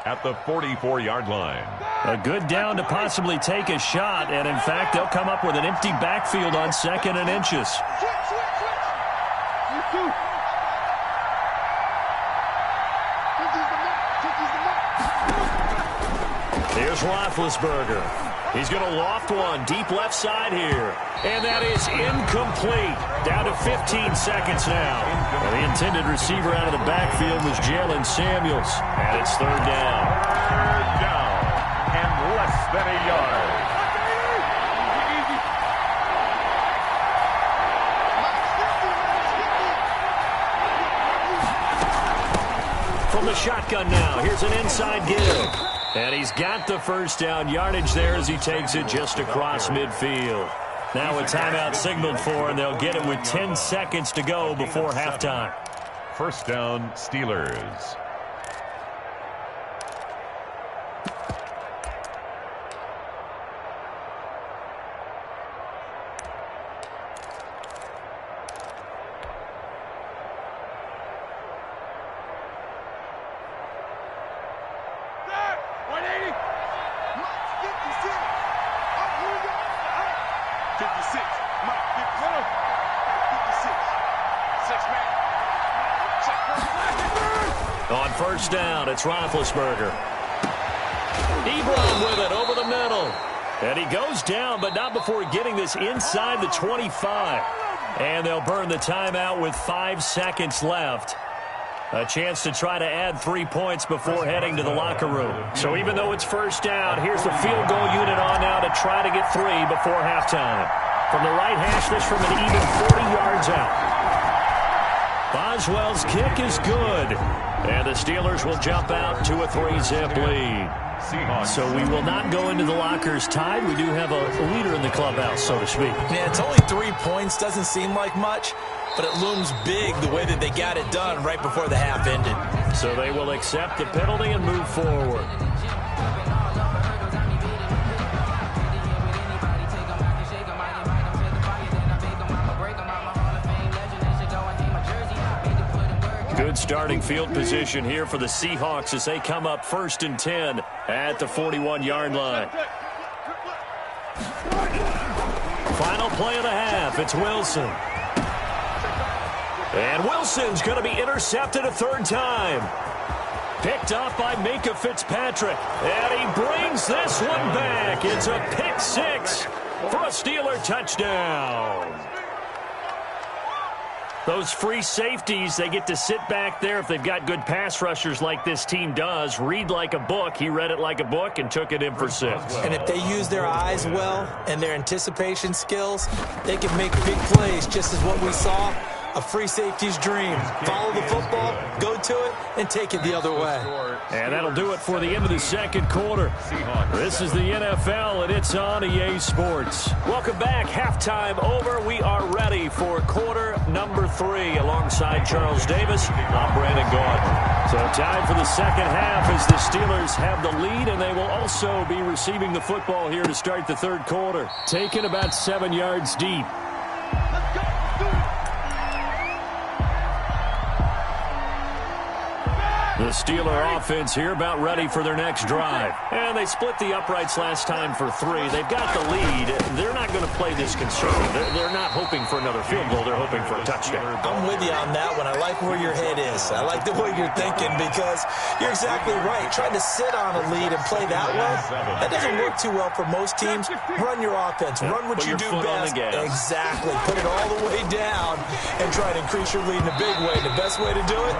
at the 44-yard line. A good down to possibly take a shot, and in fact, they'll come up with an empty backfield on 2nd and inches. Here's Roethlisberger. He's going to loft one deep left side here. And that is incomplete. Down to 15 seconds now. And the intended receiver out of the backfield was Jalen Samuels. And it's 3rd down. 3rd down and less than a yard. From the shotgun now, here's an inside give. And he's got the 1st down yardage there as he takes it just across midfield. Now a timeout signaled for, and they'll get it with 10 seconds to go before halftime. 1st down, Steelers. On 1st down, it's Roethlisberger. Ebron with it over the middle. And he goes down, but not before getting this inside the 25. And they'll burn the timeout with 5 seconds left. A chance to try to add 3 points before heading to the locker room. So even though it's 1st down, here's the field goal unit on now to try to get 3 before halftime. From the right hash, this from an even 40 yards out. Boswell's kick is good. And the Steelers will jump out to a 3-zip lead. So we will not go into the lockers tied. We do have a leader in the clubhouse, so to speak. Yeah, it's only 3 points. Doesn't seem like much, but it looms big the way that they got it done right before the half ended. So they will accept the penalty and move forward. Good starting field position here for the Seahawks as they come up 1st and 10 at the 41-yard line. Final play of the half. It's Wilson. And Wilson's going to be intercepted a 3rd time. Picked off by Minkah Fitzpatrick. And he brings this one back. It's a pick 6 for a Steeler touchdown. Those free safeties, they get to sit back there if they've got good pass rushers like this team does. Read like a book. He read it like a book and took it in for 6. And if they use their eyes well and their anticipation skills, they can make big plays, just as what we saw. A free safety's dream. Follow the football, go to it, and take it the other way. And that'll do it for the end of the 2nd quarter. This is the NFL, and it's on EA Sports. Welcome back. Halftime over. We are ready for quarter number 3. Alongside Charles Davis, I'm Brandon Gordon. So time for the 2nd half as the Steelers have the lead, and they will also be receiving the football here to start the 3rd quarter. Taken about 7 yards deep. The Steeler offense here about ready for their next drive. And they split the uprights last time for 3. They've got the lead. They're not going to play this conservative. They're not hoping for another field goal. They're hoping for a touchdown. I'm with you on that one. I like where your head is. I like the way you're thinking because you're exactly right. Trying to sit on a lead and play that way, that doesn't work too well for most teams. Run your offense. Run what you do best. Exactly. Put it all the way down and try to increase your lead in a big way. The best way to do it,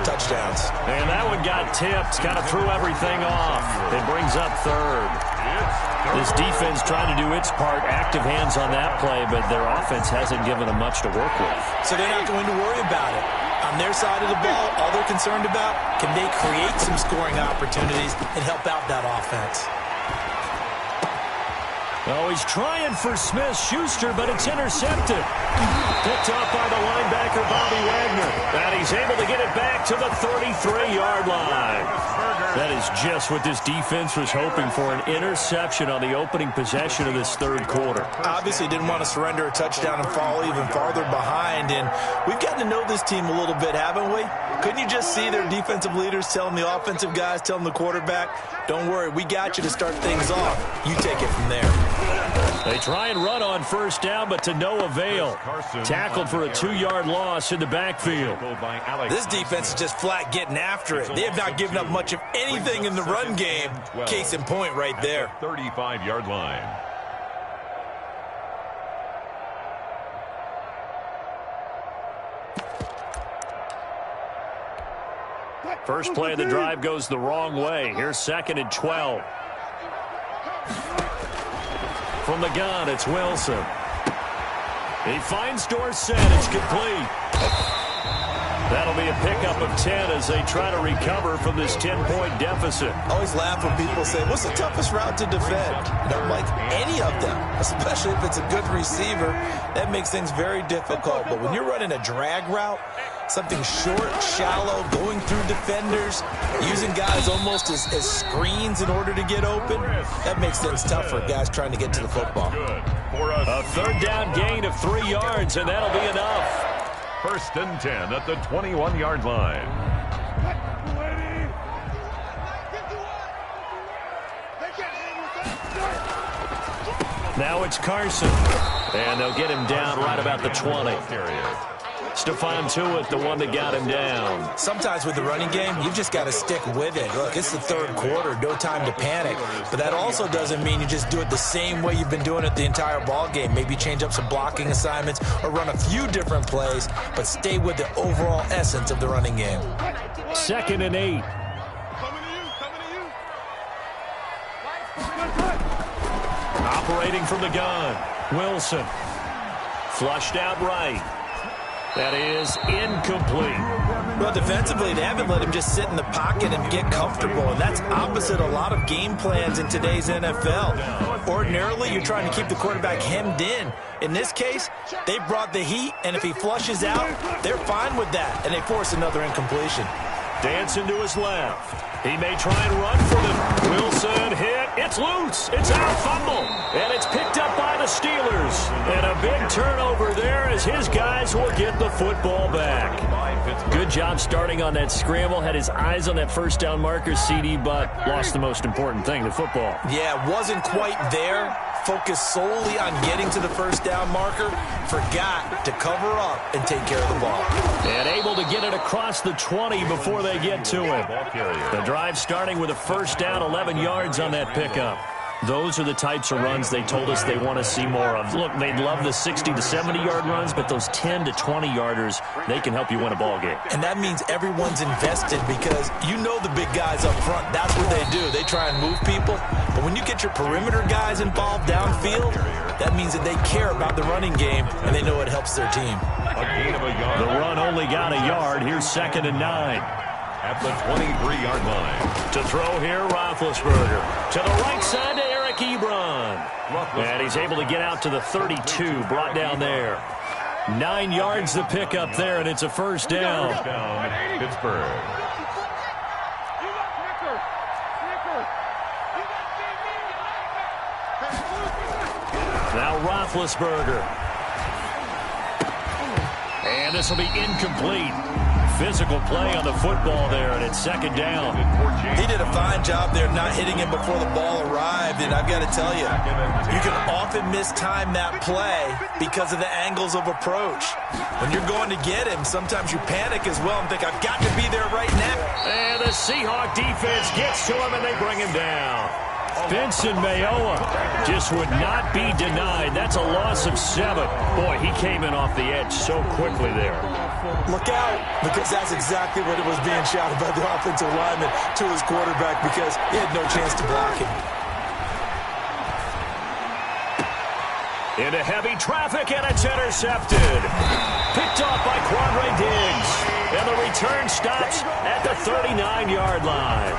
touchdowns. And that one got tipped, kind of threw everything off. It brings up 3rd. This defense trying to do its part, active hands on that play, but their offense hasn't given them much to work with. So they're not going to worry about it. On their side of the ball, all they're concerned about, can they create some scoring opportunities and help out that offense? Oh, he's trying for Smith-Schuster, but it's intercepted. Picked off by the linebacker, Bobby Wagner. And he's able to get it back to the 33-yard line. That is just what this defense was hoping for, an interception on the opening possession of this third quarter. Obviously didn't want to surrender a touchdown and fall even farther behind, and we've gotten to know this team a little bit, haven't we? Couldn't you just see their defensive leaders telling the offensive guys, telling the quarterback, don't worry, we got you to start things off. You take it from there. They try and run on first down, but to no avail. Tackled for a 2-yard loss in the backfield. This defense is just flat getting after it. They have not given up much of anything in the run game. Case in point right there. 35-yard line. First play of the drive goes the wrong way. Here's 2nd and 12. From the gun, it's Wilson. He finds Dorsett. It's complete. That'll be a pickup of 10 as they try to recover from this 10-point deficit. I always laugh when people say, what's the toughest route to defend? And I'm like, any of them, especially if it's a good receiver. That makes things very difficult. But when you're running a drag route, something short, shallow, going through defenders, using guys almost as screens in order to get open, that makes things tough for guys trying to get to the football. A third down gain of 3 yards, and that'll be enough. 1st and 10 at the 21-yard line. Now it's Carson, and they'll get him down right about the 20. Stephon Tuitt, the one that got him down. Sometimes with the running game, you've just got to stick with it. Look, it's the third quarter, no time to panic. But that also doesn't mean you just do it the same way you've been doing it the entire ball game. Maybe change up some blocking assignments or run a few different plays, but stay with the overall essence of the running game. 2nd and 8. Operating from the gun, Wilson. Flushed out right. That is incomplete. Well, defensively, they haven't let him just sit in the pocket and get comfortable, and that's opposite a lot of game plans in today's NFL. Ordinarily, you're trying to keep the quarterback hemmed in. In this case, they brought the heat, and if he flushes out, they're fine with that, and they force another incompletion. Dancing to his left. He may try and run for the Wilson hit. It's loose. It's out, fumble. And it's picked up by the Steelers. And a big turnover there as his guys will get the football back. Good job starting on that scramble. Had his eyes on that first down marker, CD, but lost the most important thing, the football. Yeah, wasn't quite there. Focused solely on getting to the first down marker. Forgot to cover up and take care of the ball. And able to get it across the 20 before they get to him. The drive starting with a first down, 11 yards on that pickup. Those are the types of runs they told us they want to see more of. Look, they'd love the 60 to 70-yard runs, but those 10 to 20-yarders, they can help you win a ball game. And that means everyone's invested because you know the big guys up front. That's what they do. They try and move people. But when you get your perimeter guys involved downfield, that means that they care about the running game, and they know it helps their team. The run only got a yard. Here's 2nd and 9. At the 23-yard line. To throw here, Roethlisberger. To the right side to Eric Ebron. And he's able to get out to the 32, brought down there. 9 yards the pickup there, and it's a first down. Pittsburgh. Now Roethlisberger. And this will be incomplete. Physical play on the football there, and it's 2nd down. He did a fine job there not hitting him before the ball arrived, and I've got to tell you, you can often mistime that play because of the angles of approach. When you're going to get him, sometimes you panic as well and think, I've got to be there right now. And the Seahawk defense gets to him, and they bring him down. Vincent Mayoa just would not be denied. That's a loss of 7. Boy, he came in off the edge so quickly there. Look out, because that's exactly what it was being shouted by the offensive lineman to his quarterback because he had no chance to block him. Into heavy traffic, and it's intercepted. Picked off by Quandre Diggs. And the return stops at the 39-yard line.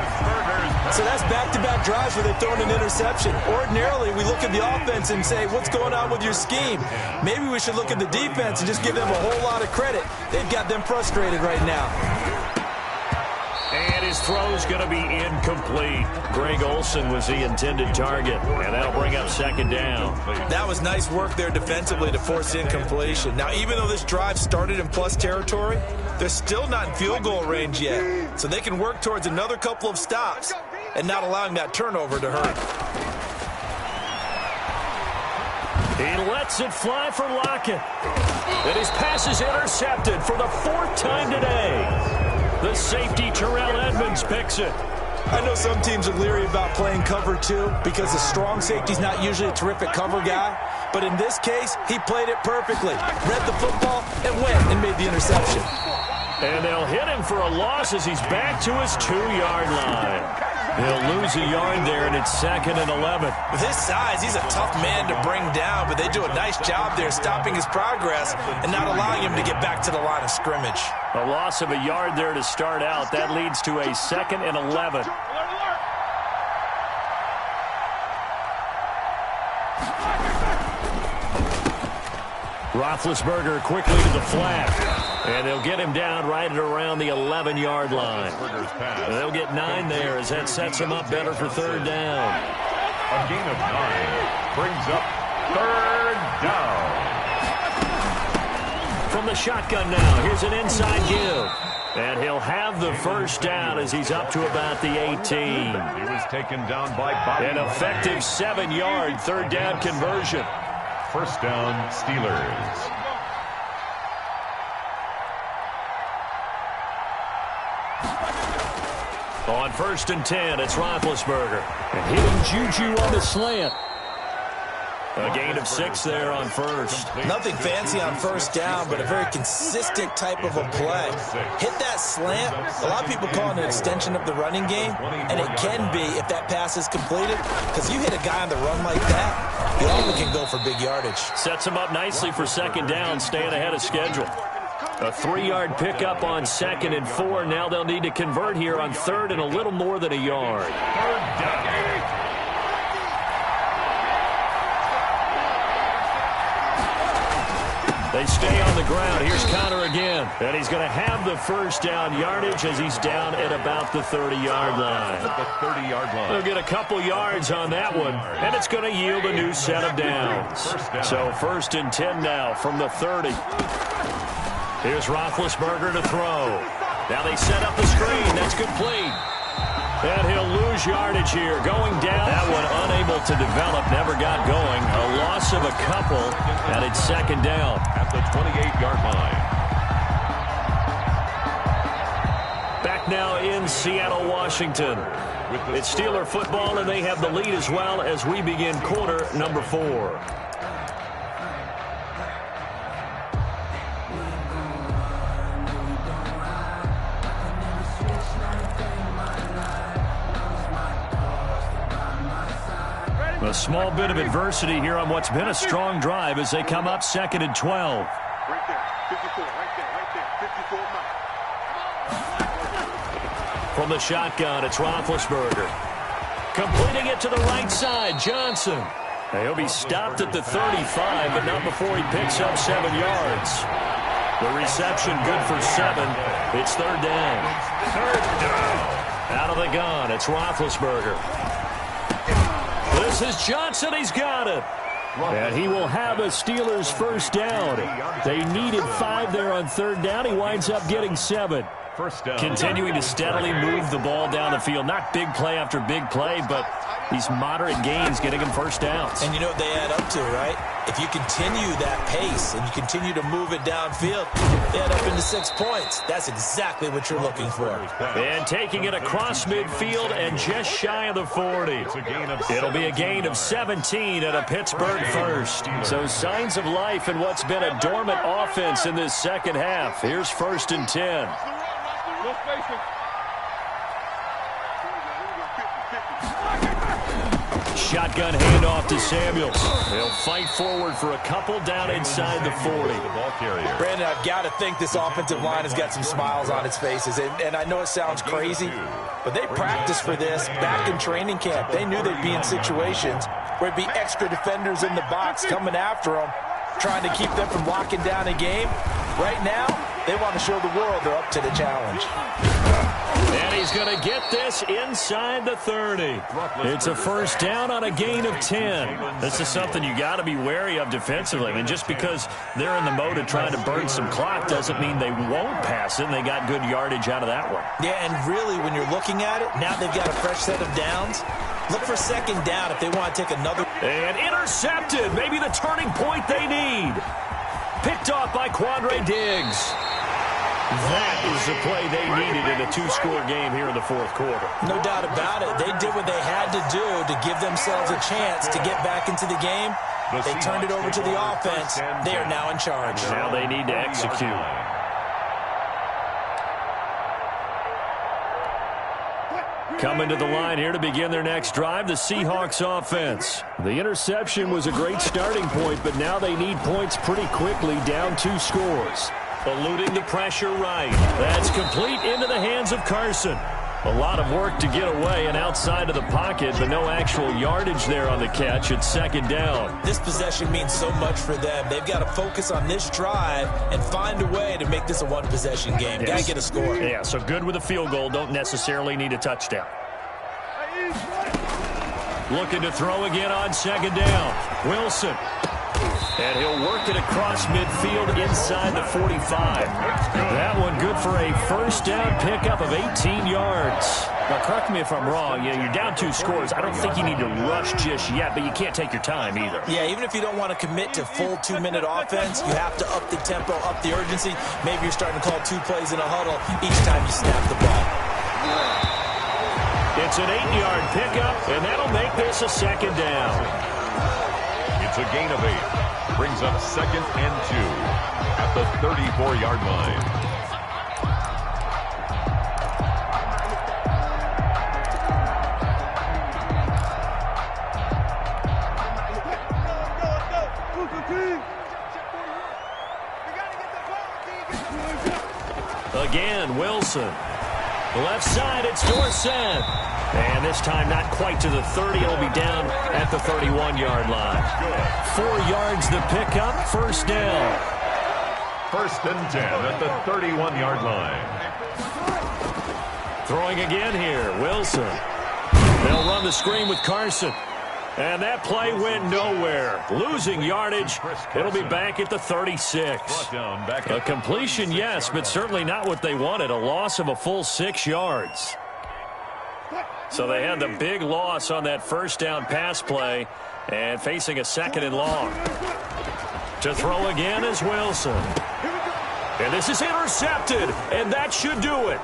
So that's back-to-back drives where they've thrown an interception. Ordinarily, we look at the offense and say, what's going on with your scheme? Maybe we should look at the defense and just give them a whole lot of credit. They've got them frustrated right now. And his throw's going to be incomplete. Greg Olsen was the intended target, and that'll bring up second down. That was nice work there defensively to force incompletion. Now, even though this drive started in plus territory, they're still not in field goal range yet. So they can work towards another couple of stops and not allowing that turnover to hurt. He lets it fly for Lockett. And his pass is intercepted for the 4th time today. The safety, Terrell Edmonds, picks it. I know some teams are leery about playing cover 2 because the strong safety's not usually a terrific cover guy. But in this case, he played it perfectly. Read the football and went and made the interception. And they'll hit him for a loss as he's back to his 2-yard line. They'll lose a yard there, and it's 2nd and 11. With his size, he's a tough man to bring down, but they do a nice job there stopping his progress and not allowing him to get back to the line of scrimmage. A loss of a yard there to start out. That leads to a 2nd and 11. Roethlisberger quickly to the flat. And they'll get him down right at around the 11-yard line. They'll get 9 there as that sets him up better for 3rd down. A gain of 9 brings up 3rd down. From the shotgun now, here's an inside give. And he'll have the 1st down as he's up to about the 18. He was taken down by Bobby. An effective 7-yard 3rd down conversion. 1st down, Steelers. On 1st and 10, it's Roethlisberger. And hitting Juju on the slant. A gain of 6 there on 1st. Nothing fancy on 1st down, but a very consistent type of a play. Hit that slant. A lot of people call it an extension of the running game, and it can be if that pass is completed, because you hit a guy on the run like that, you often can go for big yardage. Sets him up nicely for 2nd down, staying ahead of schedule. A 3-yard pickup on 2nd and 4. Now they'll need to convert here on 3rd and a little more than a yard. 3rd down. They stay on the ground. Here's Connor again. And he's going to have the 1st down yardage as he's down at about the 30-yard line. At the 30-yard line. They'll get a couple yards on that one, and it's going to yield a new set of downs. So 1st and 10 now from the 30. Here's Roethlisberger to throw. Now they set up the screen. That's complete. And he'll lose yardage here. Going down. That one unable to develop. Never got going. A loss of a couple. And it's 2nd down. At the 28-yard line. Back now in Seattle, Washington. It's Steeler football, and they have the lead as well as we begin quarter number 4. A small bit of adversity here on what's been a strong drive as they come up 2nd and 12. Right there, 54, right there, 54 miles. From the shotgun, it's Roethlisberger. Completing it to the right side, Johnson. He'll be stopped at the 35, but not before he picks up 7 yards. The reception good for 7. It's 3rd down. 3rd down. Out of the gun, it's Roethlisberger. This is Johnson. He's got it. And he will have a Steelers 1st down. They needed 5 there on 3rd down. He winds up getting 7. 1st down. Continuing to steadily move the ball down the field. Not big play after big play, but these moderate gains getting him 1st downs. And you know what they add up to, right? If you continue that pace and you continue to move it downfield, they add up into 6 points. That's exactly what you're looking for. And taking it across midfield and just shy of the 40. It'll be a gain of 17 at a Pittsburgh 1st. So signs of life in what's been a dormant offense in this 2nd half. Here's 1st and 10. Shotgun handoff to Samuels. They'll fight forward for a couple down inside the 40. Brandon, I've got to think this offensive line has got some smiles on its faces. And I know it sounds crazy, but they practiced for this back in training camp. They knew they'd be in situations where it'd be extra defenders in the box coming after them, trying to keep them from locking down a game. Right now, they want to show the world they're up to the challenge. And he's going to get this inside the 30. It's a first down on a gain of 10. This is something you got to be wary of defensively. I mean, just because they're in the mode of trying to burn some clock doesn't mean they won't pass it. And they got good yardage out of that one. Yeah, and really, when you're looking at it, now they've got a fresh set of downs. Look for second down if they want to take another. And intercepted. Maybe the turning point they need. Picked off by Quandre Diggs. That is the play they needed in a two-score game here in the fourth quarter. No doubt about it. They did what they had to do to give themselves a chance to get back into the game. They turned it over to the offense. They are now in charge. Now they need to execute. Coming to the line here to begin their next drive, the Seahawks offense. The interception was a great starting point, but now they need points pretty quickly, down 2 scores. Eluding the pressure right. That's complete into the hands of Carson. A lot of work to get away and outside of the pocket, but no actual yardage there on the catch. It's second down. This possession means so much for them. They've got to focus on this drive and find a way to make this a one-possession game. Yes. Got to get a score. Yeah, so good with a field goal. Don't necessarily need a touchdown. Looking to throw again on second down. Wilson. And he'll work it across midfield inside the 45. That one good for a first down pickup of 18 yards. Now, correct me if I'm wrong. Yeah, you're down 2 scores. I don't think you need to rush just yet, but you can't take your time either. Yeah, even if you don't want to commit to full 2-minute offense, you have to up the tempo, up the urgency. Maybe you're starting to call 2 plays in a huddle each time you snap the ball. It's an 8-yard pickup, and that'll make this a second down. It's a gain of 8. Brings up second and 2 at the 34-yard line. Again, Wilson. Left side, it's Dorsett. And this time not quite to the 30. It'll be down at the 31-yard line. 4 yards the pickup, first down. First and 10 at the 31-yard line. Throwing again here, Wilson. They'll run the screen with Carson. And that play went nowhere. Losing yardage. It'll be back at the 36. A completion, yes, but certainly not what they wanted. A loss of a full 6 yards. So they had the big loss on that first down pass play and facing a second and long. To throw again is Wilson. And this is intercepted, and that should do it.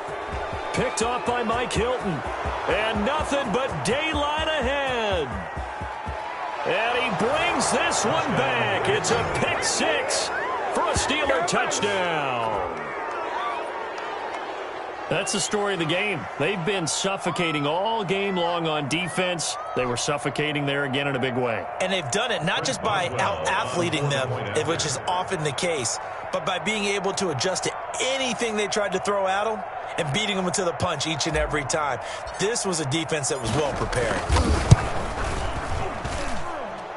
Picked off by Mike Hilton. And nothing but daylight ahead. And he brings this one back. It's a pick 6 for a Steeler touchdown. That's the story of the game. They've been suffocating all game long on defense. They were suffocating there again in a big way. And they've done it not just by out-athleting them, which is often the case, but by being able to adjust to anything they tried to throw at them and beating them to the punch each and every time. This was a defense that was well prepared.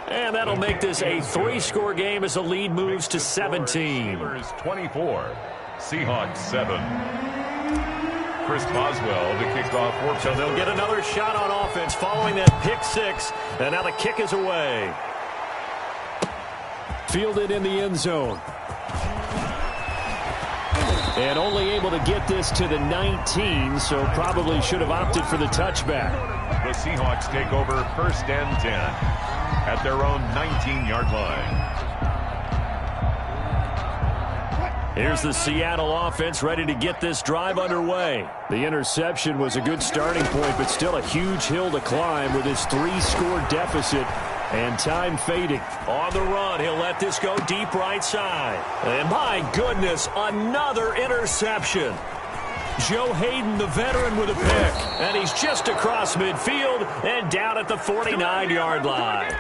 And that'll make this a 3-score game as the lead moves to 17. 24, Seahawks 7. Chris Boswell to kick off. So they'll get another shot on offense following that pick 6. And now the kick is away. Fielded in the end zone. And only able to get this to the 19, so probably should have opted for the touchback. The Seahawks take over first and 10 at their own 19-yard line. Here's the Seattle offense ready to get this drive underway. The interception was a good starting point, but still a huge hill to climb with his 3-score deficit and time fading. On the run, he'll let this go deep right side. And my goodness, another interception. Joe Hayden, the veteran, with a pick. And he's just across midfield and down at the 49-yard line.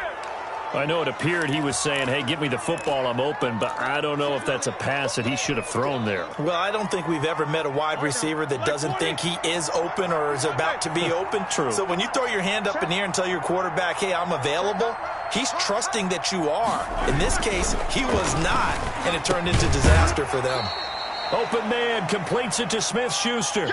I know it appeared he was saying, hey, give me the football, I'm open, but I don't know if that's a pass that he should have thrown there. Well, I don't think we've ever met a wide receiver that doesn't think he is open or is about to be open. True. So when you throw your hand up in the air and tell your quarterback, hey, I'm available, he's trusting that you are. In this case, he was not, and it turned into disaster for them. Open man completes it to Smith-Schuster.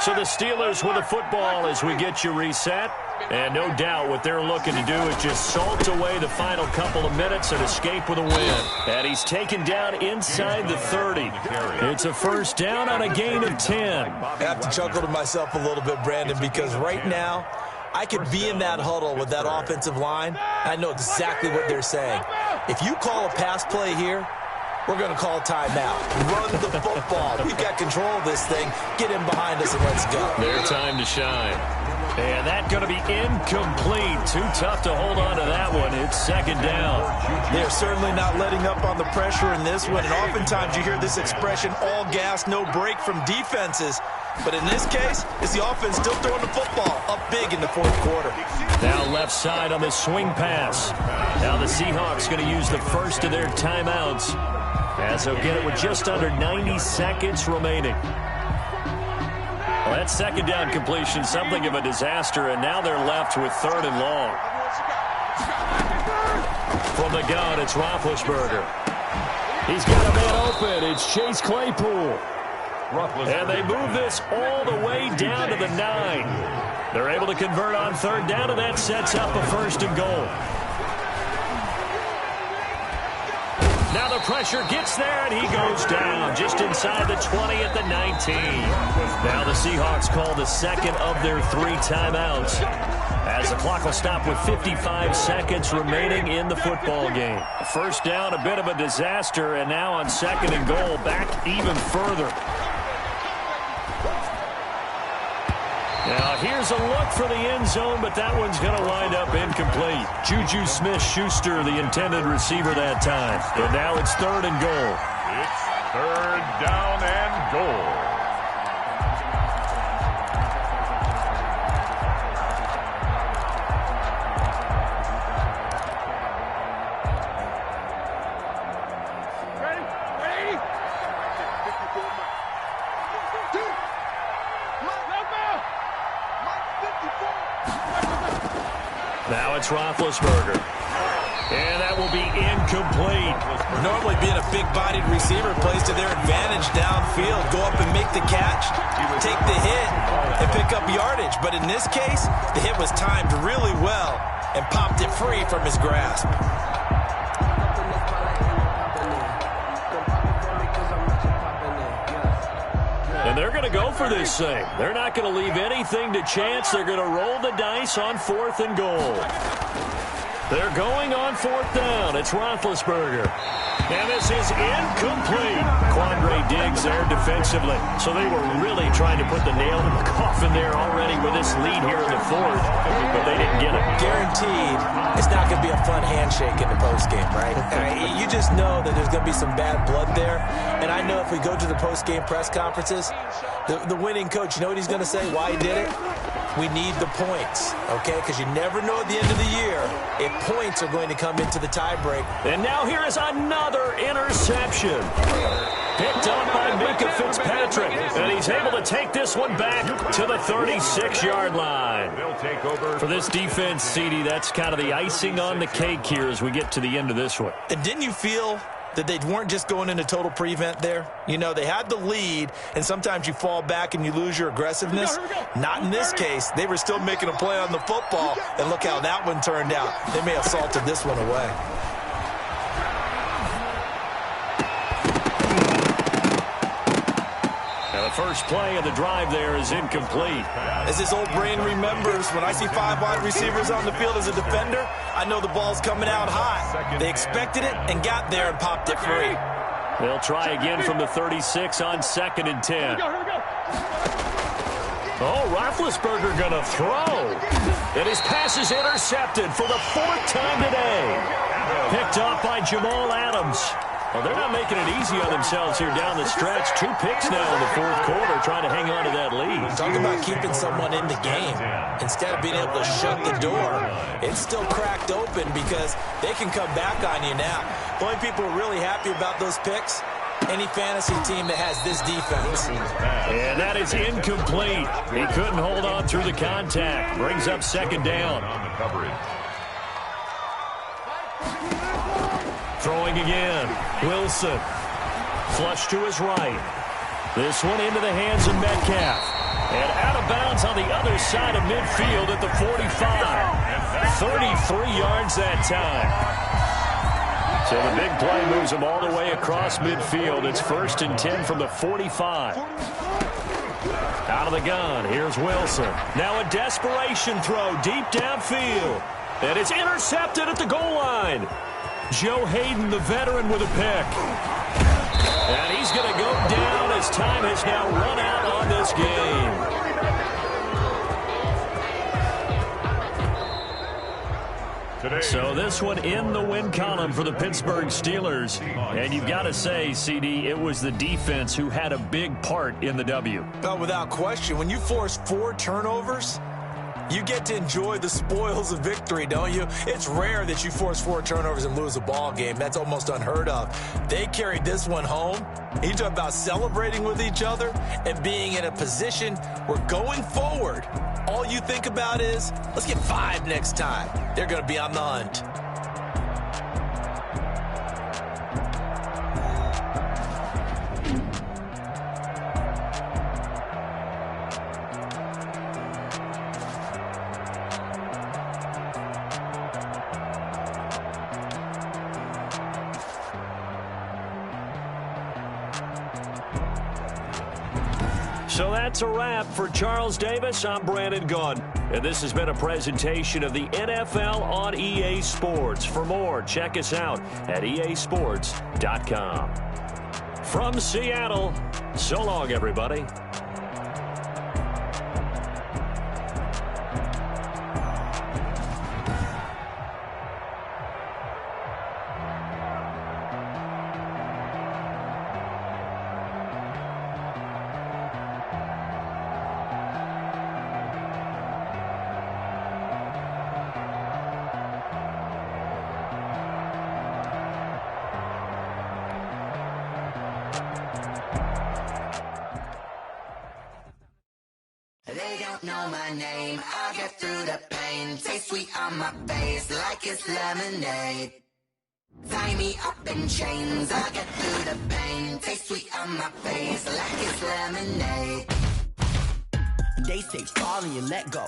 So the Steelers with the football as we get you reset. And no doubt what they're looking to do is just salt away the final couple of minutes and escape with a win. And he's taken down inside the 30. It's a first down on a gain of 10. I have to chuckle to myself a little bit, Brandon, because right now I could be in that huddle with that offensive line. I know exactly what they're saying. If you call a pass play here, we're going to call a timeout. Run the football. We've got control of this thing. Get in behind us and let's go. Their time to shine. And that's going to be incomplete. Too tough to hold on to that one. It's second down. They're certainly not letting up on the pressure in this one. And oftentimes you hear this expression, all gas, no break from defenses. But in this case, it's the offense still throwing the football up big in the fourth quarter. Now left side on the swing pass. Now the Seahawks going to use the first of their timeouts, as they'll get it with just under 90 seconds remaining. Well, that second down completion, something of a disaster, and now they're left with third and long. From the gun, it's Roethlisberger. He's got a man open. It's Chase Claypool. And they move this all the way down to the 9. They're able to convert on third down, and that sets up a first and goal. Now the pressure gets there, and he goes down just inside the 20 at the 19. Now the Seahawks call the second of their 3 timeouts, as the clock will stop with 55 seconds remaining in the football game. First down, a bit of a disaster, and now on second and goal, back even further. Now here's a look for the end zone, but that one's going to wind up incomplete. Juju Smith-Schuster, the intended receiver that time. But now it's third and goal. It's third down and goal. Now it's Roethlisberger. And that will be incomplete. Normally being a big-bodied receiver plays to their advantage downfield. Go up and make the catch, take the hit, and pick up yardage. But in this case, the hit was timed really well and popped it free from his grasp. And they're going to go for this thing. They're not going to leave anything to chance. They're going to roll the dice on fourth and goal. They're going on fourth down. It's Roethlisberger. And this is incomplete. Quandre Diggs there defensively. So they were really trying to put the nail in the coffin there already with this lead here in the fourth. But they didn't get it. Guaranteed it's not going to be a fun handshake in the postgame, right? You just know that there's going to be some bad blood there. And I know if we go to the postgame press conferences, the winning coach, you know what he's going to say, why he did it? We need the points, okay? Because you never know at the end of the year if points are going to come into the tiebreak. And now here is another interception. Picked up by Minka Fitzpatrick. And he's able to take this one back to the 36-yard line. For this defense, CD, that's kind of the icing on the cake here as we get to the end of this one. And didn't you feel that they weren't just going into total prevent there? You know, they had the lead, and sometimes you fall back and you lose your aggressiveness. Not in this case. They were still making a play on the football, and look how that one turned out. They may have salted this one away. Now the first play of the drive there is incomplete. As his old brain remembers, when I see 5 wide receivers on the field as a defender, I know the ball's coming out high. They expected it and got there and popped it free. They'll try again from the 36 on second and 10. Oh, Roethlisberger going to throw. And his pass is intercepted for the 4th time today. Picked off by Jamal Adams. Well, they're not making it easy on themselves here down the stretch. 2 picks now in the 4th quarter, trying to hang on to that lead. Talk about keeping someone in the game. Instead of being able to shut the door, it's still cracked open because they can come back on you now. The only people who are really happy about those picks, any fantasy team that has this defense. And that is incomplete. He couldn't hold on through the contact. Brings up second down. On the coverage. Throwing again. Wilson. Flush to his right. This one into the hands of Metcalf. And out of bounds on the other side of midfield at the 45. 33 yards that time. So the big play moves them all the way across midfield. It's 1st and 10 from the 45. Out of the gun, here's Wilson. Now a desperation throw deep downfield. And it's intercepted at the goal line. Joe Hayden, the veteran, with a pick. And he's going to go down as time has now run out on this game. So this one in the win column for the Pittsburgh Steelers. And you've got to say, CD, it was the defense who had a big part in the W. Oh, without question. When you force 4 turnovers, you get to enjoy the spoils of victory, don't you? It's rare that you force 4 turnovers and lose a ball game. That's almost unheard of. They carried this one home. You talk about celebrating with each other and being in a position where going forward, all you think about is, let's get 5 next time. They're going to be on the hunt. So that's a wrap for Charles Davis. I'm Brandon Gunn. And this has been a presentation of the NFL on EA Sports. For more, check us out at easports.com. From Seattle, so long, everybody. Know my name, I'll get through the pain. Taste sweet on my face like it's lemonade. Tie me up in chains, I'll get through the pain. Taste sweet on my face like it's lemonade. They say fall and you let go.